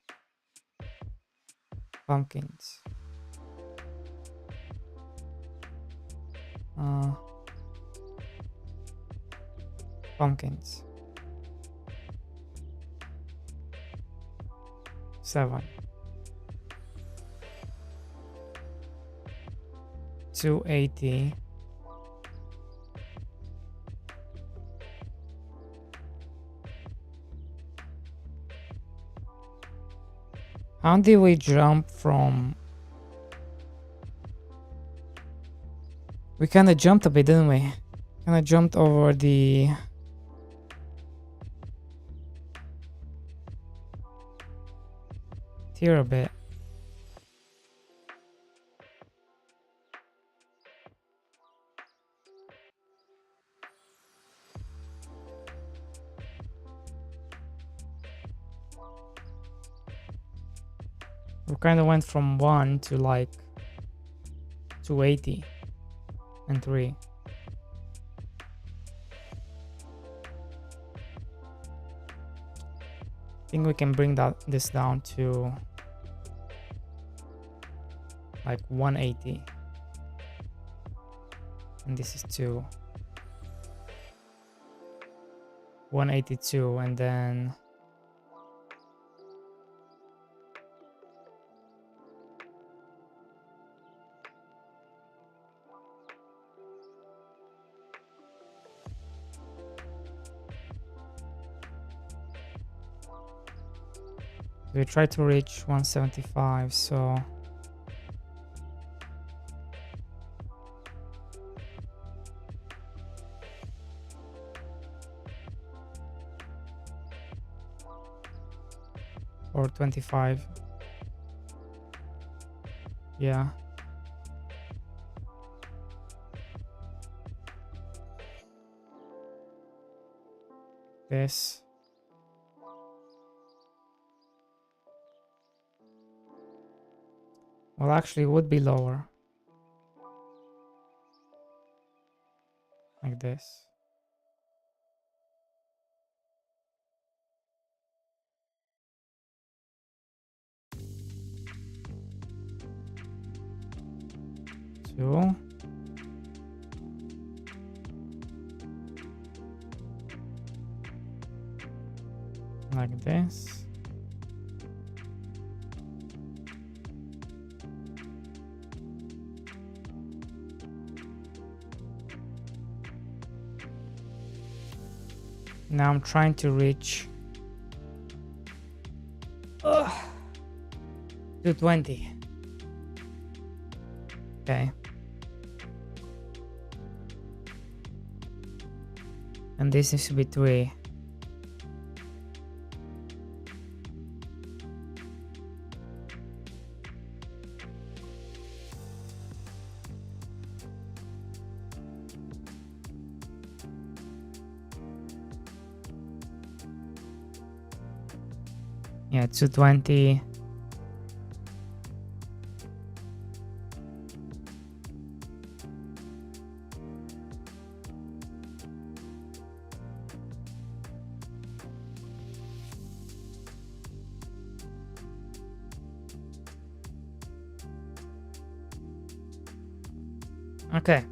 Pumpkins, pumpkins, 7, 280, how did we jump from? We kind of jumped a bit, didn't we? Kind of jumped over the tier a bit. We kind of went from 1 to like 280 and 3. I think we can bring this down to like 180. And this is 2. 182, and then we try to reach 175, so or 25. Yeah. This. Well, actually, it would be lower. Like this. Two. Like this. Now I'm trying to reach 220. Okay. And this needs to be 3. Yeah, 220. Okay.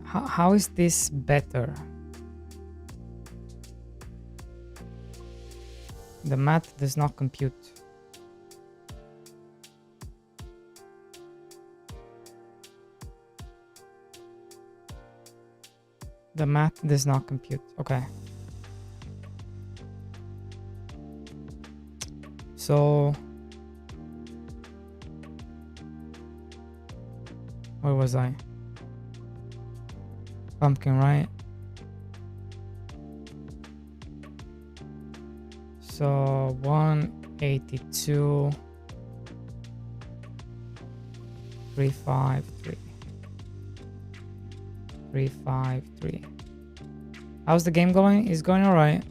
How is this better? The math does not compute. The math does not compute. Okay. So where was I? Pumpkin, right? So 182 353 353. How's the game going? It's going all right.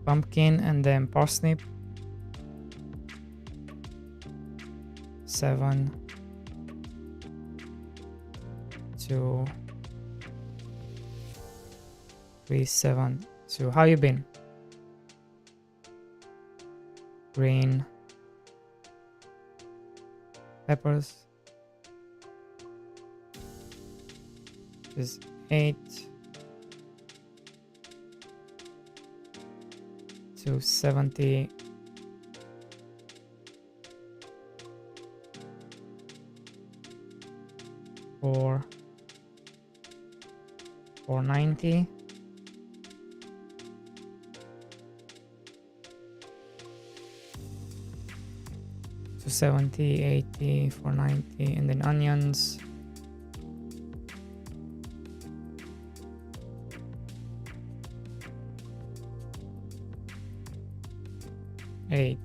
Pumpkin and then parsnip. 7 2 3 7 2. How you been? Green. Peppers is 8 to 70. For 490. To 70, 80, 490, and then onions. Eight.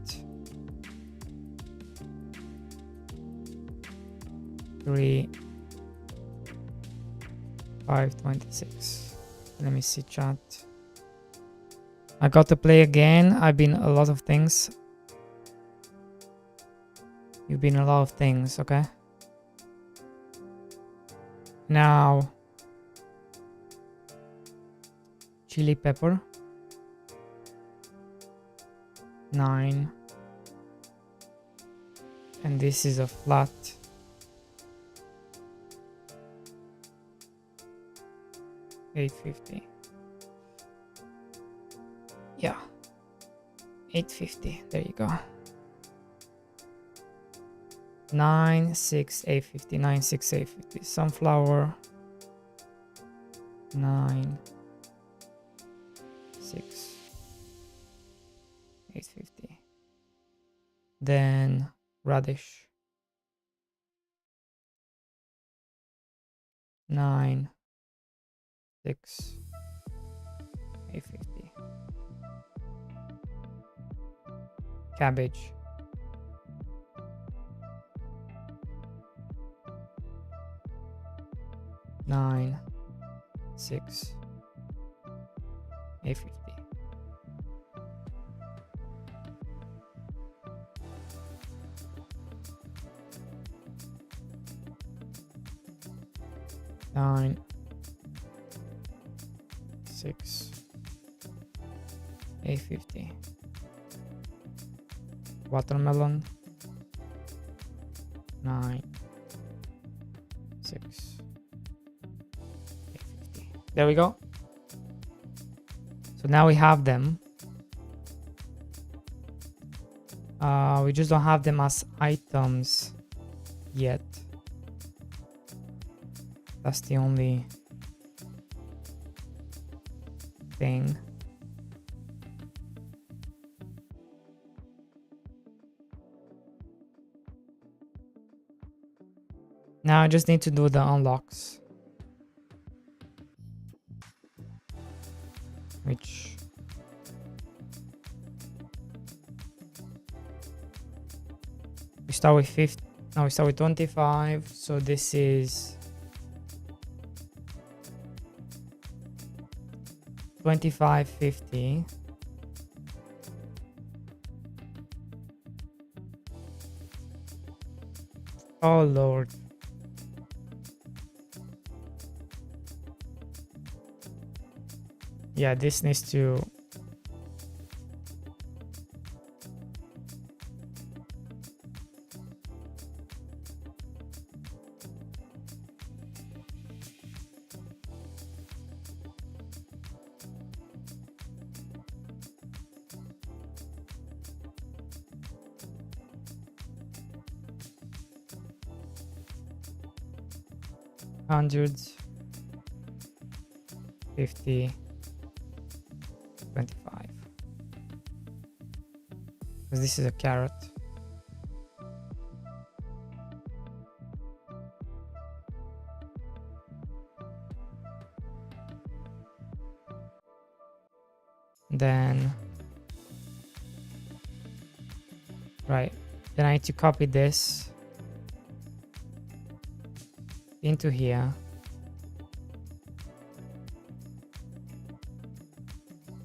3. 526. Let me see chat. I got to play again. I've been a lot of things. You've been a lot of things, okay? Now, chili pepper. 9. And this is a flat. $8.50. Yeah. $8.50. There you go. 9, 6, 8.50. 9, 6, 8.50. Sunflower. 9, 6, 8.50. Then radish. 9, 6, 850. Cabbage. 9, 6, 850. Nine, 6, 850. Watermelon. 9, 6, 850. There we go. So now we have them. We just don't have them as items yet. That's the only thing. Now I just need to do the unlocks, which we start with 50. No, we start with 25. So this is 2550. Oh Lord. Yeah, this needs to hundreds, 50, 25. Because this is a carrot. Then, right, then I need to copy this into here.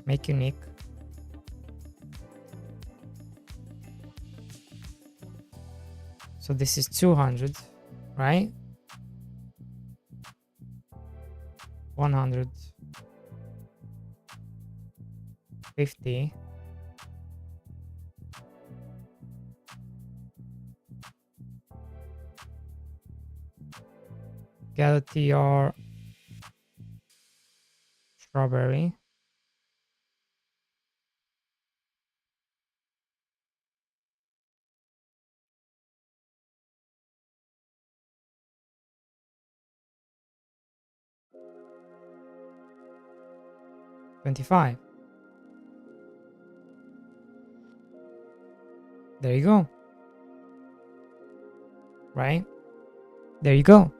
Make unique. So this is 200, right? 100, 50, get a TR strawberry. $25. There you go. Right? There you go.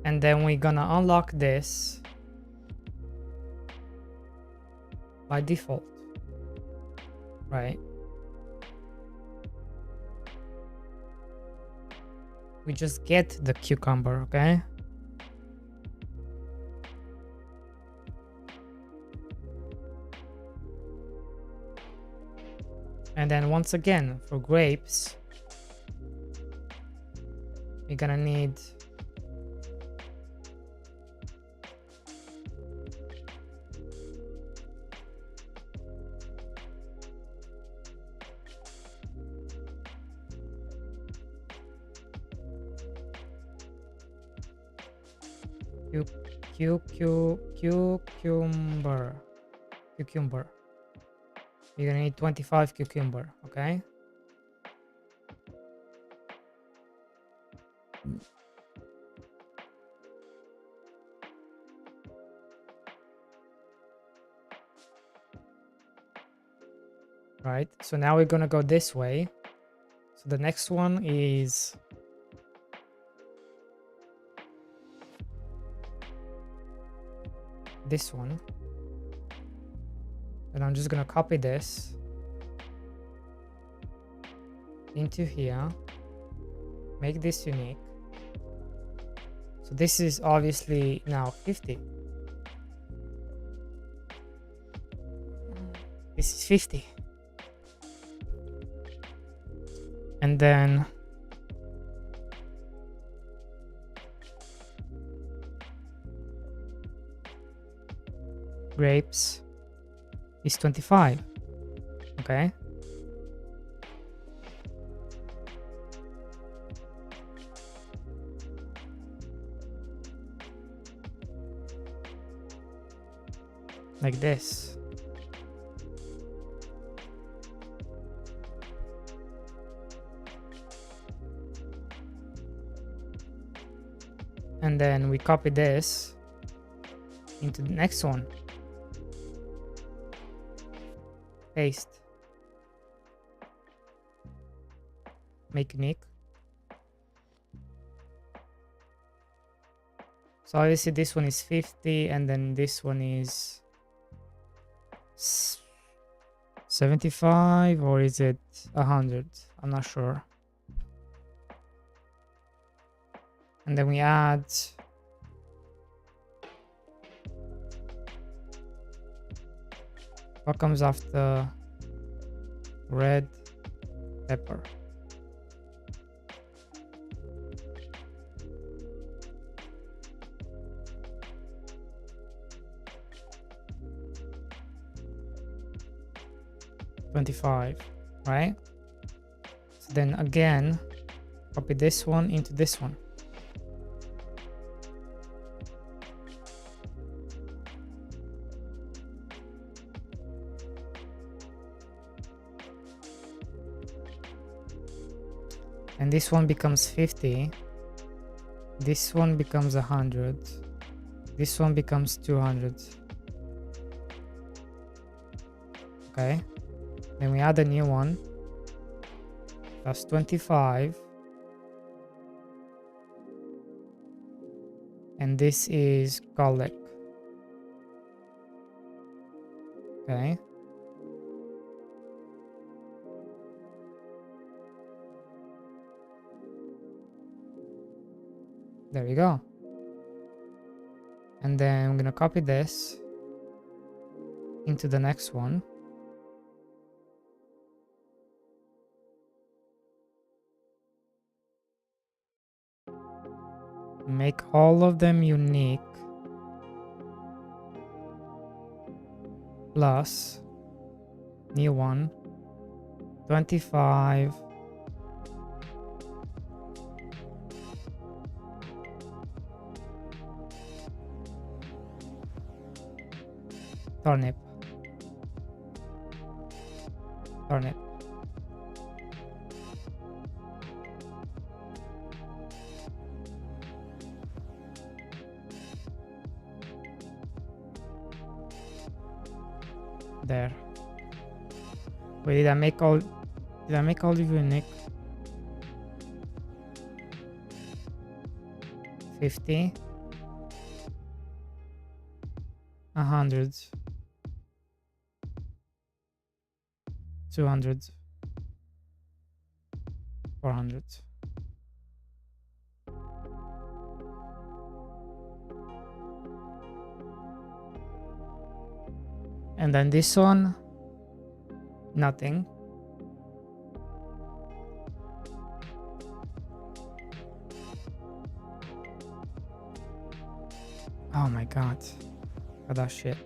And then we're gonna unlock this by default, right? We just get the cucumber, okay? And then once again, for grapes, we're gonna need cucumber. You're gonna need 25 cucumber, okay? Right, so now we're gonna go this way. So the next one is this one. And I'm just gonna copy this into here, make this unique. So this is obviously now 50. This is 50. And then grapes is 25. Okay. Like this. And then we copy this into the next one. Paste. Make unique. So obviously this one is 50 and then this one is 75, or is it 100? I'm not sure. And then we add what comes after red pepper. $25, right? So then again, copy this one into this one. And this one becomes 50. This one becomes 100. This one becomes 200. Okay. Then we add a new one. That's 25. And this is garlic. Okay. There we go. And then I'm gonna copy this into the next one. Make all of them unique. Plus new one. 25. Turnip. Turnip. There. Wait, did I make all of unique? 50. 100. 200. 400. And then this one, nothing. Oh my god. Look at that shit.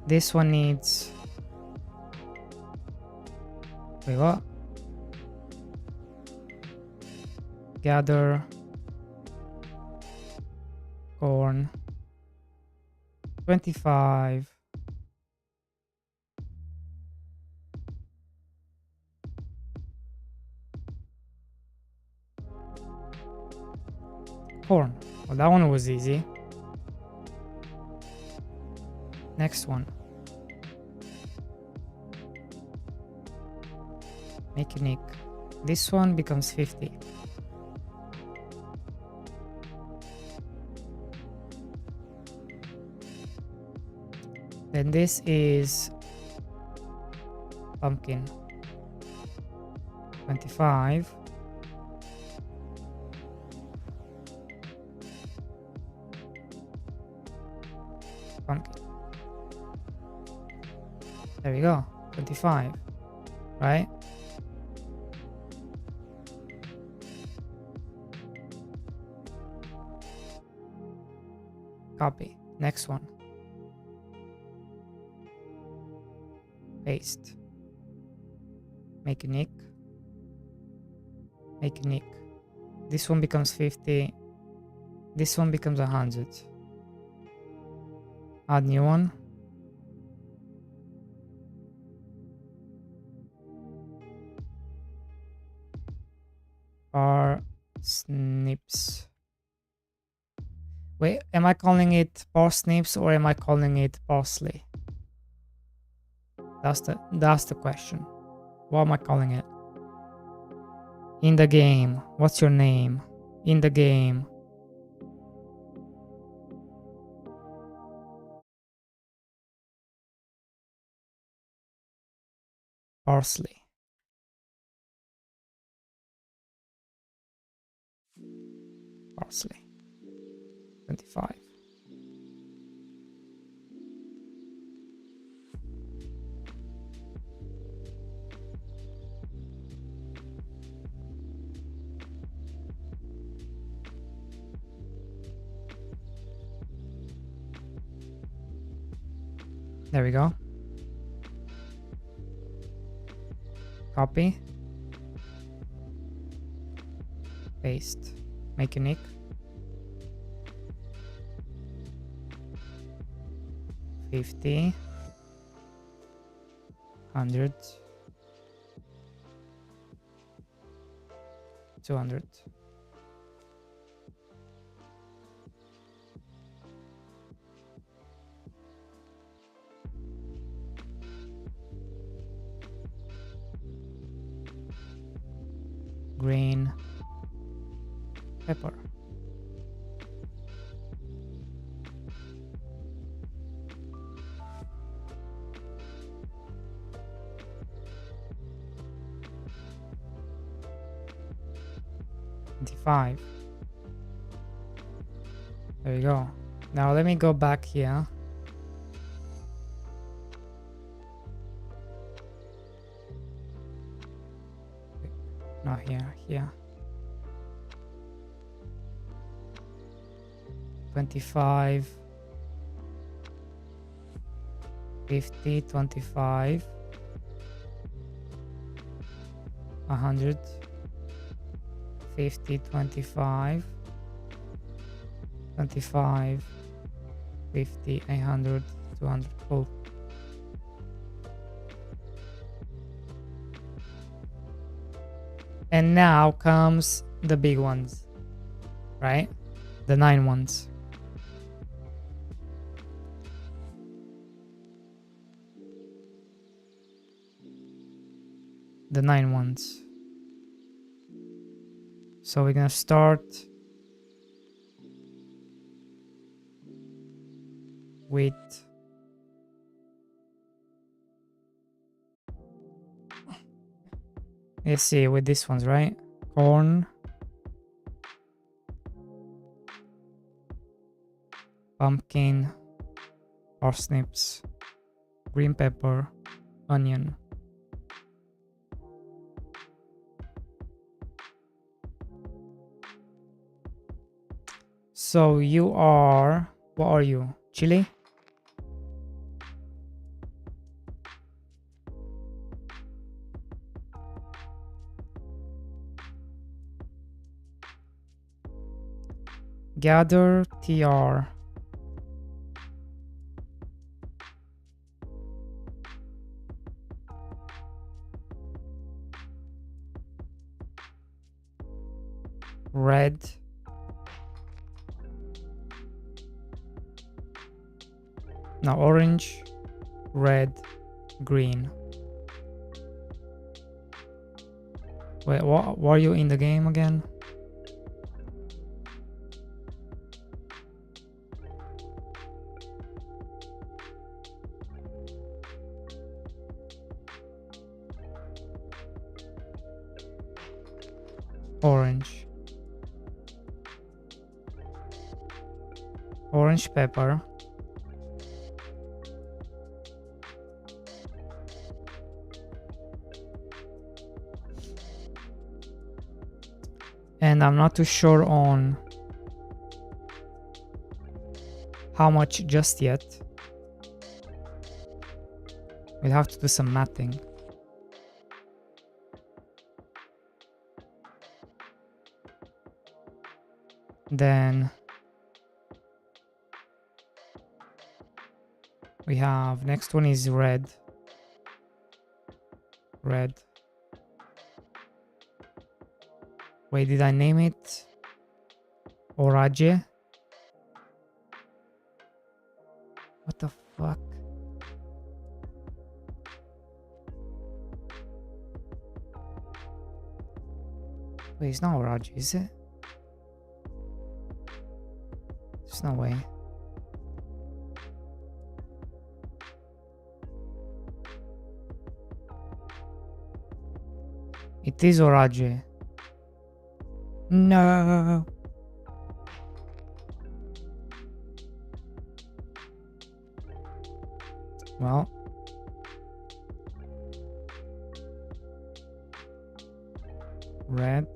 This one needs... Wait, what? gather corn 25 corn. Well, that one was easy. Next one. Make unique. This one becomes 50. Then this is pumpkin 25. Pumpkin. There we go. 25. Right? Copy. Next one. Paste. Make unique. Make unique. This one becomes 50. This one becomes 100. Add new one. Parsnips. Wait, am I calling it parsnips or am I calling it parsley? That's the question. What am I calling it? In the game. What's your name? In the game. Parsley. Parsley. 25. There we go. Copy. Paste. Make unique. $50. 100. 200. Green pepper. $25. There you go. Now let me go back here. Not here, here. 25, 50, 25, 100, 50, 25, 25, 50, 100, 200. Cool. And now comes the big ones, right? The 9 ones. The 9 ones. So we're gonna start with let's see, with these ones, right? Corn, pumpkin, parsnips, green pepper, onion. So you are, what are you? Chili? gather tr. Red. Now orange, red, green. Wait, what were you in the game again? Orange. Orange pepper. And I'm not too sure on how much just yet. We'll have to do some mathing. Then we have, next one is red. Red. Wait, did I name it Orage? What the fuck? Wait, it's not Orage, is it? There's no way. It is Orage. No. Well. Red.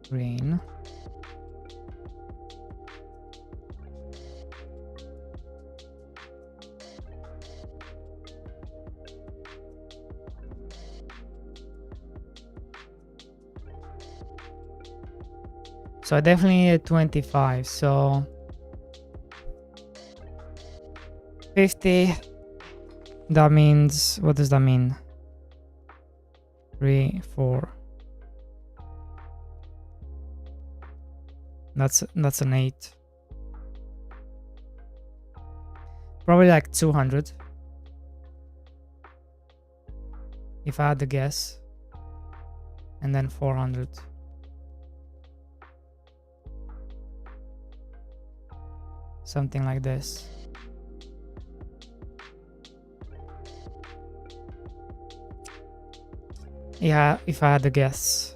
Green. So I definitely need 25, so 50, that means, what does that mean? 3, 4. That's an 8. Probably like 200. If I had to guess. And then 400. Something like this. Yeah, if I had to guess.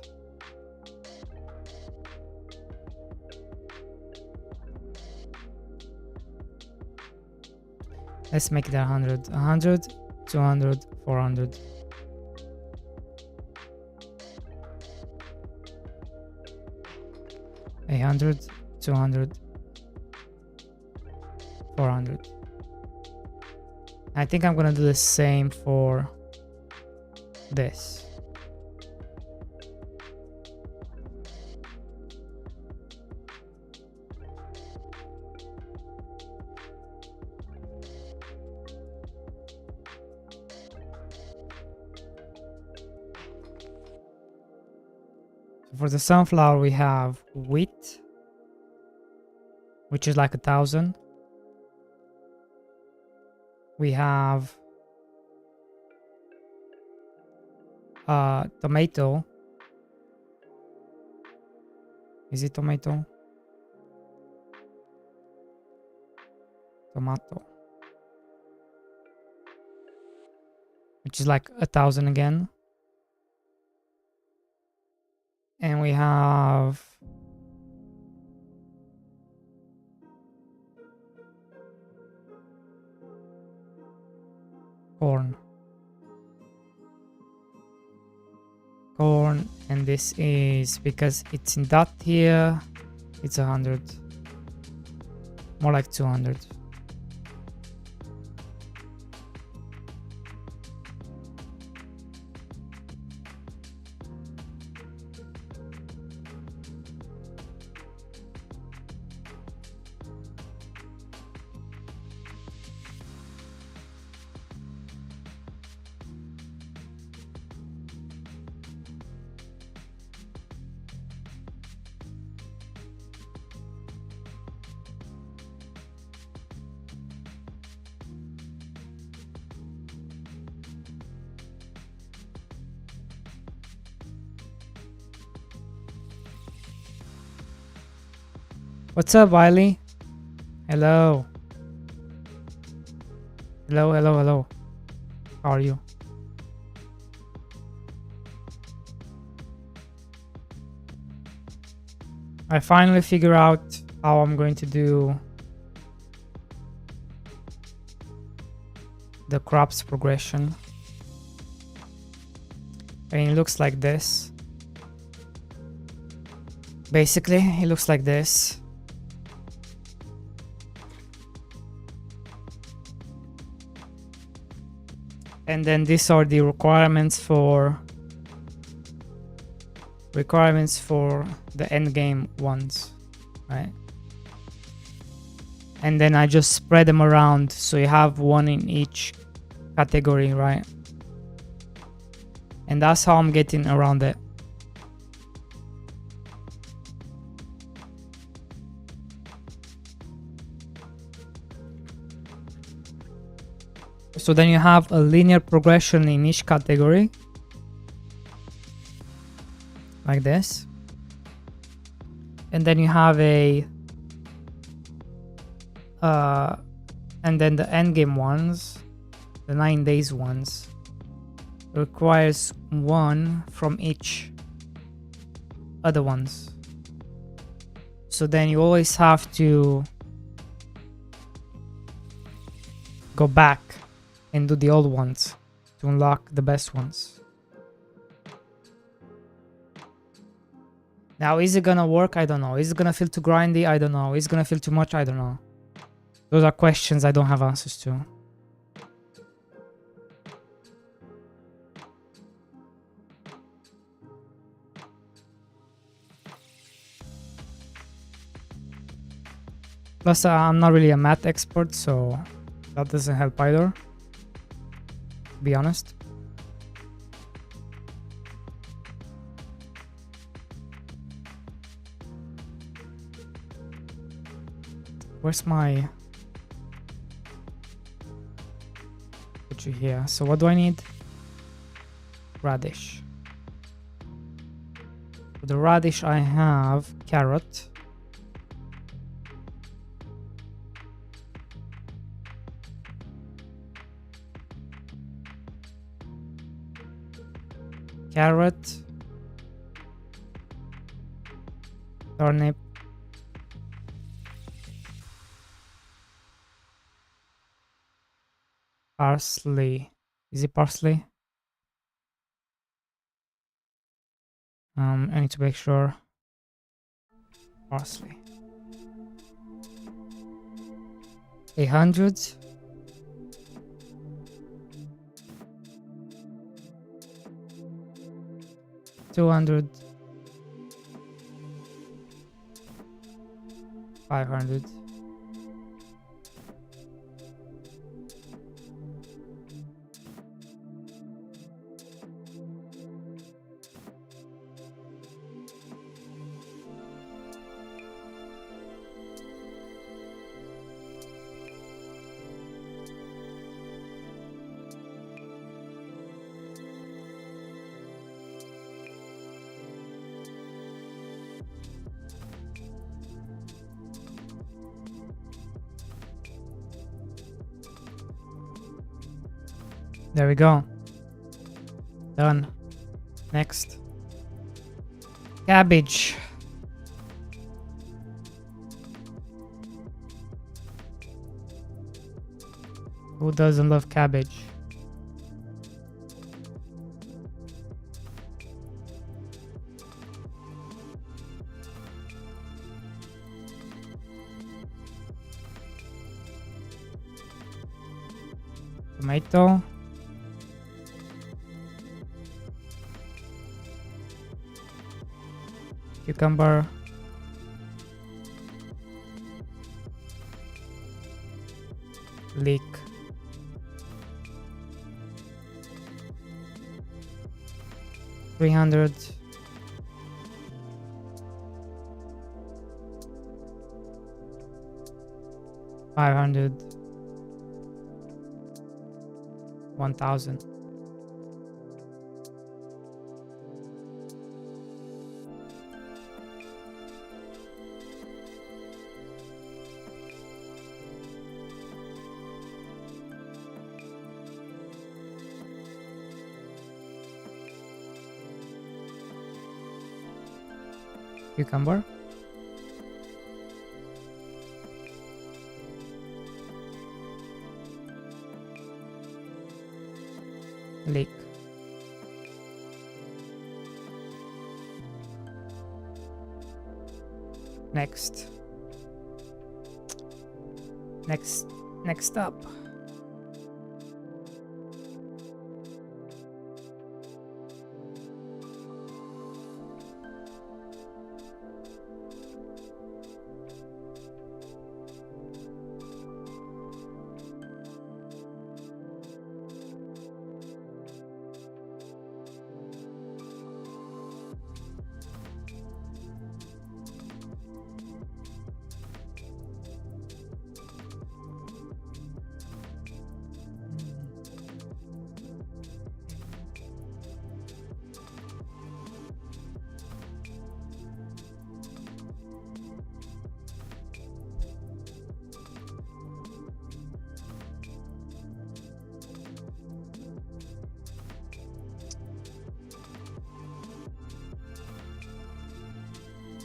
Let's make it 100. 100, 200, 400. A 100, 200, 400. I think I'm gonna do the same for this. For the sunflower, we have wheat, which is like 1,000. We have tomato. Is it tomato? Tomato. Which is like 1,000 again. And we have corn. Corn, and and this is because it's in dot here, it's 100, more like 200. What's up, Wiley? Hello. Hello, hello, hello. How are you? I finally figure out how I'm going to do the crops progression. And it looks like this. Basically, it looks like this. And then these are the requirements for the end game ones, right? And then I just spread them around so you have one in each category, right? And that's how I'm getting around it. So then you have a linear progression in each category, like this. And then you have a and then the endgame ones, the 9 days ones, requires one from each other ones. So then you always have to go back and do the old ones to unlock the best ones. Now, is it gonna work? I don't know. Is it gonna feel too grindy? I don't know. Is it gonna feel too much? I don't know. Those are questions I don't have answers to. Plus, I'm not really a math expert, so that doesn't help either, to be honest. Where's my... Put you here. So what do I need? Radish. For the radish I have carrot. Carrot. Turnip. Parsley. Is it parsley? I need to make sure. Parsley. 800. $200. 500. There we go. Done. Next. Cabbage. Who doesn't love cabbage? Tomato. Cucumber. Leek. $300. 500. 1,000. Cucumber. Leek. Next up.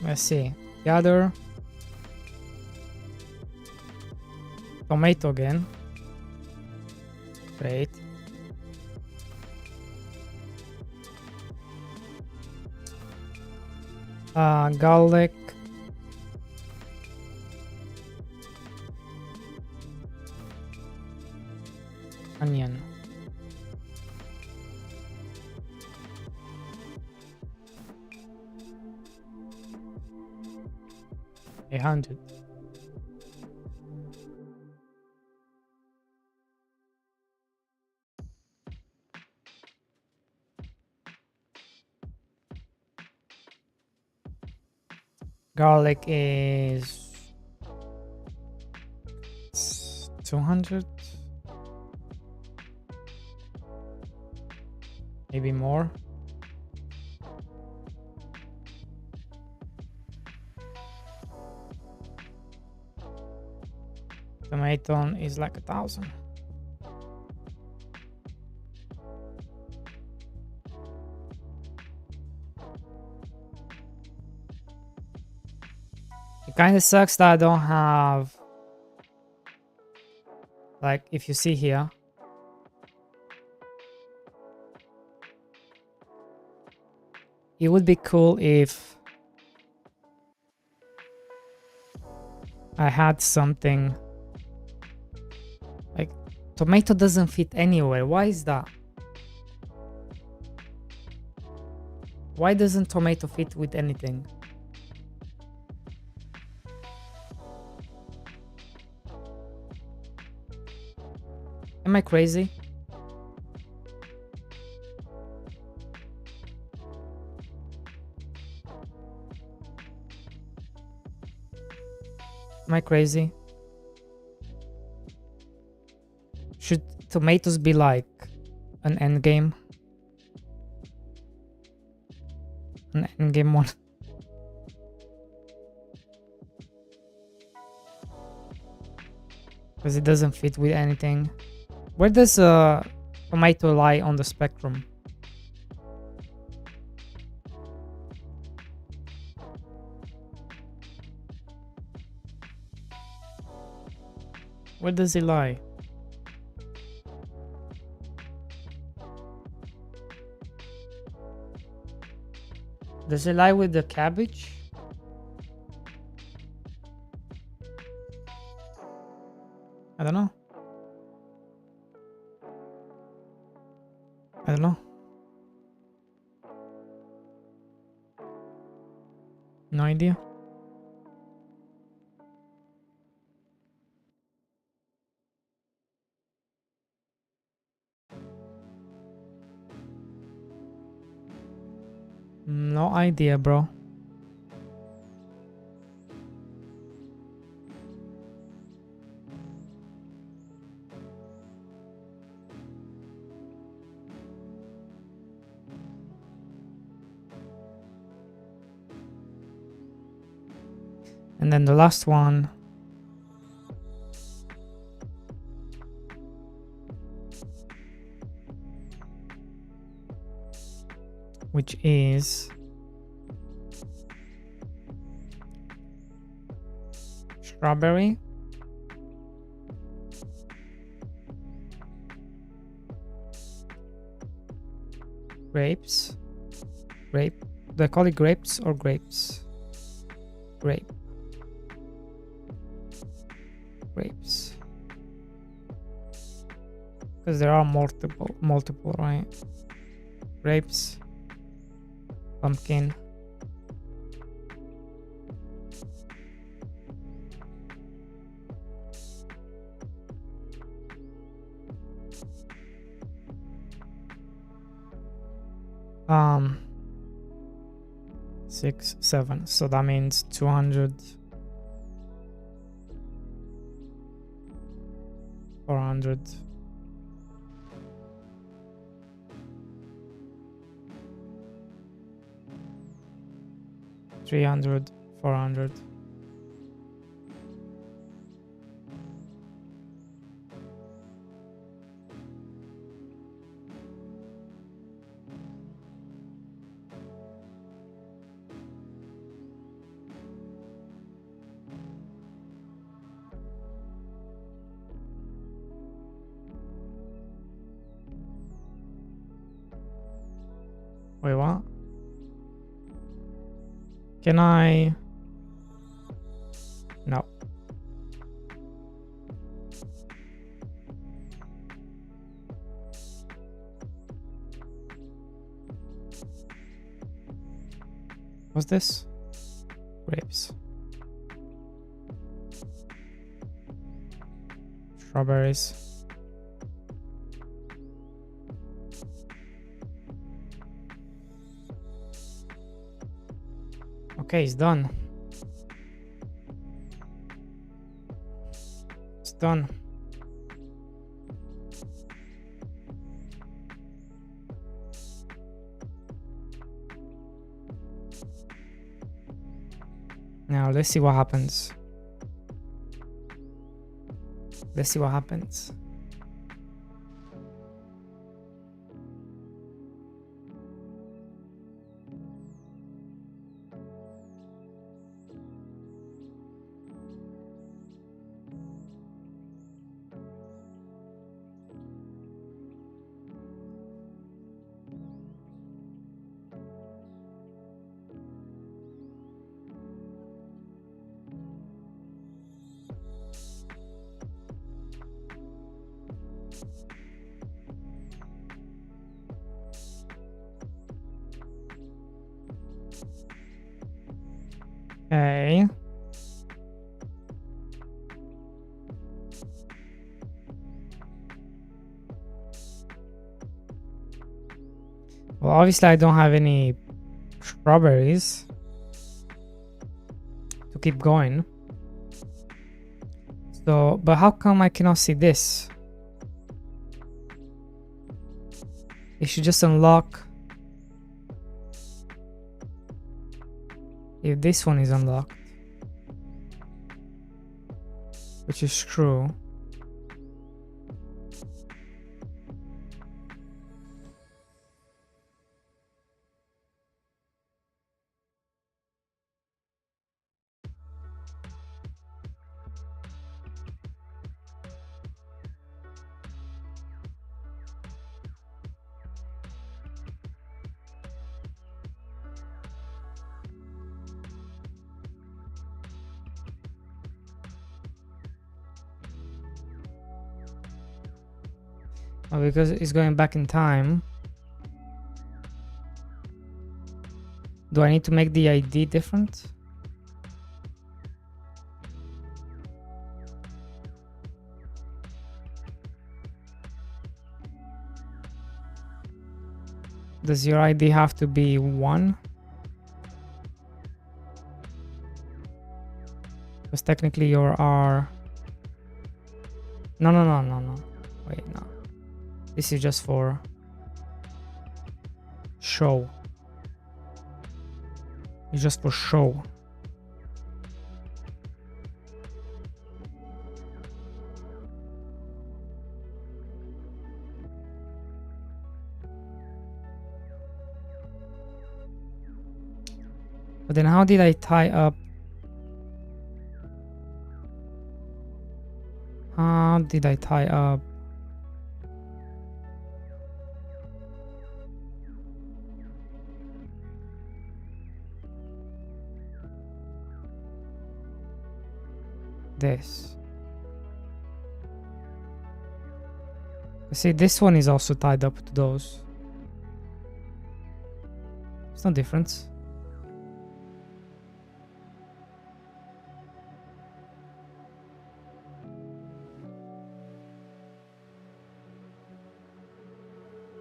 Let's see. Gather. Tomato again. Great. Garlic. Onion. $100. Garlic is 200, maybe more. Tomato is like 1,000. It kind of sucks that I don't have, like, if you see here, it would be cool if I had something like tomato doesn't fit anywhere. Why is that? Why doesn't tomato fit with anything? Am I crazy? Am I crazy? Should tomatoes be like an end game? An end game one? Because it doesn't fit with anything. Where does tomato lie on the spectrum? Where does it lie? Does it lie with the cabbage? I don't know. don't know. No idea. No idea, bro. And then the last one. Which is strawberry, grapes, grape. Do I call it grapes or grapes? Grape. Grapes. Because there are multiple, right? Grapes, pumpkin, um 6, 7, so that means 200, 400, 300, 400. Wait, what? Can I? No. What's this? Grapes. Strawberries. Okay, it's done. It's done. Now let's see what happens. Let's see what happens. Okay. Well, obviously I don't have any strawberries to keep going. So, but how come I cannot see this? It should just unlock if this one is unlocked, which is true. Oh, because it's going back in time. Do I need to make the ID different? Does your ID have to be 1? Because technically your R... No. Wait, no. This is just for show. It's just for show. But then how did I tie up? How did I tie up? This. See, this one is also tied up to those. There's no difference.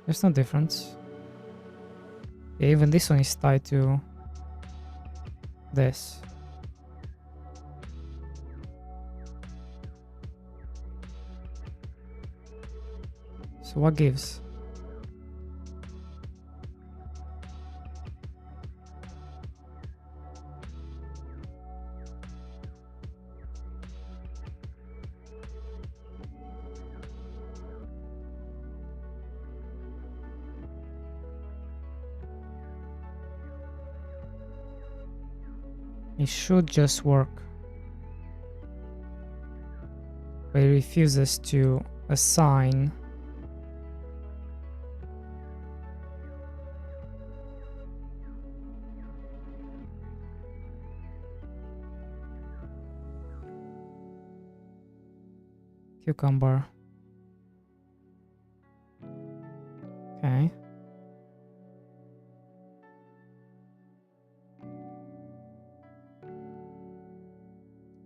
There's no difference. Yeah, even this one is tied to this. So what gives? It should just work. But it refuses to assign. Cucumber. Okay.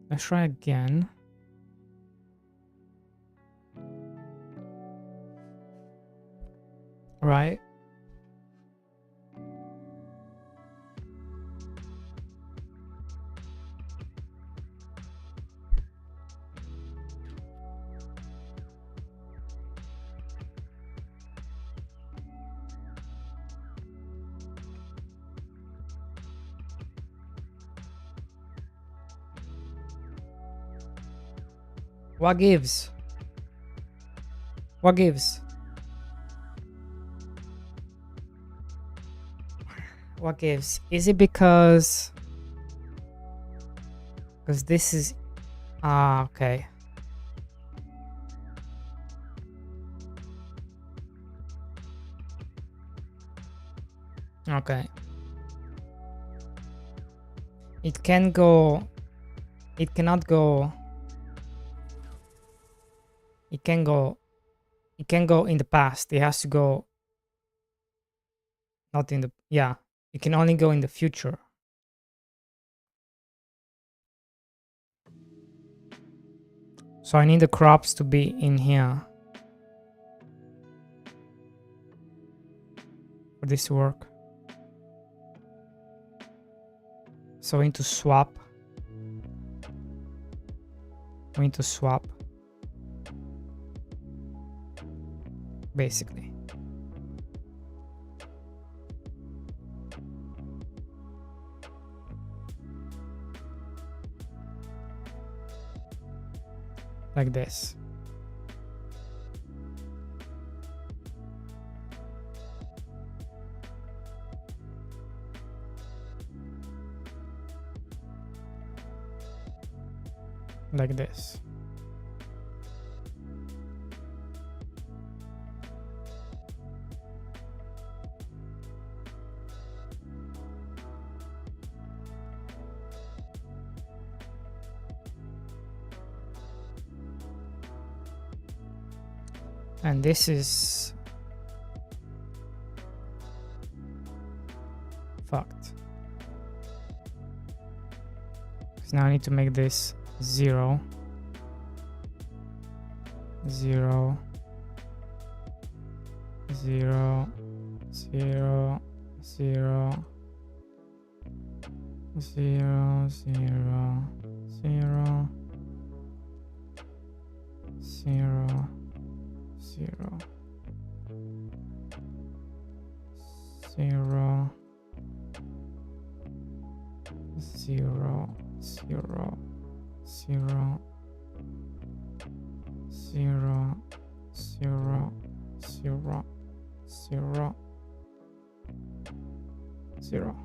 Let's try again. Right. What gives? What gives? What gives? Is it because this is okay. Okay. It can go, it cannot go, it can go in the past. It has to go not in the, yeah, it can only go in the future. So I need the crops to be in here for this to work. So we need to swap. We need to swap. Basically. Like this. Like this. And this is fucked. So now I need to make this 0, 0, 0, 0, 0, 0, 0, 0, 0, 0, 0, 0, 0, 0, 0, 0, 0, 0, 0.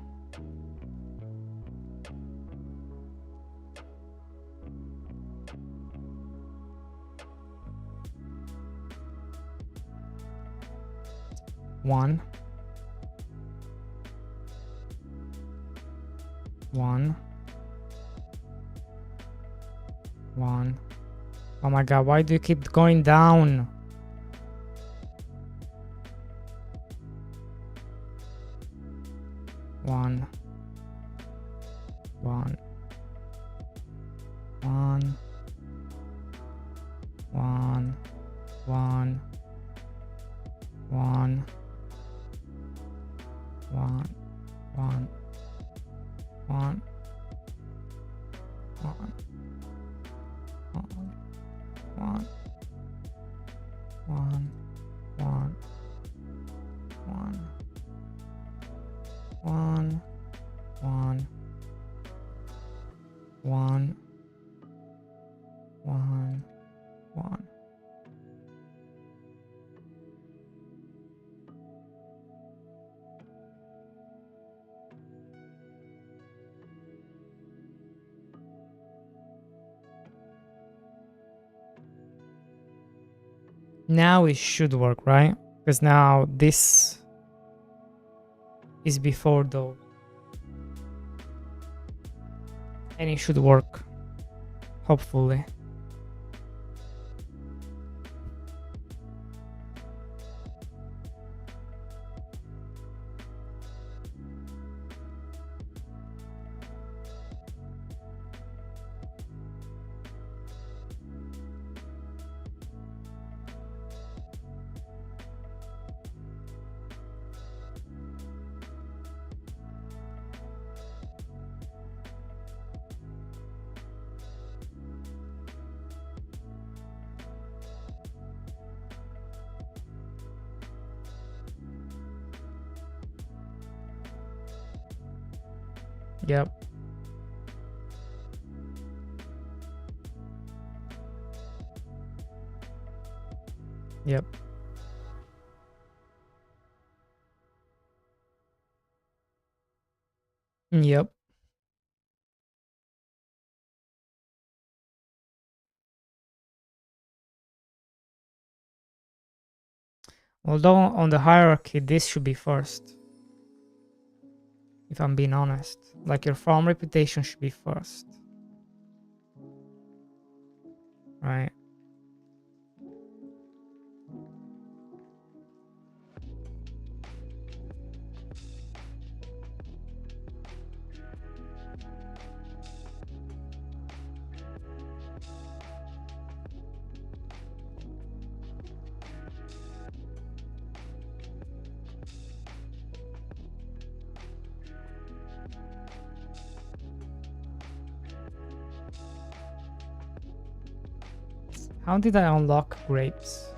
One, 1, 1. Oh my god, why do you keep going down? One, 1, 1, 1, 1, 1, 1, 1, 1, 1, 1, 1, 1, 1, 1, 1, 1, 1, 1. Now it should work, right? Because now this is before those. And it should work. Hopefully. Yep. Yep. Yep. Although on the hierarchy, this should be first. If I'm being honest. Like your farm reputation should be first. Right? How did I unlock grapes?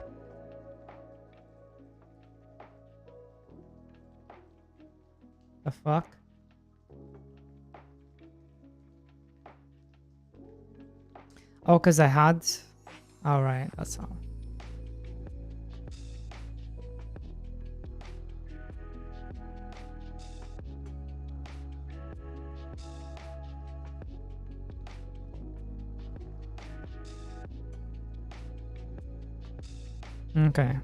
The fuck? Oh, because I had... Alright, that's how. Okay.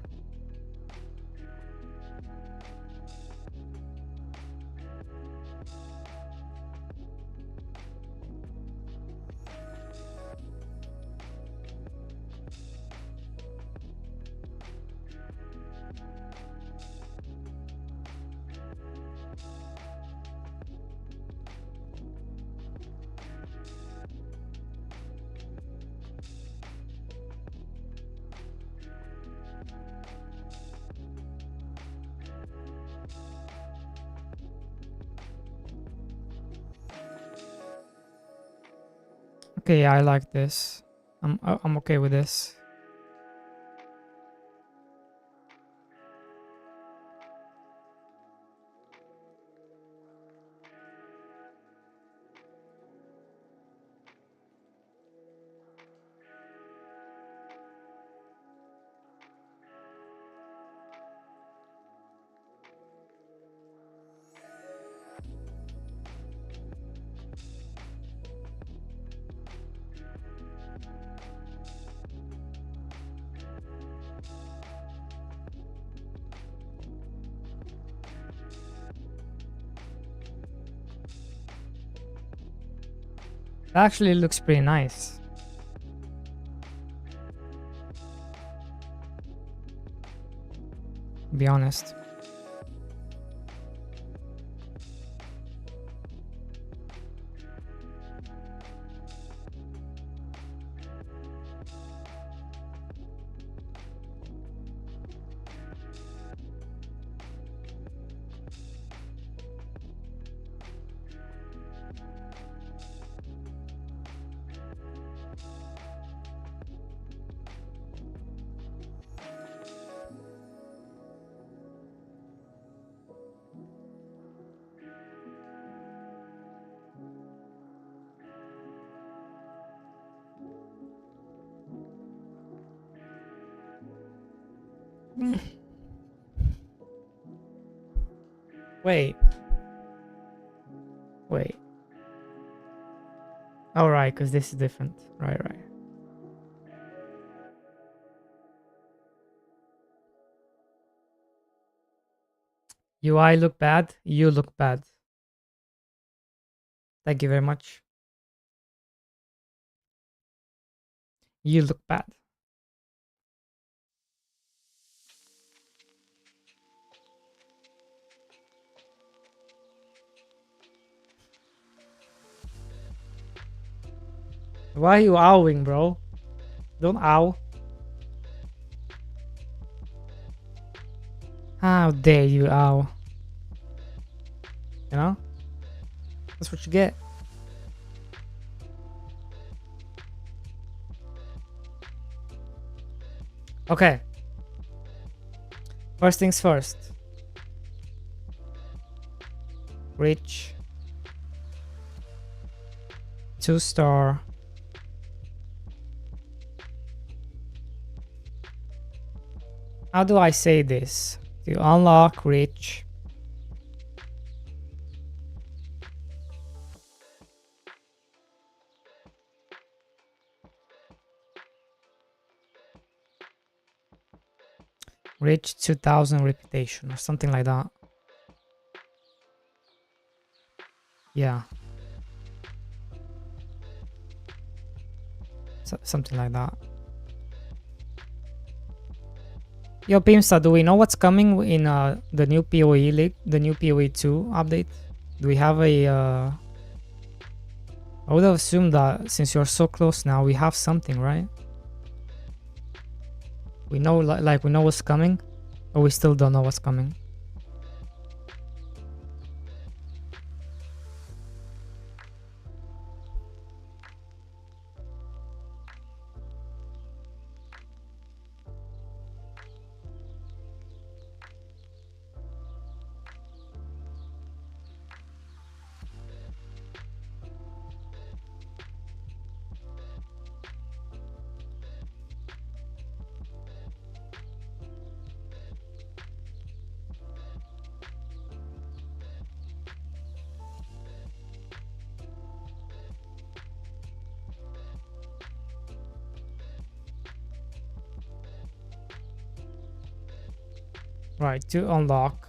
Okay, yeah, I like this. I'm okay with this. It actually looks pretty nice. To be honest. Wait. Wait. All right, because this is different. Right. UI look bad. You look bad. Thank you very much. You look bad. Why are you owing, bro? Don't ow. How dare you ow? You know? That's what you get. Okay. First things first. Reach 2-star. How do I say this? To unlock reach. Reach 2000 reputation or something like that. Yeah. Something like that. Yo, Pimsta, do we know what's coming in the new PoE league, the new PoE 2 update? Do we have a... I would have assumed that since you're so close now, we have something, right? We know, like we know what's coming, but we still don't know what's coming. Right, to unlock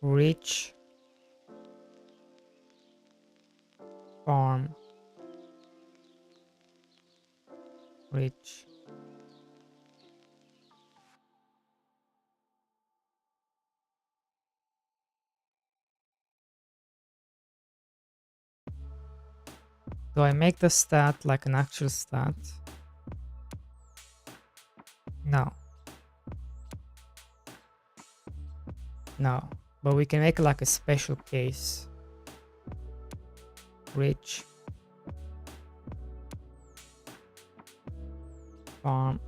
reach farm reach do I make the stat like an actual stat? No. But we can make like a special case. Rich farm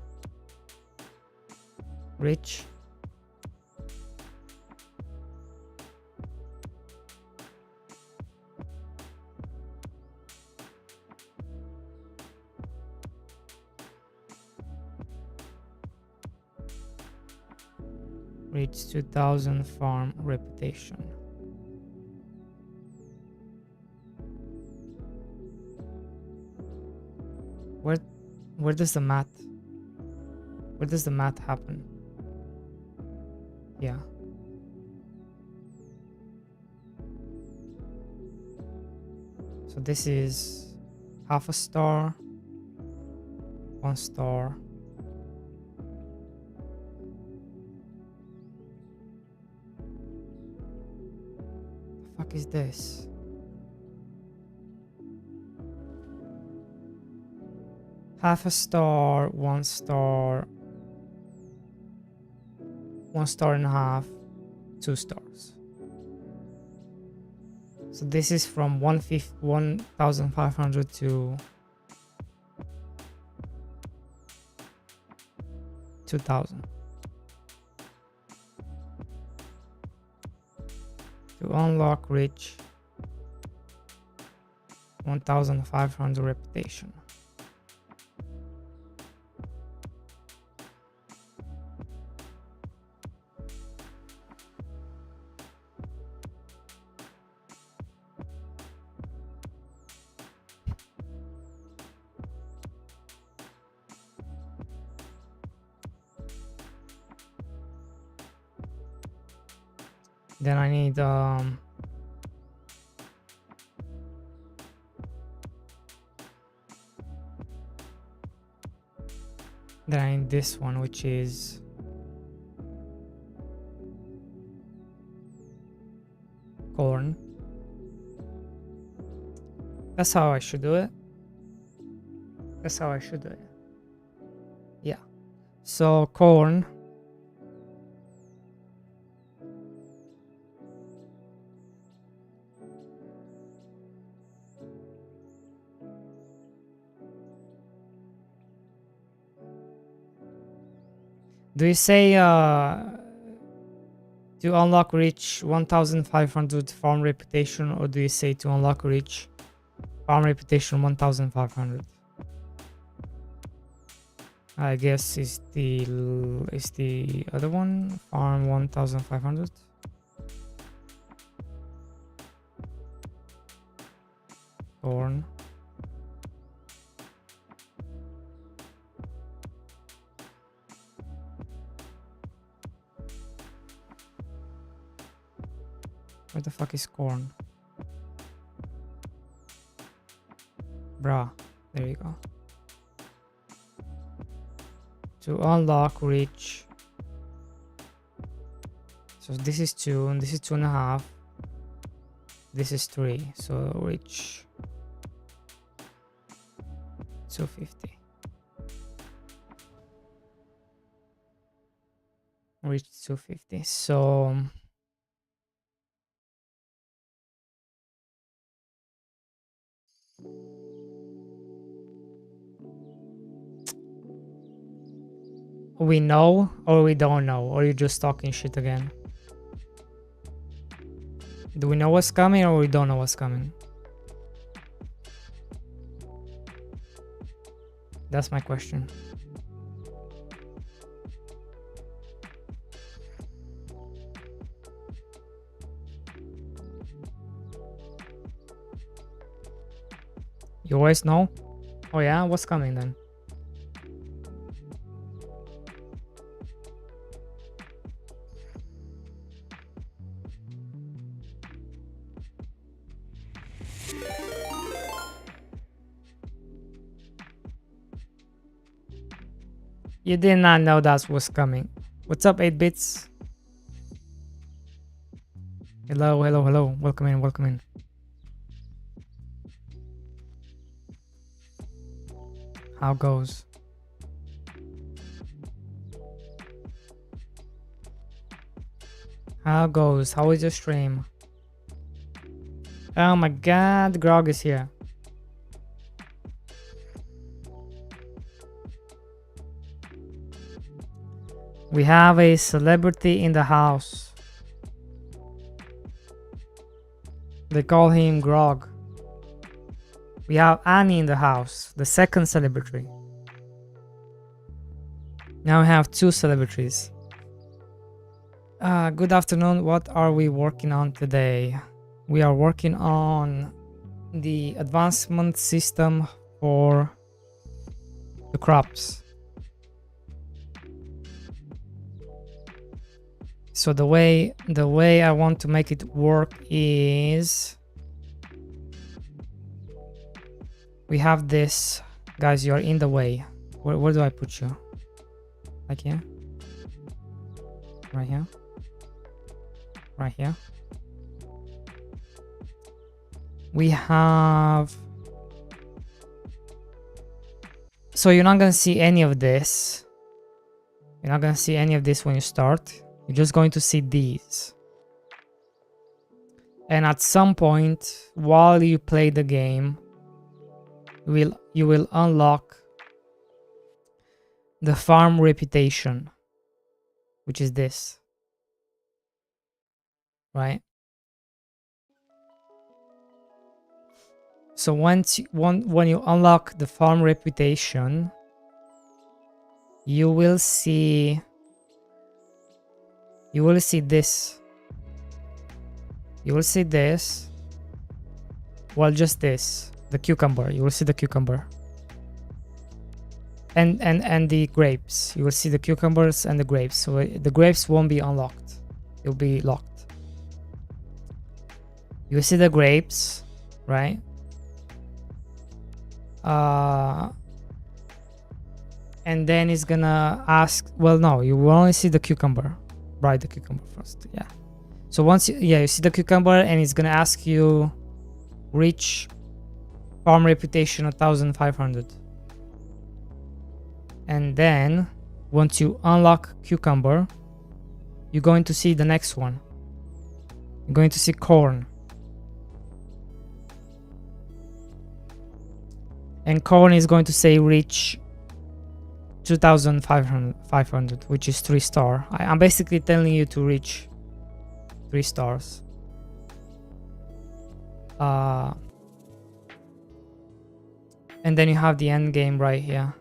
rich reach 2000 farm reputation. Where does the math happen? Yeah. So this is half a star, 1 star. The fuck is this? Half a star, 1 star, 1 star and a half, 2 stars. So this is from 1,500 to 2,000. To unlock rich 1,500 reputation. Then I need this one, which is corn. That's how I should do it. Yeah. So corn. Do you say to unlock reach 1,500 farm reputation, or do you say to unlock reach farm reputation 1,500? I guess is the other one, farm 1,500. Corn. Where the fuck is corn? Bruh, there you go. To unlock reach. So this is 2, and this is 2.5. This is 3, so reach 250. Reach 250. So we know or we don't know, or you're just talking shit again? Do we know what's coming or we don't know what's coming? That's my question. You always know? Oh yeah, what's coming then? You did not know that's what's coming. What's up, 8 bits? Hello, hello, hello. Welcome in, welcome in. How goes? How goes? How is your stream? Oh my god, Grog is here. We have a celebrity in the house. They call him Grog. We have Annie in the house, the second celebrity. Now we have 2 celebrities. Good afternoon. What are we working on today? We are working on the advancement system for the crops. So the way I want to make it work is we have this. Guys, you're in the way. Where do I put you? Like here? Right here? Right here? We have... So you're not gonna see any of this. You're not gonna see any of this when you start. You're just going to see these. And at some point, while you play the game, you will unlock the farm reputation, which is this, right? So when you unlock the farm reputation, you will see this. You will see this. Well, just this, the cucumber. You will see the cucumber. And the grapes. You will see the cucumbers and the grapes. So the grapes won't be unlocked. It'll be locked. You will see the grapes, right? And then it's gonna ask, well, no, you will only see the cucumber. Right, the cucumber first, yeah. So once you see the cucumber, and it's gonna ask you reach farm reputation 1500. And then once you unlock cucumber, you're going to see the next one. You're going to see corn. And corn is going to say reach 2500, which is 3 star. I'm basically telling you to reach 3 stars. And then you have the end game right here.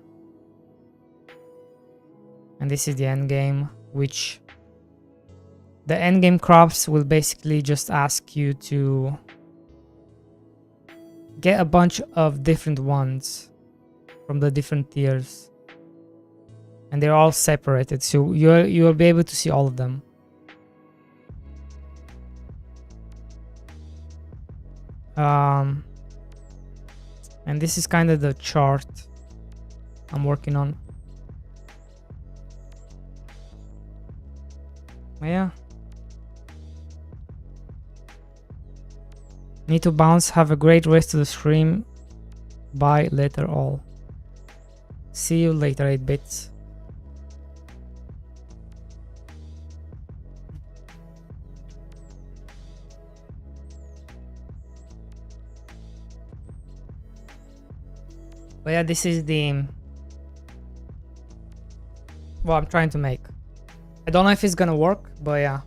And this is the end game, which the end game crops will basically just ask you to get a bunch of different ones from the different tiers, and they're all separated, so you'll be able to see all of them. And this is kind of the chart I'm working on. Yeah. Need to bounce. Have a great rest of the stream. Bye later all. See you later, 8 bits. But yeah, this is the what I'm trying to make. I don't know if it's gonna work, but yeah.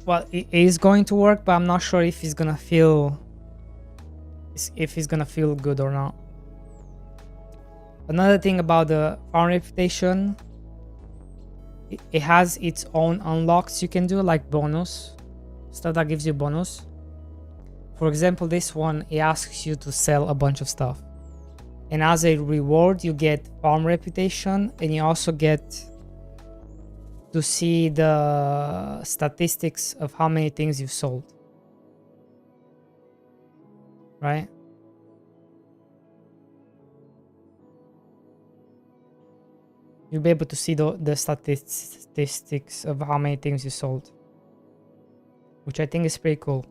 Well, it is going to work, but I'm not sure if it's gonna feel good or not. Another thing about the farm reputation, it has its own unlocks you can do, like bonus stuff that gives you bonus. For example, this one, it asks you to sell a bunch of stuff, and as a reward you get farm reputation, and you also get to see the statistics of how many things you've sold, right? You'll be able to see the statistics of how many things you sold, which I think is pretty cool.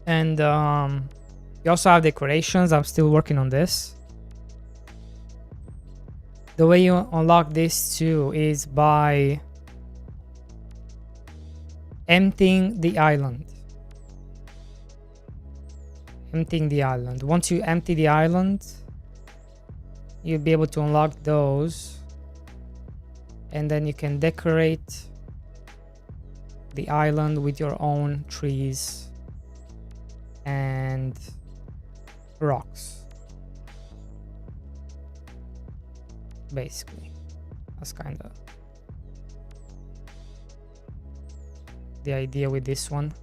And you also have decorations. I'm still working on this. The way you unlock this too is by emptying the island. Emptying the island. Once you empty the island, you'll be able to unlock those, and then you can decorate the island with your own trees and rocks. Basically, that's kind of the idea with this one.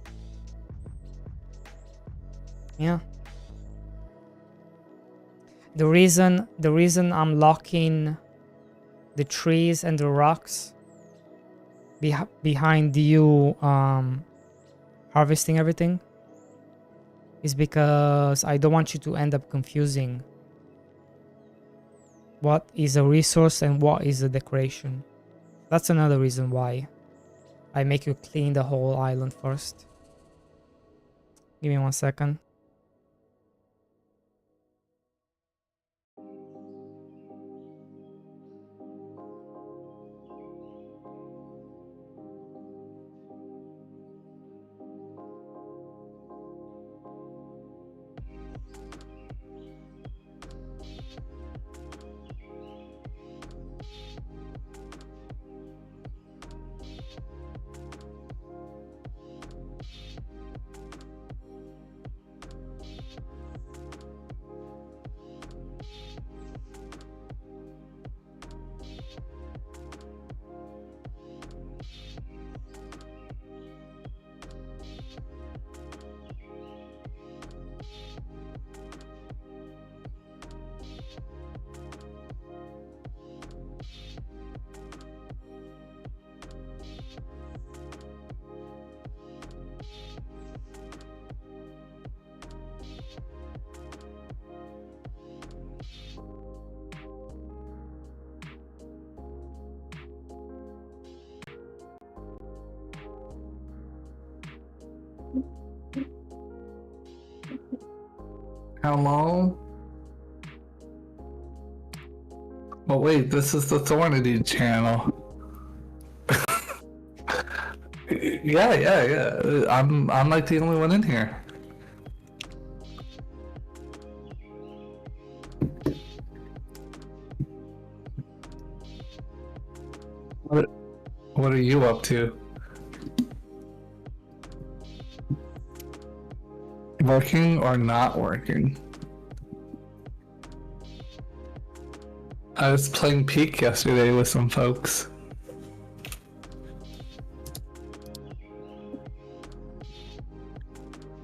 Yeah. The reason I'm locking the trees and the rocks behind you harvesting everything is because I don't want you to end up confusing what is a resource and what is a decoration. That's another reason why I make you clean the whole island first. Give me 1 second. Hello? Oh wait, this is the Thornity channel. yeah. I'm like the only one in here. What are you up to? Working or not working? I was playing Peak yesterday with some folks.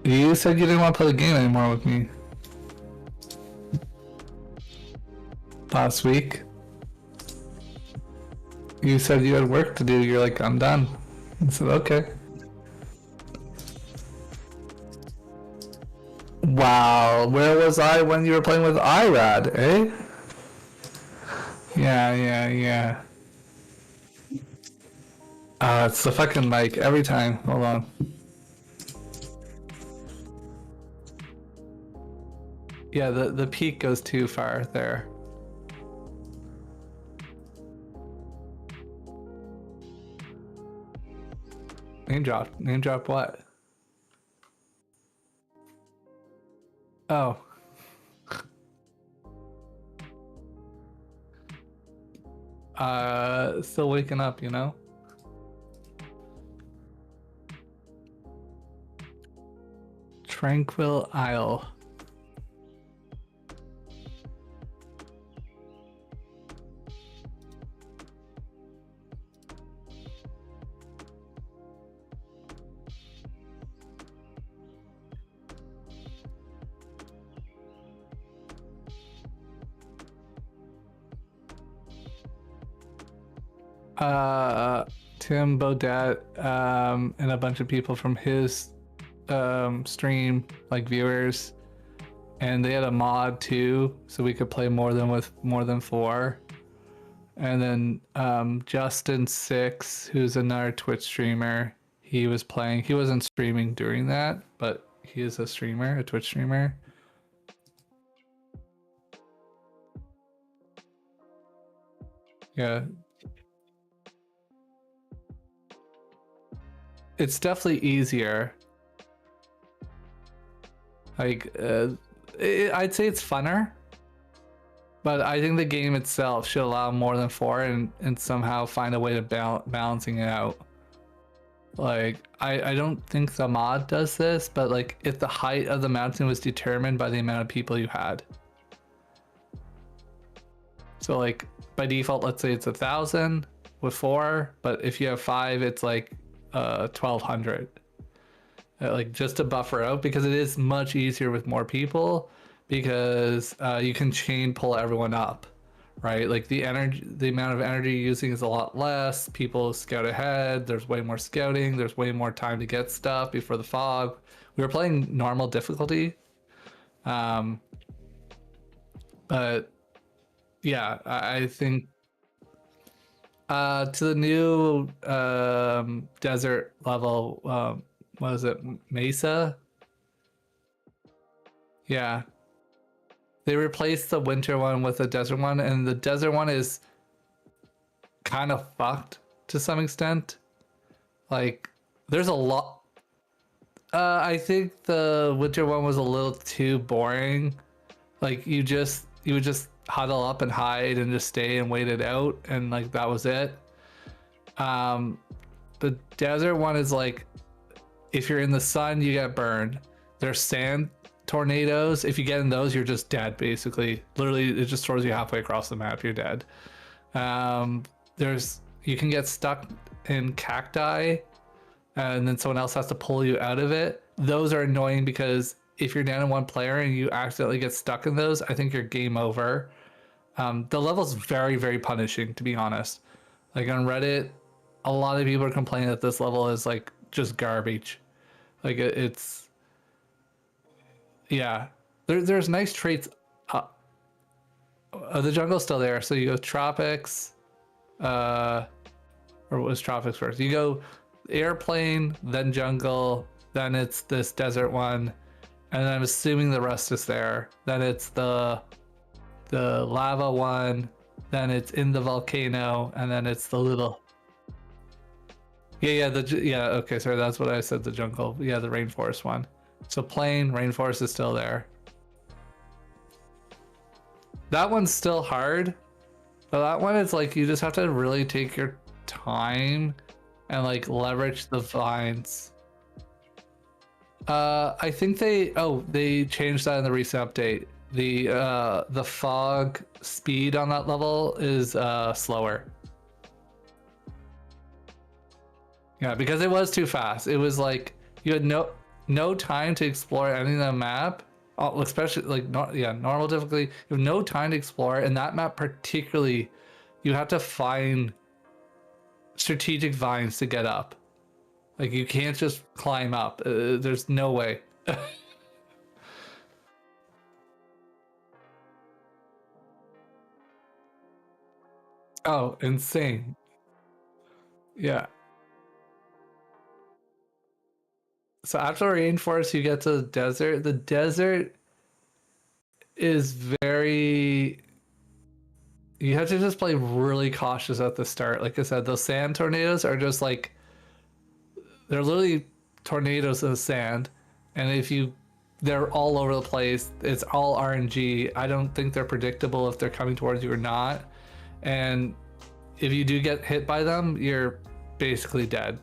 You said you didn't want to play the game anymore with me. Last week. You said you had work to do. You're like, I'm done. I said, okay. Wow, where was I when you were playing with IRAD, eh? Yeah. It's the fucking mic every time. Hold on. Yeah, the peak goes too far there. Name drop. Name drop what? Oh. Still waking up, you know? Tranquil Isle. Tim Bodette, and a bunch of people from his stream, like viewers, and they had a mod too, so we could play more than 4. And then Justin6, who's another Twitch streamer, he was playing. He wasn't streaming during that, but he is a streamer, a Twitch streamer. Yeah. It's definitely easier. Like, I'd say it's funner, but I think the game itself should allow more than 4 and somehow find a way to balancing it out. Like, I don't think the mod does this, but like if the height of the mountain was determined by the amount of people you had. So like by default, let's say it's 1,000 with 4, but if you have 5, it's like 1,200. Like just to buffer out, because it is much easier with more people, because you can chain pull everyone up, right? Like the amount of energy you're using is a lot less. People scout ahead. There's way more scouting. There's way more time to get stuff before the fog. We were playing normal difficulty, but yeah, I think to the new desert level. What is it? Mesa? Yeah. They replaced the winter one with the desert one, and the desert one is kind of fucked to some extent. Like, there's a lot. I think the winter one was a little too boring. Like, you would just huddle up and hide and just stay and wait it out, and like that was it. The desert one is like, if you're in the sun, you get burned. There's sand tornadoes. If you get in those, you're just dead, basically. Literally, it just throws you halfway across the map. You're dead. You can get stuck in cacti, and then someone else has to pull you out of it. Those are annoying because if you're down to one player and you accidentally get stuck in those, I think you're game over. The level's very, very punishing, to be honest. Like on Reddit, a lot of people are complaining that this level is like just garbage. Like it's yeah. There's nice traits. The jungle's still there, so you go tropics, or was tropics first? You go airplane, then jungle, then it's this desert one, and then I'm assuming the rest is there. Then it's the lava one, then it's in the volcano, and then it's the little. Yeah, okay, sorry, that's what I said, the jungle. Yeah, the rainforest one. So plain, rainforest is still there. That one's still hard, but that one is like, you just have to really take your time and like leverage the vines. I think they changed that in the recent update. The fog speed on that level is slower. Yeah, because it was too fast. It was like you had no time to explore any of the map, especially like normal difficulty. You have no time to explore, and that map particularly, you have to find strategic vines to get up. Like you can't just climb up. There's no way. Oh, insane. Yeah. So after the rainforest, you get to the desert. The desert is very. You have to just play really cautious at the start. Like I said, those sand tornadoes are just like. They're literally tornadoes in the sand. And they're all over the place. It's all RNG. I don't think they're predictable if they're coming towards you or not. And if you do get hit by them, you're basically dead.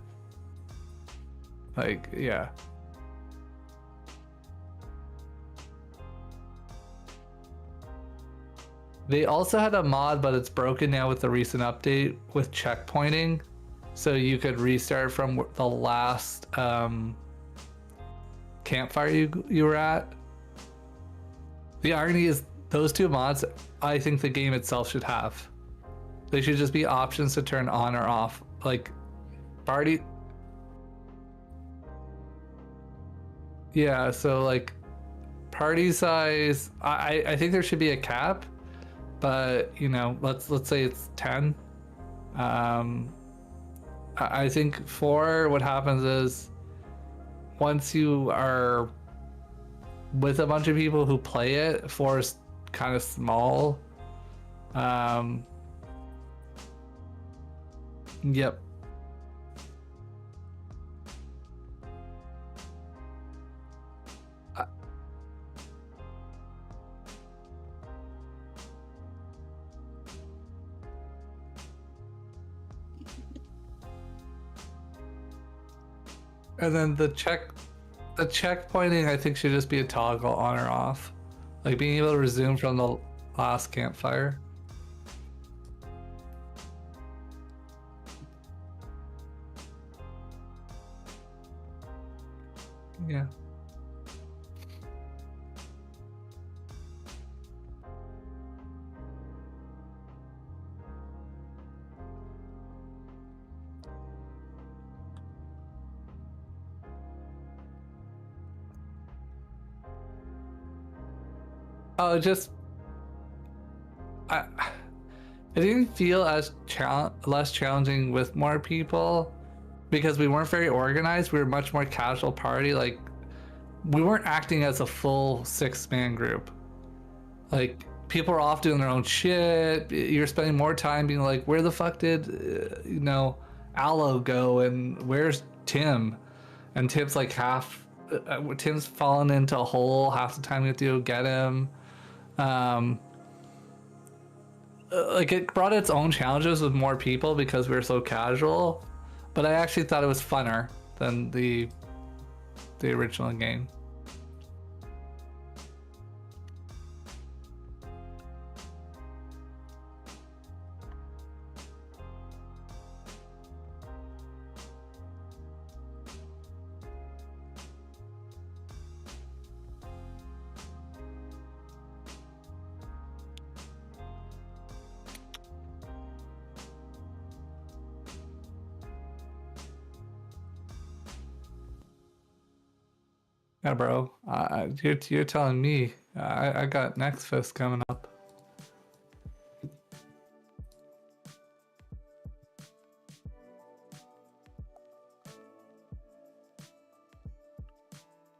Like, yeah. They also had a mod, but it's broken now with the recent update with checkpointing. So you could restart from the last campfire you were at. The irony is those two mods, I think the game itself should have. They should just be options to turn on or off. Like, party. Yeah, so like party size, I think there should be a cap, but you know, let's say it's 10. I think 4, what happens is once you are with a bunch of people who play it. 4 is kind of small. Yep. And then the checkpointing, I think, should just be a toggle on or off, like being able to resume from the last campfire. Yeah. Oh, it didn't feel as less challenging with more people because we weren't very organized. We were much more casual party. Like, we weren't acting as a full 6-man group. Like, people are off doing their own shit. You're spending more time being like, where the fuck did Aloe go, and where's Tim? And Tim's like Tim's fallen into a hole half the time. You have to go get him. Like, it brought its own challenges with more people because we were so casual, but I actually thought it was funner than the original game. Yeah, bro. You're telling me. I got Next Fest coming up.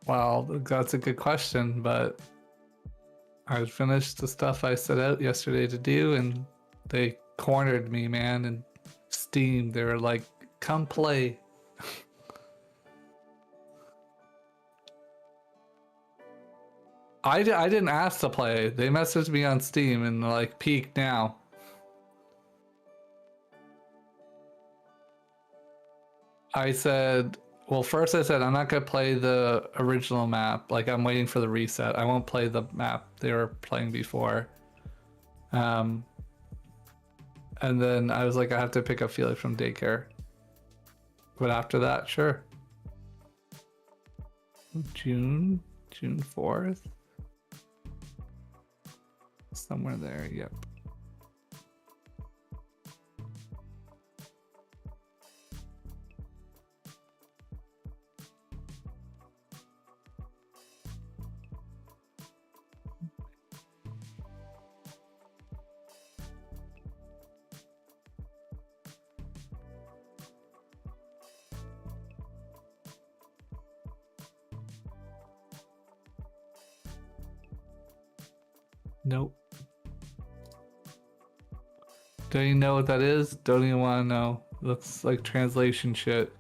Well, that's a good question, but I finished the stuff I set out yesterday to do, and they cornered me, man. And Steam, they were like, "Come play." I didn't ask to play. They messaged me on Steam and like, peek now. I said, well, first I said I'm not gonna play the original map. Like, I'm waiting for the reset. I won't play the map they were playing before. And then I was like, I have to pick up Felix from daycare. But after that, sure. June 4th? Somewhere there, yep. Nope. Don't you know what that is? Don't even want to know. Looks like translation shit.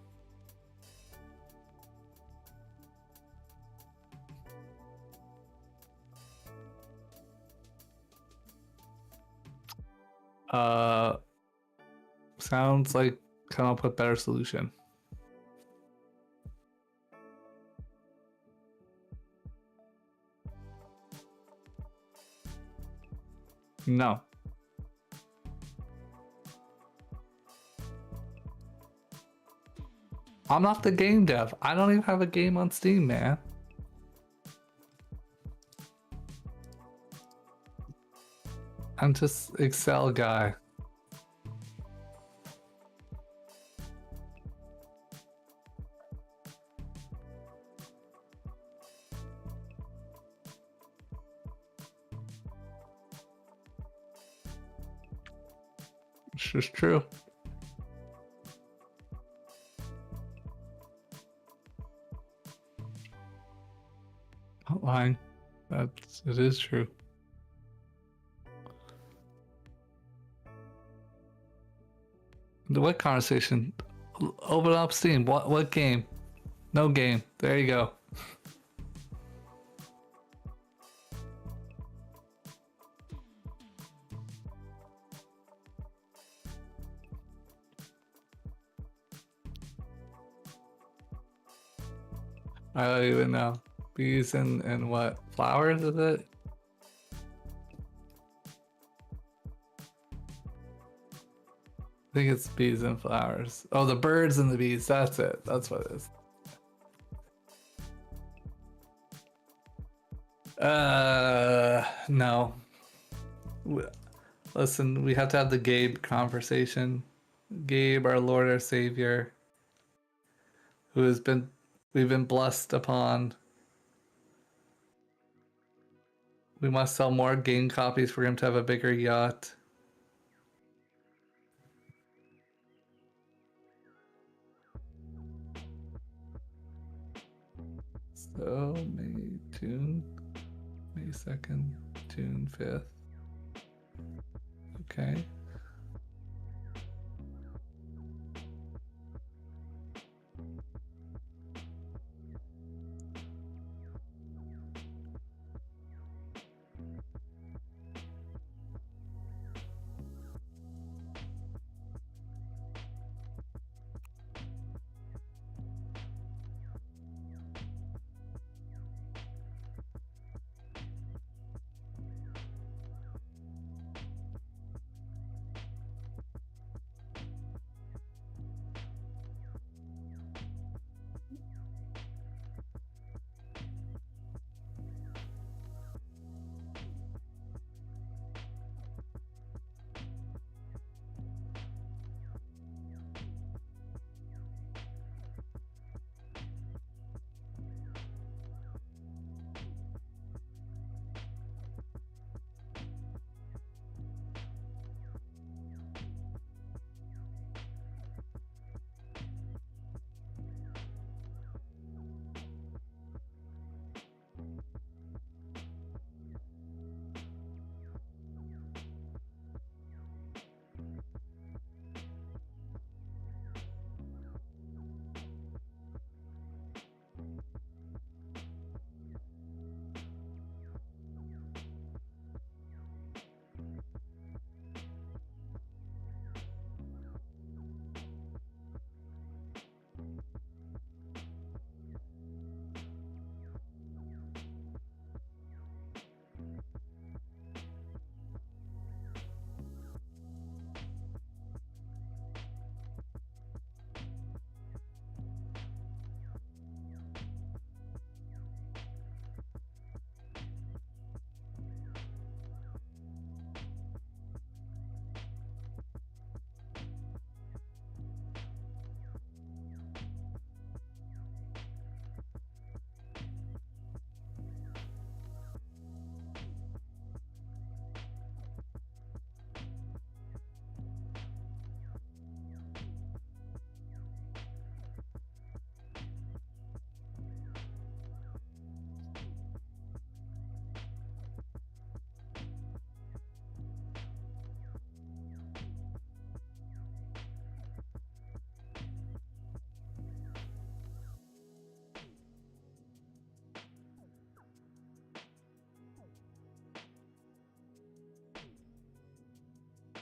Sounds like come up with better solution. No. I'm not the game dev. I don't even have a game on Steam, man. I'm just Excel guy. It's just true. fine. It is true. What conversation? Open up Steam. What game? No game. There you go. I don't even know. Bees and what? Flowers, is it? I think it's bees and flowers. Oh, the birds and the bees. That's it. That's what it is. No. Listen, we have to have the Gabe conversation. Gabe, our Lord, our Savior, who has been, we've been blessed upon. We must sell more game copies for him to have a bigger yacht. So, May 2nd, June 5th. Okay.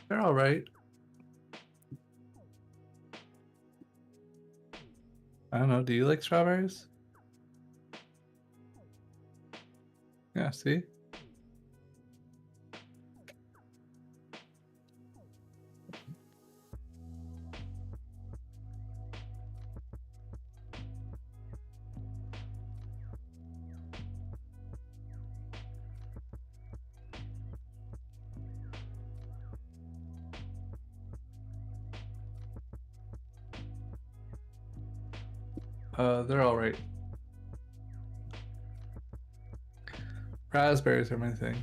They're all right. I don't know. Do you like strawberries? Yeah, see? They're all right. Raspberries are my thing.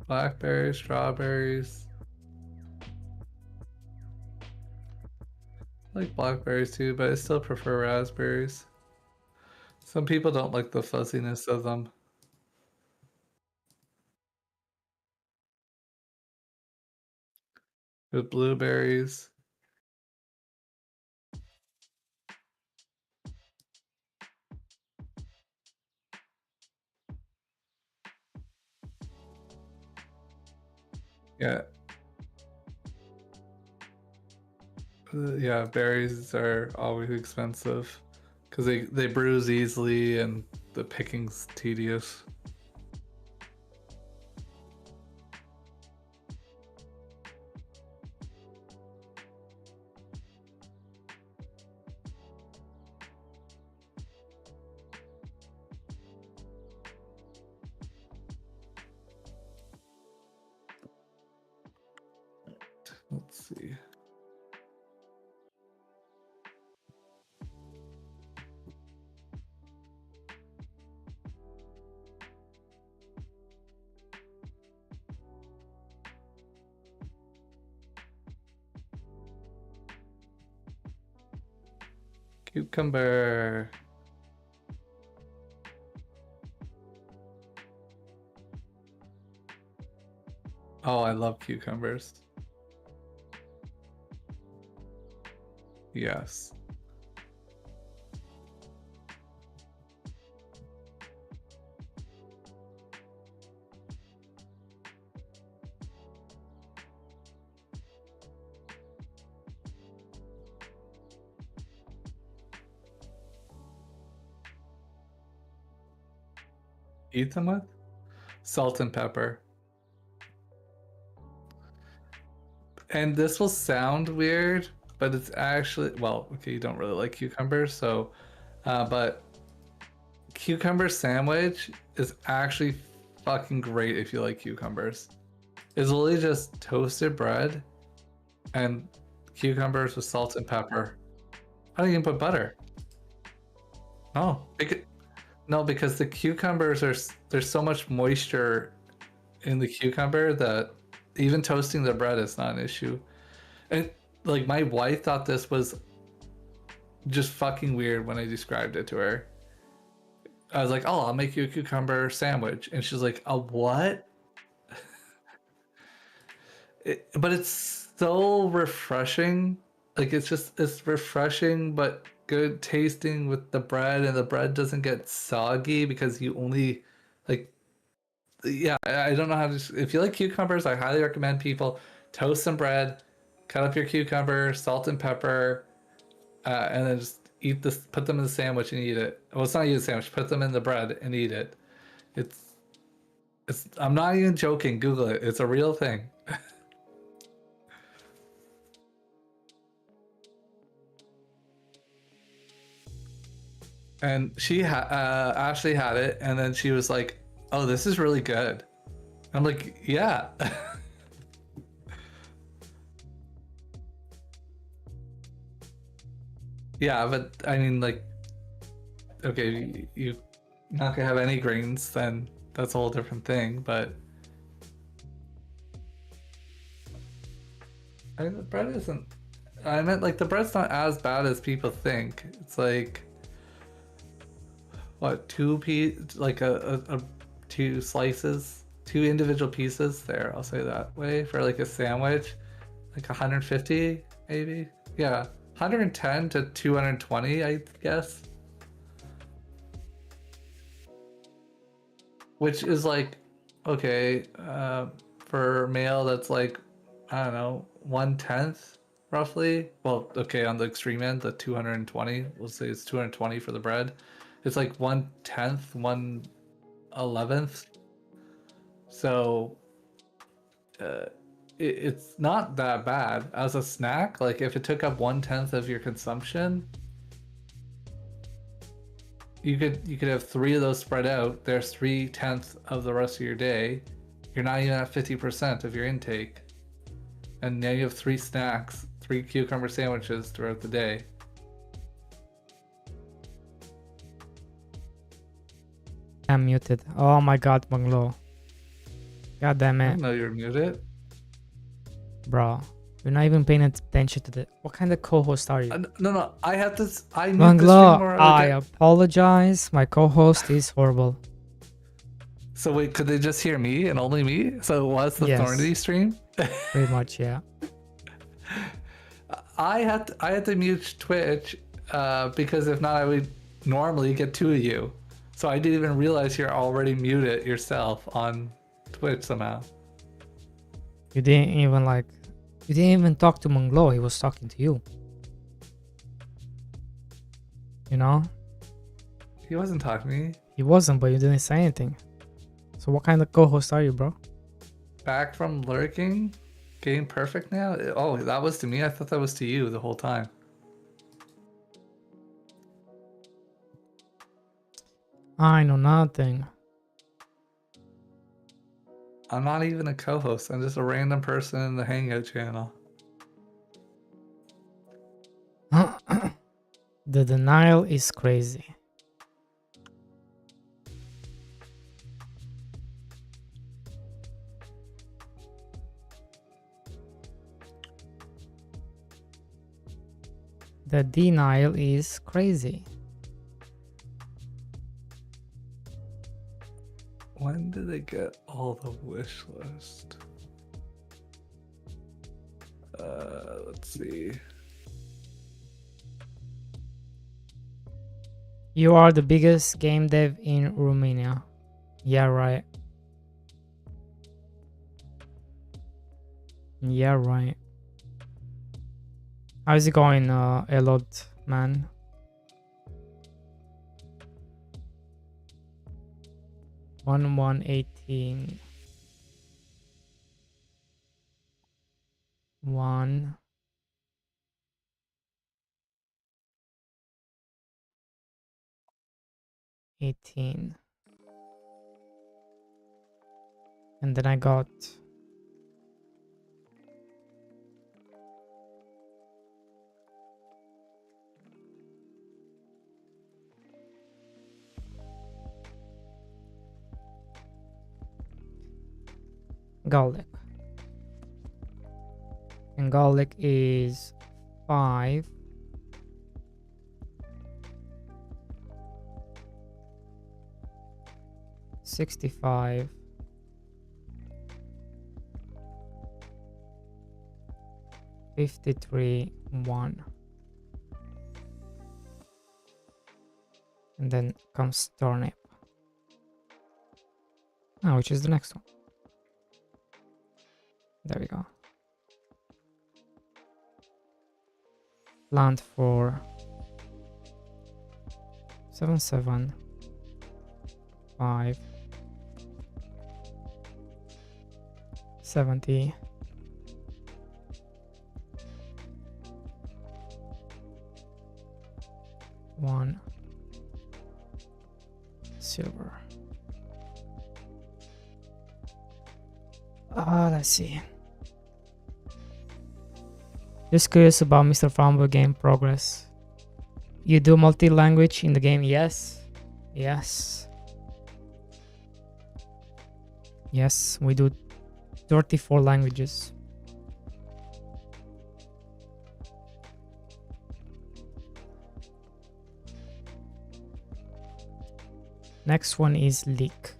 Blackberries, strawberries. I like blackberries too, but I still prefer raspberries. Some people don't like the fuzziness of them. With blueberries. Yeah. Yeah, berries are always expensive because they bruise easily and the picking's tedious. Let's see. Cucumber. Oh, I love cucumbers. Yes. Eat them with salt and pepper. And this will sound weird, but it's actually, well, okay, you don't really like cucumbers, so, but cucumber sandwich is actually fucking great if you like cucumbers. It's literally just toasted bread and cucumbers with salt and pepper. I don't even put butter. Oh, no, because the cucumbers are there's so much moisture in the cucumber that even toasting the bread is not an issue. And like my wife thought this was just fucking weird when I described it to her. I was like, "Oh, I'll make you a cucumber sandwich," and she's like, "A what?" But it's so refreshing. Like it's refreshing but good tasting with the bread, and the bread doesn't get soggy because you only like yeah, I don't know how to. If you like cucumbers, I highly recommend people toast some bread, cut up your cucumber, salt and pepper, and then just eat this. Put them in the sandwich and eat it. Well, it's not eat a sandwich. Put them in the bread and eat it. It's it's. I'm not even joking. Google it. It's a real thing. And Ashley had it, and then she was like, "Oh, this is really good." I'm like, "Yeah." Yeah, but I mean, like, okay, you not gonna have any grains, then that's a whole different thing. But I mean, the bread isn't. I meant like the bread's not as bad as people think. It's like what like a two slices, two individual pieces. There, I'll say that way for like a sandwich, like 150 maybe. Yeah, 110 to 220, I guess. Which is like okay for male that's like I don't know 1/10 roughly. Well, okay, on the extreme end, the 220. We'll say it's 220 for the bread. It's like 1/10, 1/11th. So uh, it's not that bad as a snack. Like if it took up 1/10 of your consumption, you could have three of those spread out. There's 3/10 of the rest of your day. You're not even at 50% of your intake, and now you have three snacks, three cucumber sandwiches throughout the day. I'm muted. Oh my god, Bungalow. God damn I it, didn't know you were muted. bro. You're not even paying attention to the. What kind of co-host are you? No. I have to. I mute the stream Manglo, or I apologize. My co-host is horrible. So wait, could they just hear me and only me? So it was the Yes. Thornity stream? Pretty much, yeah. I had to mute Twitch because if not, I would normally get two of you. So I didn't even realize you're already muted yourself on Twitch somehow. You didn't even like. You didn't even talk to Manglo. He was talking to you. You know? He wasn't talking to me. He wasn't, but you didn't say anything. So what kind of co-host are you, bro? Back from lurking, getting perfect now. Oh, that was to me. I thought that was to you the whole time. I know nothing. I'm not even a co-host. I'm just a random person in the Hangout channel. The denial is crazy. The denial is crazy. When did they get all the wish list? Let's see. You are the biggest game dev in Romania. Yeah, right. Yeah, right. How's it going, Elot, man? One 18. 1 18. And then I got garlic. And garlic is 5. 65. 53. 1. And then comes turnip. Ah, which is the next one. There we go. Plant for 7 7 5 70 1 silver. Let's see. Just curious about Mr. Farmboy game progress. You do multi-language in the game? Yes. Yes. Yes, we do 34 languages. Next one is leak.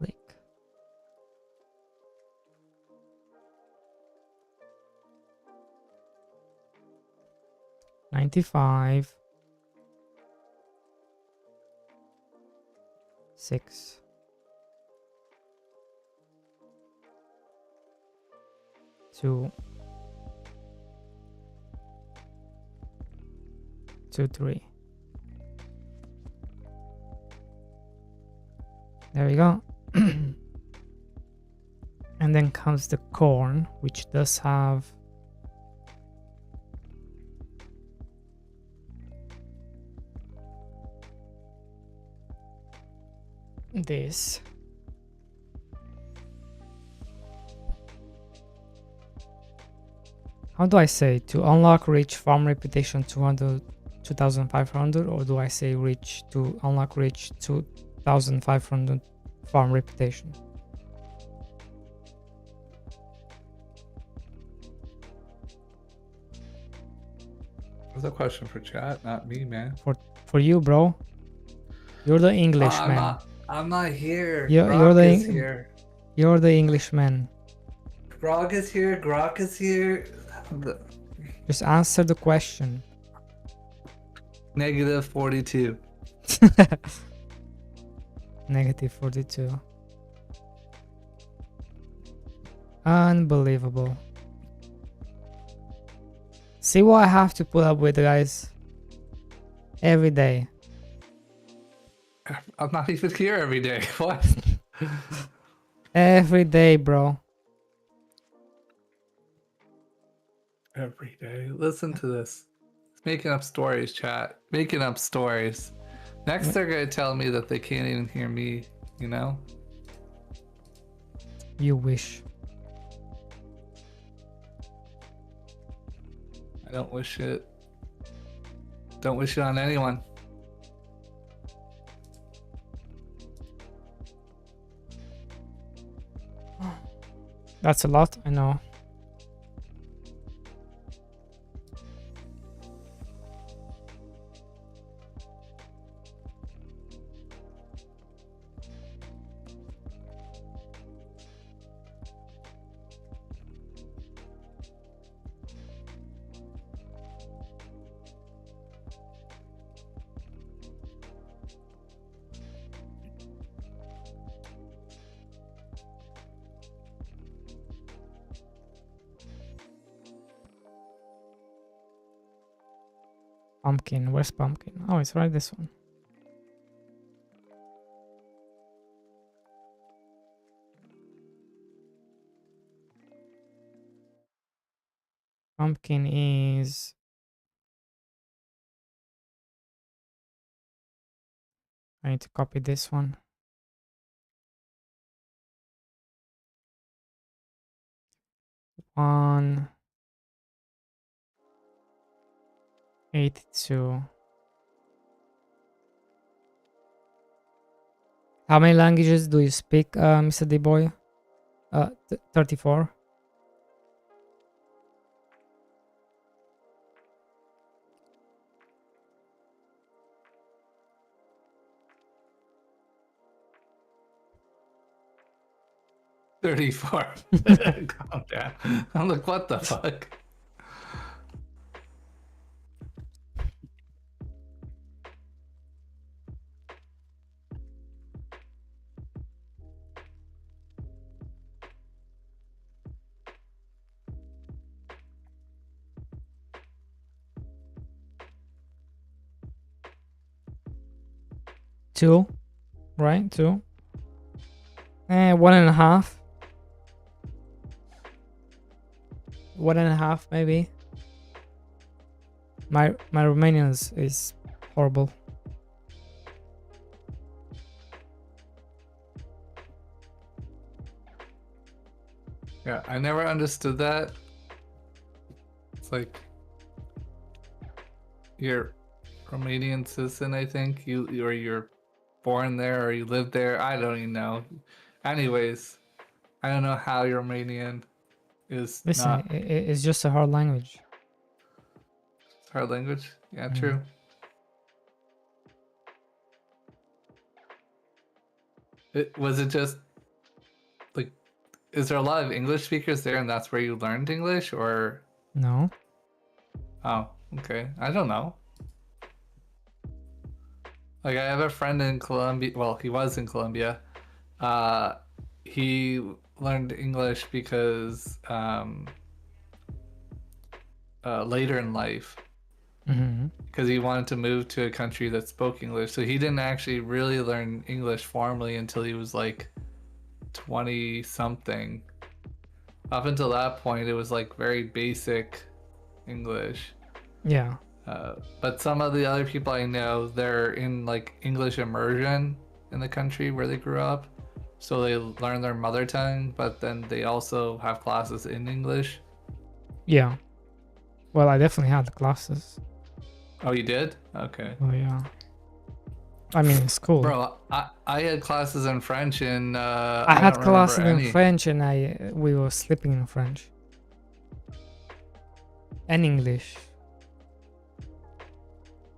Leak. $95. 6. 2. 2 3. There we go. And then comes the corn, which does have this. How do I say? To unlock reach farm reputation 200, 2500, or do I say reach to unlock reach 2500 farm reputation? That's a question for chat, not me, man. For you, bro. You're the Englishman. I'm not here. You're the Englishman. Grog is here. Grok is here. Just answer the question. Negative 42. Negative 42. Unbelievable. See what I have to put up with, guys. Every day. I'm not even here every day. What? Every day, bro. Every day. Listen to this. Making up stories, chat. Making up stories. Next, they're gonna tell me that they can't even hear me, you know? You wish. I don't wish it. Don't wish it on anyone. That's a lot, I know. Pumpkin, where's pumpkin? Oh, it's right this one. Pumpkin is... I need to copy this one. One... 82. How many languages do you speak, Mr. D-Boy? 34. $34. Calm down. I'm like, what the fuck? Two, right? Two. 1.5. 1.5 maybe. My Romanian is horrible. Yeah, I never understood that. It's like you're Romanian citizen, I think. You're born there or you live there. I don't even know. Anyways, I don't know how Romanian is Listen, not it's just a hard language. hard language. Yeah, true. Was it just like, is there a lot of English speakers there and that's where you learned English, or? No. Oh, okay. I don't know. Like, I have a friend in Colombia. Well, he was in Colombia. He learned English because later in life, because he wanted to move to a country that spoke English. So he didn't actually really learn English formally until he was like 20 something. Up until that point, it was like very basic English. Yeah. But some of the other people I know, they're in like English immersion in the country where they grew up. So they learn their mother tongue, but then they also have classes in English. Yeah. Well, I definitely had classes. Oh, you did? Okay. Oh yeah. I mean, it's cool. Bro, I had classes in French and I I had don't remember classes in any. French, and we were sleeping in French and English.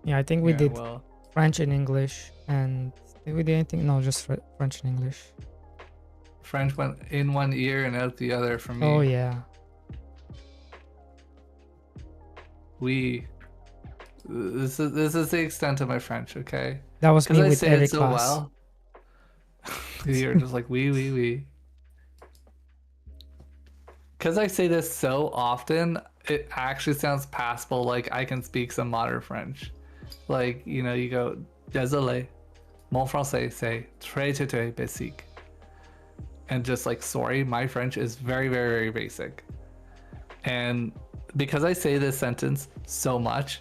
Yeah, I think we Yeah, did well, French and English, and did we do anything? No, just French and English. French went in one ear and out the other for me. Oh yeah. We. This is the extent of my French, okay? That was Because me I with say it every so class. well. You're just like we. Because I say this so often, it actually sounds passable. Like I can speak some modern French. Like, you go, désolé, mon français c'est très basique. And just like, sorry, my French is very, very, very basic. And because I say this sentence so much,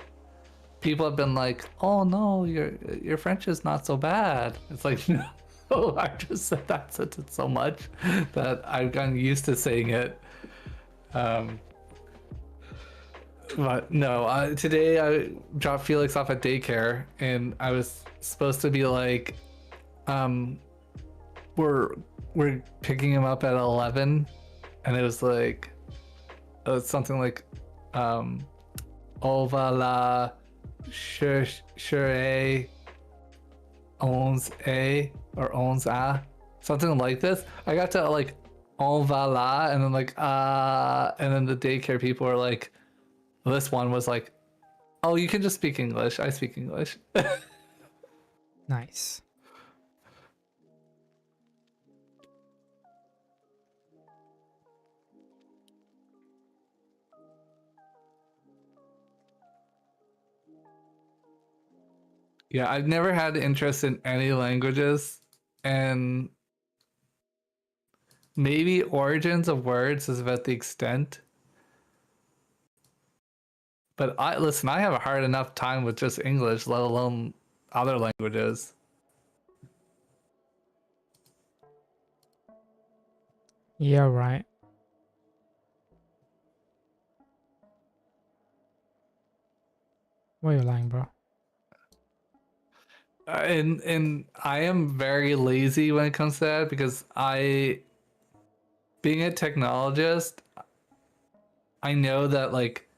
people have been like, oh no, your French is not so bad. It's like, no, I just said that sentence so much that I've gotten used to saying it. Um, But no, today I dropped Felix off at daycare, and I was supposed to be like, um, we're picking him up at 11, and it was like, something like, on va la chercher 11 or 11 something like this. I got to like on va la, and then like and then the daycare people were like, this one was like, oh, you can just speak English. I speak English. Nice. Yeah, I've never had interest in any languages, and maybe origins of words is about the extent. But I have a hard enough time with just English, let alone other languages. Yeah, right. Why are you lying, bro? And I am very lazy when it comes to that because being a technologist, I know that like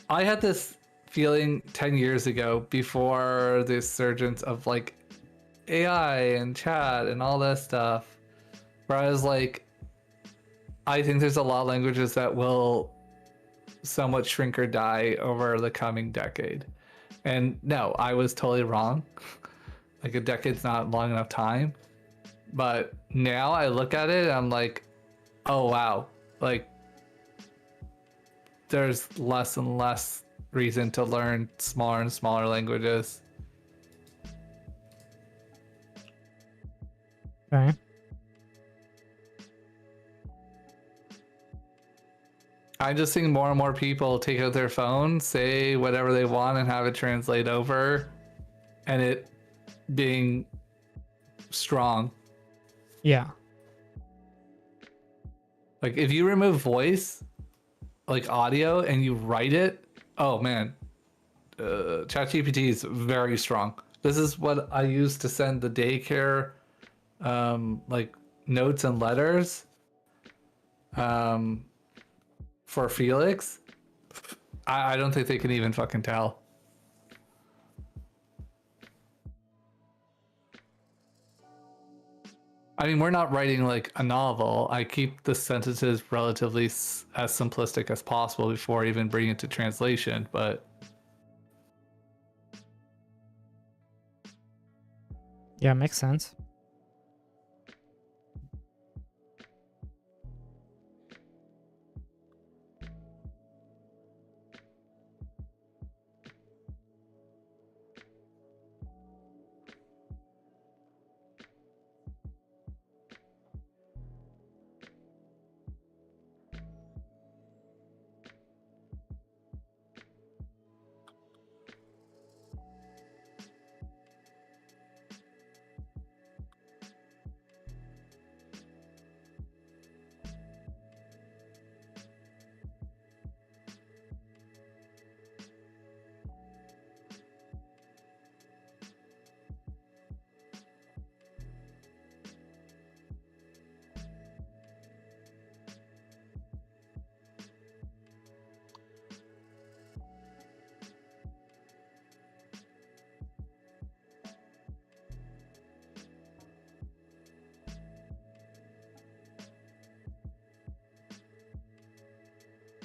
I had this feeling 10 years ago before the surgence of like AI and chat and all that stuff, where I was like, I think there's a lot of languages that will somewhat shrink or die over the coming decade. And no, I was totally wrong. Like a decade's not long enough time. But now I look at it and I'm like, oh wow, like there's less and less reason to learn smaller and smaller languages. Okay. I'm just seeing more and more people take out their phone, say whatever they want, and have it translate over, and it being strong. Yeah. Like if you remove voice, like audio, and you write it, oh man, ChatGPT is very strong. This is what I use to send the daycare, like notes and letters, for Felix. I don't think they can even fucking tell. I mean, we're not writing like a novel. I keep the sentences relatively as simplistic as possible before even bringing it to translation, but Yeah, makes sense.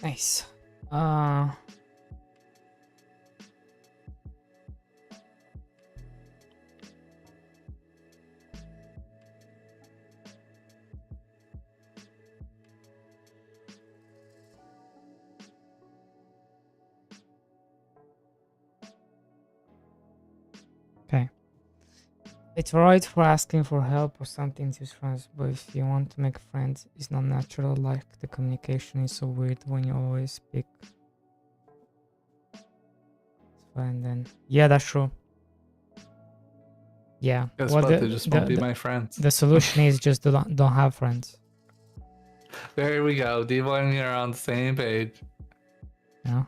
Nice. Okay. It's alright for asking for help or something to friends, but if you want to make friends, it's not natural. Like the communication is so weird when you always speak. It's fine then. Yeah, that's true. Yeah. Guess Well, what? They just won't be the, my friends. the solution is just don't have friends. There we go. Devo and me are on the same page. You know.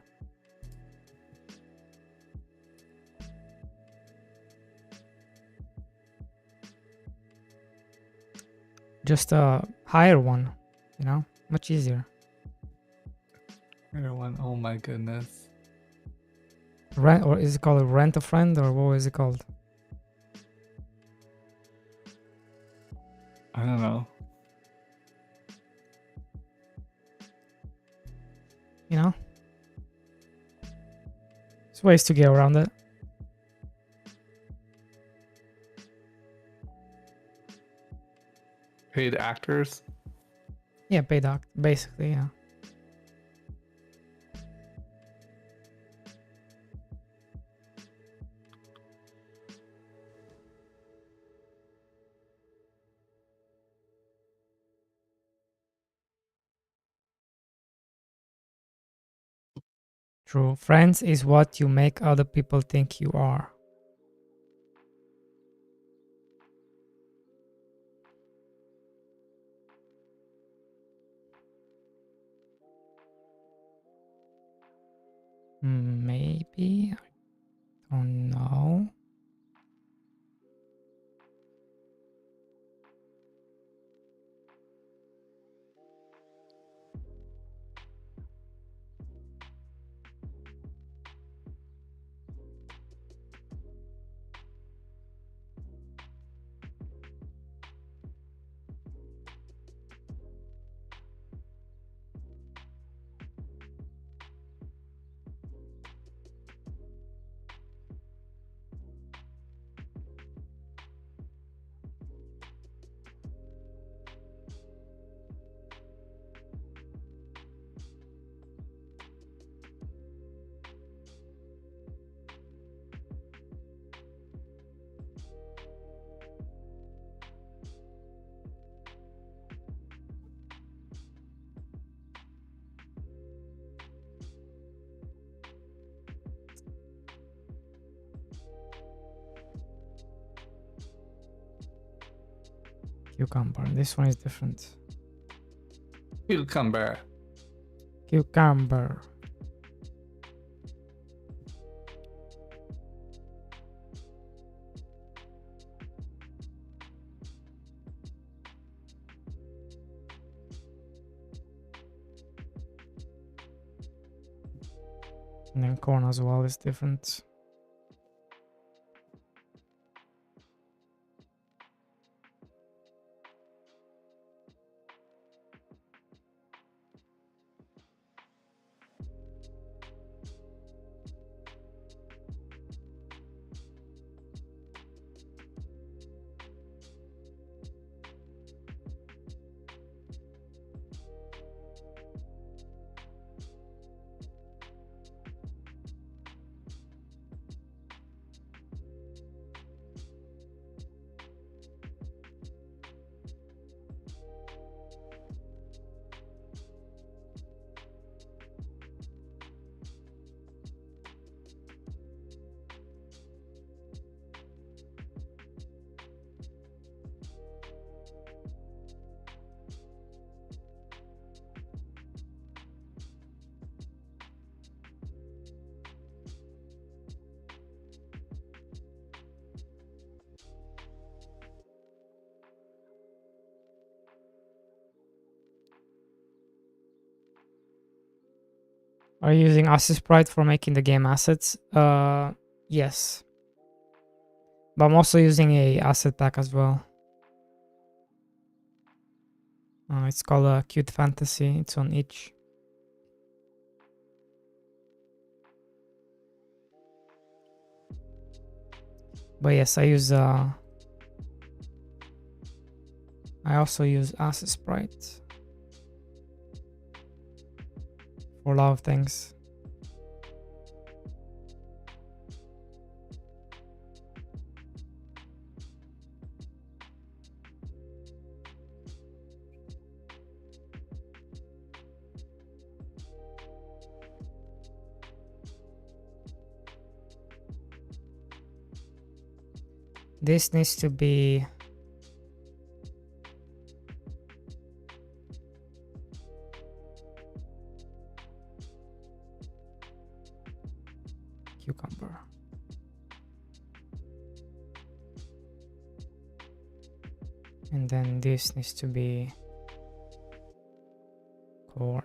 Just hire one. You know, much easier. Everyone, oh my goodness. Rent, or is it called rent a friend, or what is it called? I don't know. You know, there's ways to get around it. Paid actors? Yeah, paid act, basically. Yeah. True. Friends is what you make other people think you are. Maybe. I don't know. Cucumber. This one is different. Cucumber. Cucumber. And then corn as well is different. Are you using Assist Sprite for making the game assets? Yes. But I'm also using a asset pack as well. It's called Cute Fantasy. It's on itch. But yes, I also use Asset Sprite for a lot of things. This needs to be cucumber. And then this needs to be corn.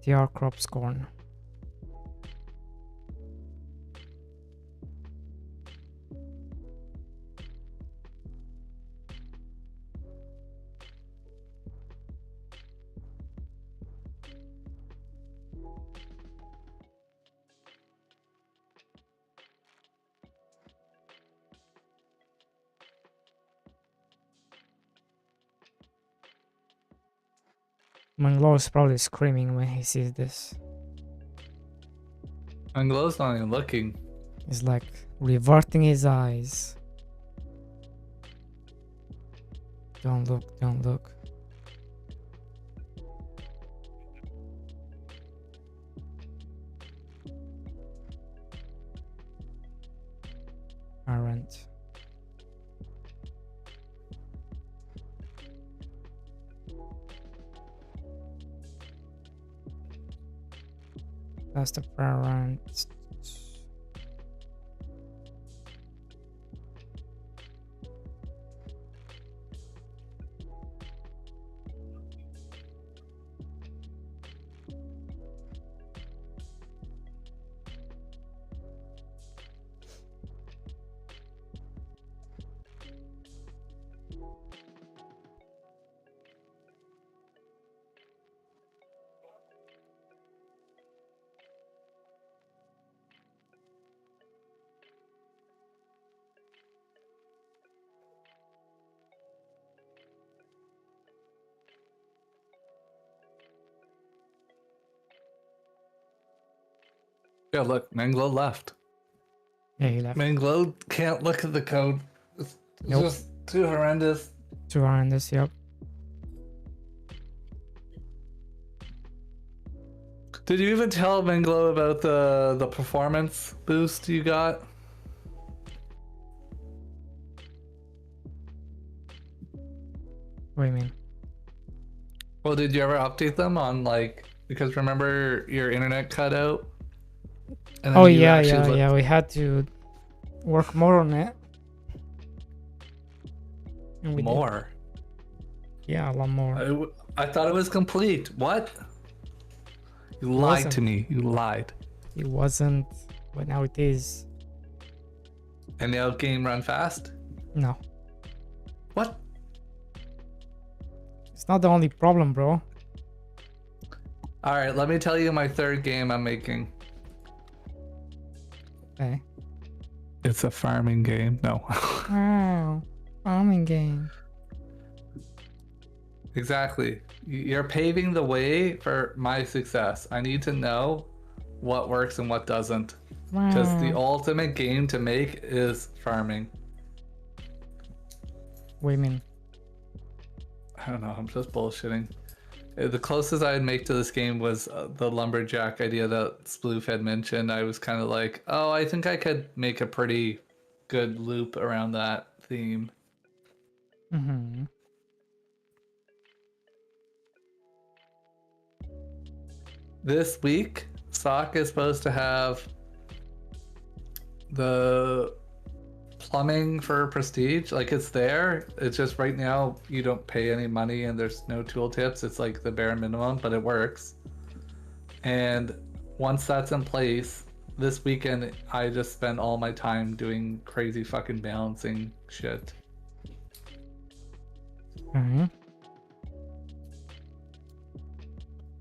TR crops corn. Manglo is probably screaming when he sees this. Angelo's not even looking. He's like reverting his eyes. Don't look, don't look. Aren't. That's the parent. Yeah, look, Manglo left. Yeah, he left. Manglo can't look at the code. It's Nope. just too horrendous. 2 horrendous, yep. Did you even tell Manglo about the performance boost you got? What do you mean? Well, did you ever update them on like, because remember your internet cut out? And Oh you yeah, actually yeah, looked- yeah. We had to work more on it. And we did. More. Yeah, a lot more. I thought it was complete. What? You lied wasn't. to me. You lied. It wasn't, but now it is. And now game run fast? No, What? it's not the only problem, bro. All right, let me tell you my third game I'm making. Okay. It's a farming game. No. Wow, farming game. Exactly. You're paving the way for my success. I need to know what works and what doesn't. Because the ultimate game to make is farming. What do you mean? I don't know, I'm just bullshitting. The closest I'd make to this game was the lumberjack idea that Sploof had mentioned. I was kind of like, oh, I think I could make a pretty good loop around that theme. Mm-hmm. This week, Sock is supposed to have the plumbing for prestige. Like, it's there. It's just right now you don't pay any money and there's no tooltips. It's like the bare minimum, but it works. And once that's in place, this weekend I just spent all my time doing crazy fucking balancing shit. Okay.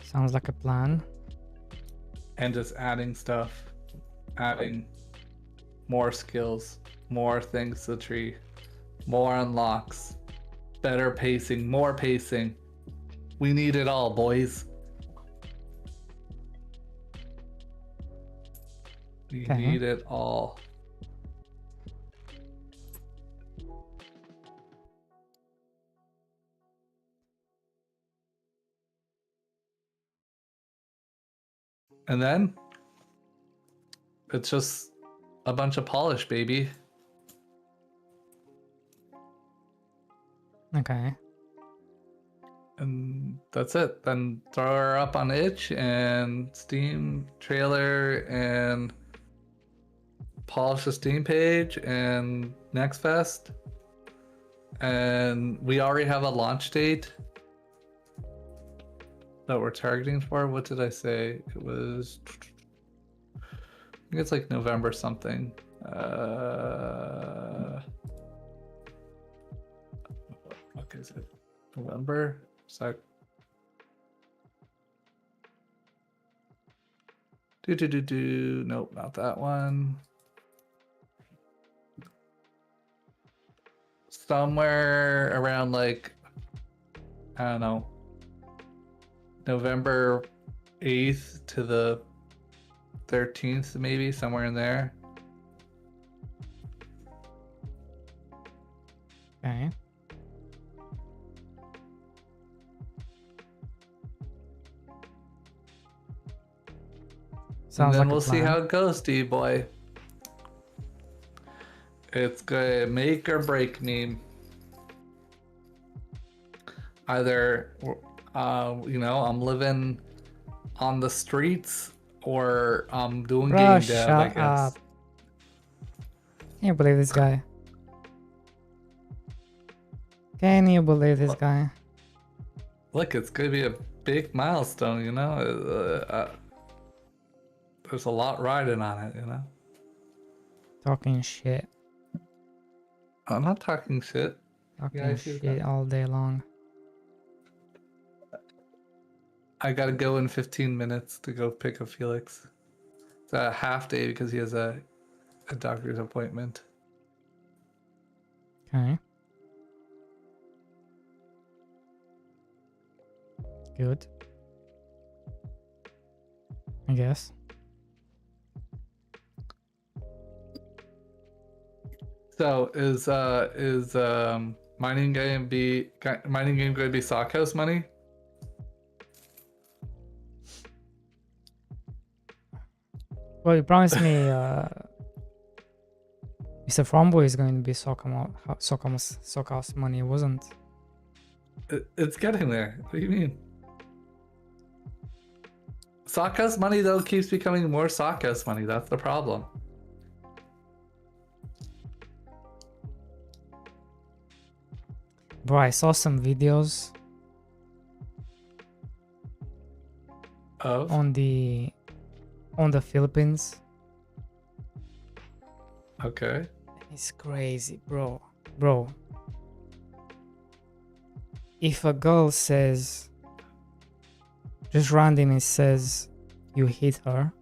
Sounds like a plan. And just adding stuff, adding more skills, more things to the tree, more unlocks, better pacing, more pacing. We need it all, boys. We need it all. And then it's just a bunch of polish, baby. Okay. And that's it. Then throw her up on itch and Steam trailer and polish the Steam page and Next Fest. And we already have a launch date that we're targeting for. What did I say? It was, I think it's like November something. What is it? November? Nope, not that one. Somewhere around like, I don't know, November 8th to the 13th, maybe somewhere in there. Okay. And Sounds then like we'll a see plan. how it goes, D-boy. It's gonna make or break me. Either, I'm living on the streets or I'm doing Bro, game dev, I shut guess. up. Can you believe this guy? Can you believe this guy? Look, it's gonna be a big milestone, you know? There's a lot riding on it, you know? Talking shit. I'm not talking shit. Talking shit all day long. I gotta go in 15 minutes to go pick up Felix. It's a half day because he has a doctor's appointment. Okay. Good. I guess. So is mining game going to be Sock House money? Well, you promised me Mr. Farmboy is going to be Sockhouse money, it wasn't. It's getting there. What do you mean? Sock House money though keeps becoming more Sock House money. That's the problem. Bro, I saw some videos Of? on the Philippines. Okay. It's crazy, bro. Bro. If a girl says, just randomly says you hit her,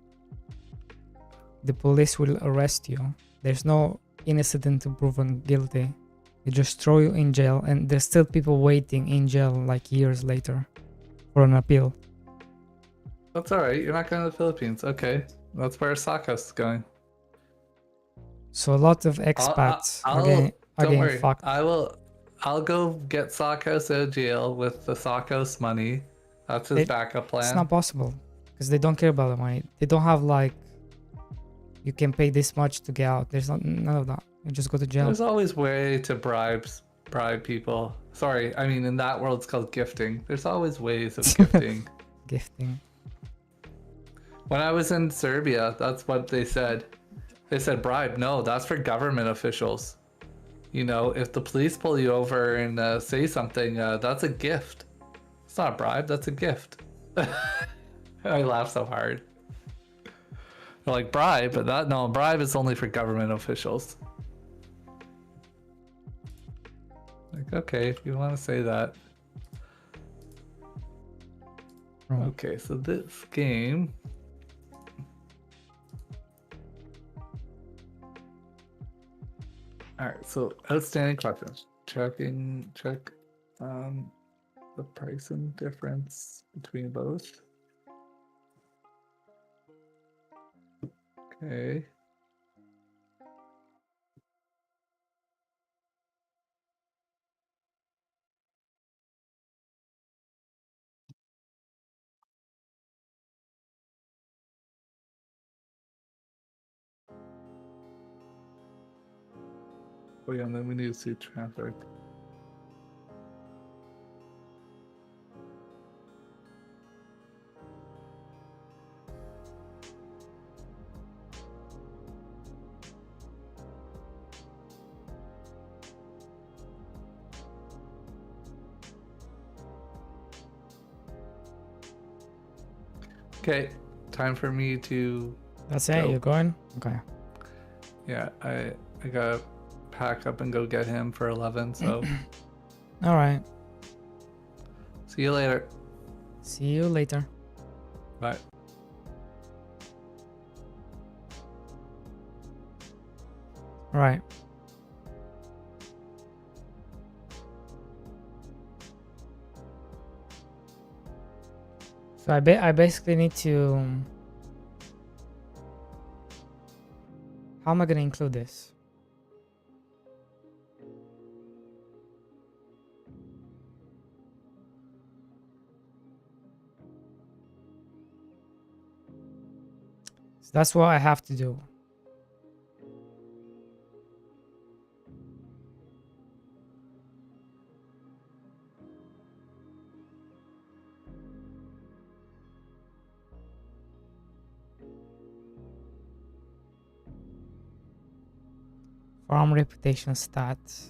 the police will arrest you. There's no innocent until proven guilty. They just throw you in jail, and there's still people waiting in jail like years later for an appeal. That's alright. You're not going to the Philippines. Okay. That's where Sock House is going. So a lot of expats are getting don't worry. fucked. I'll go get Sockhouse out of jail with the Sockhouse money. That's his backup It's plan. not possible because they don't care about the money. They don't have like you can pay this much to get out. There's none of that. You just go to jail. There's always way to bribe people. Sorry, I mean in that world it's called gifting. There's always ways of gifting. Gifting. When I was in Serbia, that's what they said. They said bribe. No, that's for government officials. You know, if the police pull you over and say something, that's a gift. It's not a bribe, that's a gift. I laugh so hard. They're like, bribe, but no, bribe is only for government officials. Like, okay, if you want to say that. Oh. Okay, so this game. All right, so outstanding questions. Check the pricing difference between both. Okay. Oh yeah, and then we need to see traffic. Okay, time for me to. That's it. Go. You're going. Okay. Yeah, I gotta pack up and go get him for 11. So. All right. See you later. See you later. Bye. All right. So I basically need to. How am I gonna include this? So that's what I have to do. Farm reputation stats.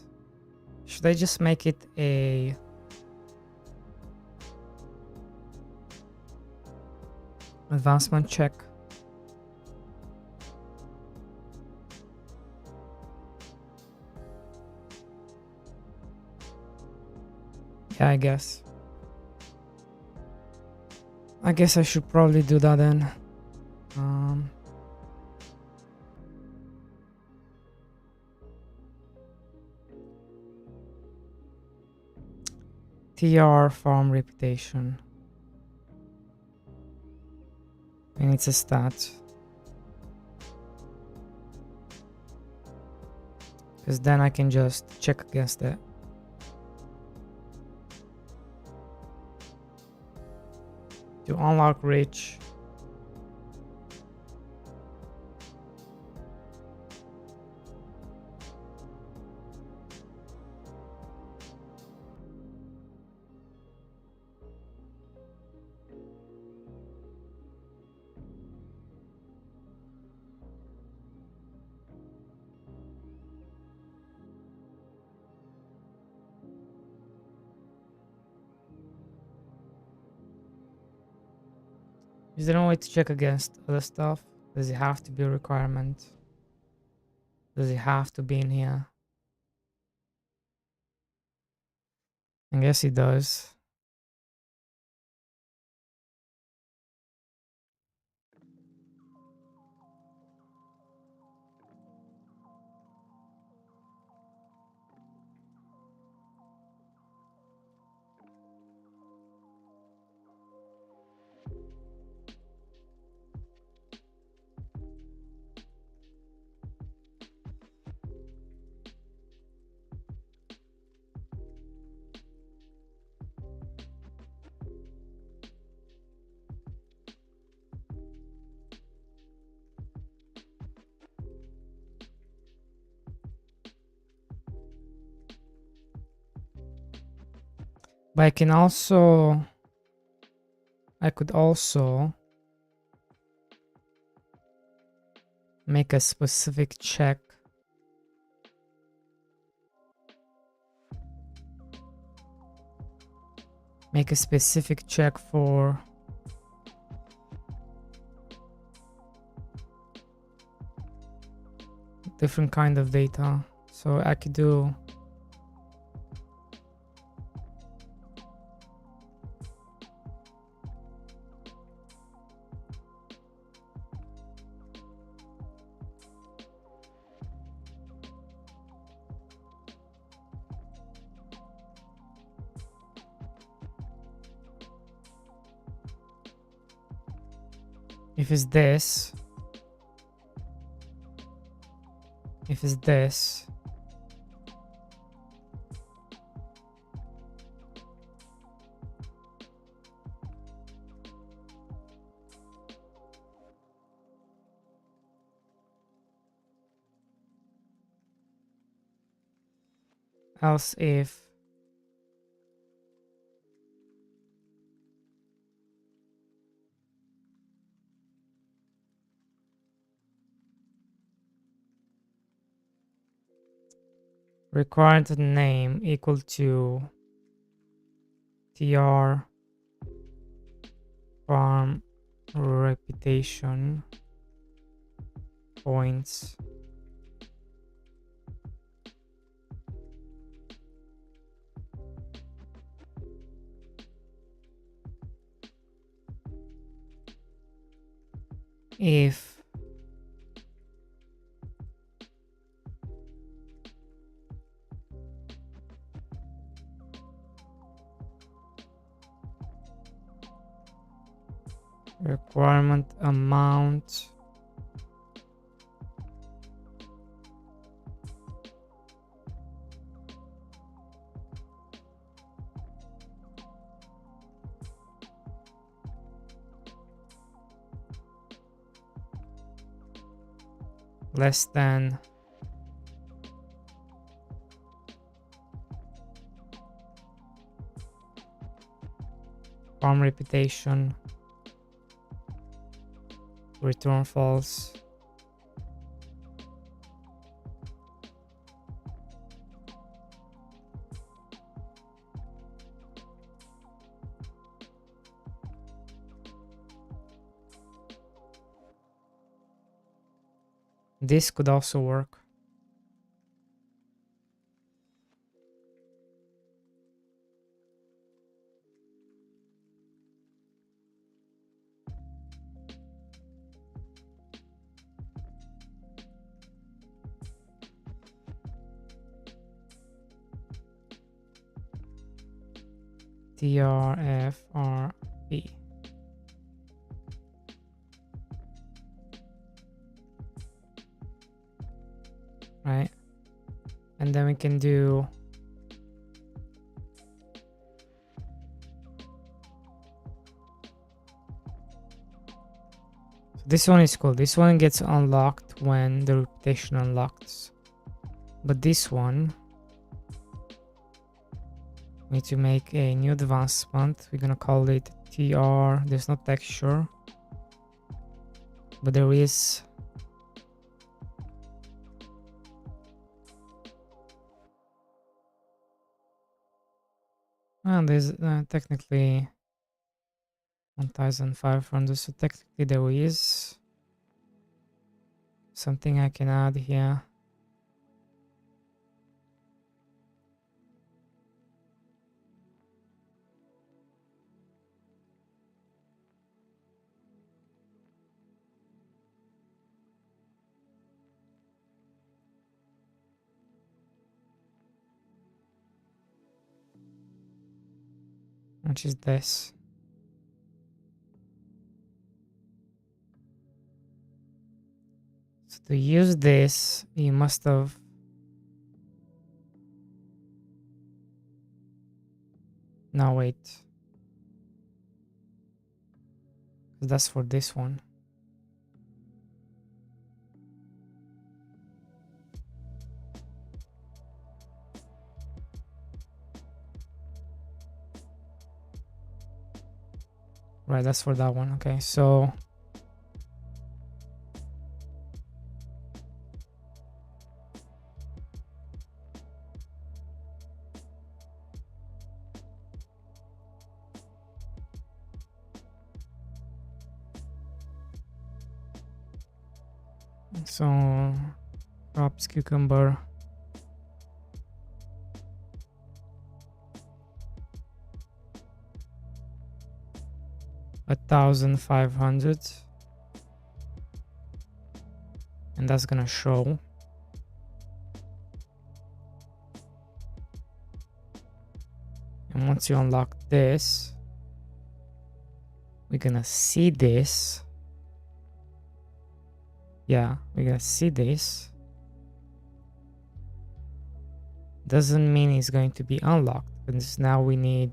Should I just make it a advancement check? Yeah, I guess. I guess I should probably do that then. TR farm reputation. And it's a stat. Because then I can just check against it. To unlock rich. Is there no way to check against other stuff? Does it have to be a requirement? Does it have to be in here? I guess it does. But I could also make a specific check. Make a specific check for different kind of data. So I could do if it's this, else if required name equal to tr farm reputation points if requirement amount less than farm reputation, return false. This could also work. TRFRP. Right, and then we can do this one is cool. This one gets unlocked when the reputation unlocks, but this one we need to make a new advancement. We're gonna call it TR. There's no texture, but there is there's technically 1500, so technically there is something I can add here. Which is this. So to use this, you must have no wait. That's for this one. Right, that's for that one. Okay, so crops, cucumber. $1,500, and that's gonna show. And once you unlock this, we're gonna see this. Yeah, we're gonna see this. Doesn't mean it's going to be unlocked, because now we need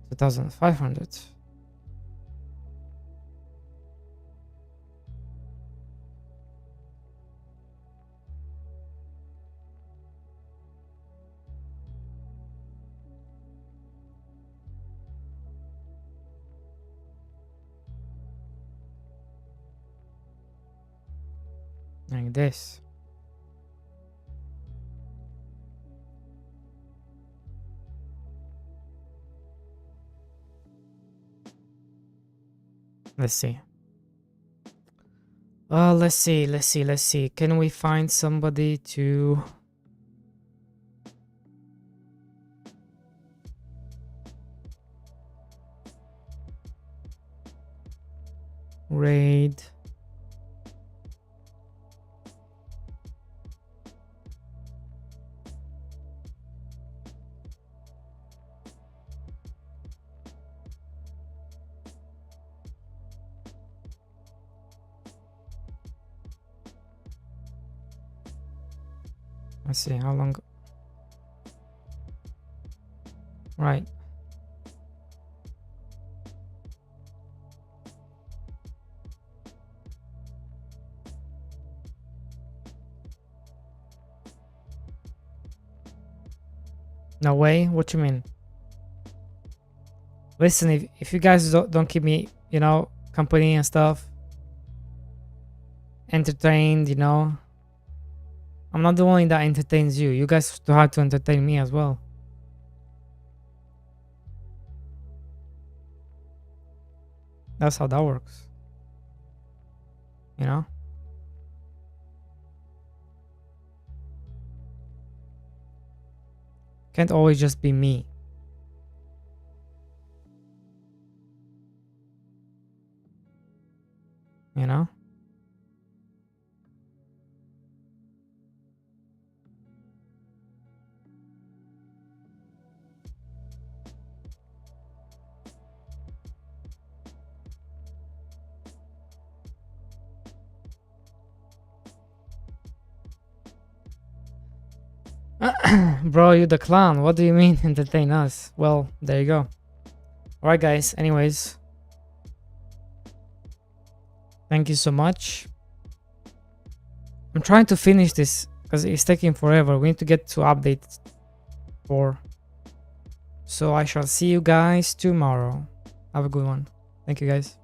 2,500. Like this. Let's see. Let's see. Can we find somebody to raid? Let's see how long. Right. No way? What you mean? Listen, if you guys don't keep me, you know, company and stuff, entertained, you know, I'm not the one that entertains you. You guys still have to entertain me as well. That's how that works. You know? Can't always just be me. You know? Bro, you the clown. What do you mean entertain us? Well, there you go. Alright guys, anyways. Thank you so much. I'm trying to finish this because it's taking forever. We need to get to update 4. So I shall see you guys tomorrow. Have a good one. Thank you guys.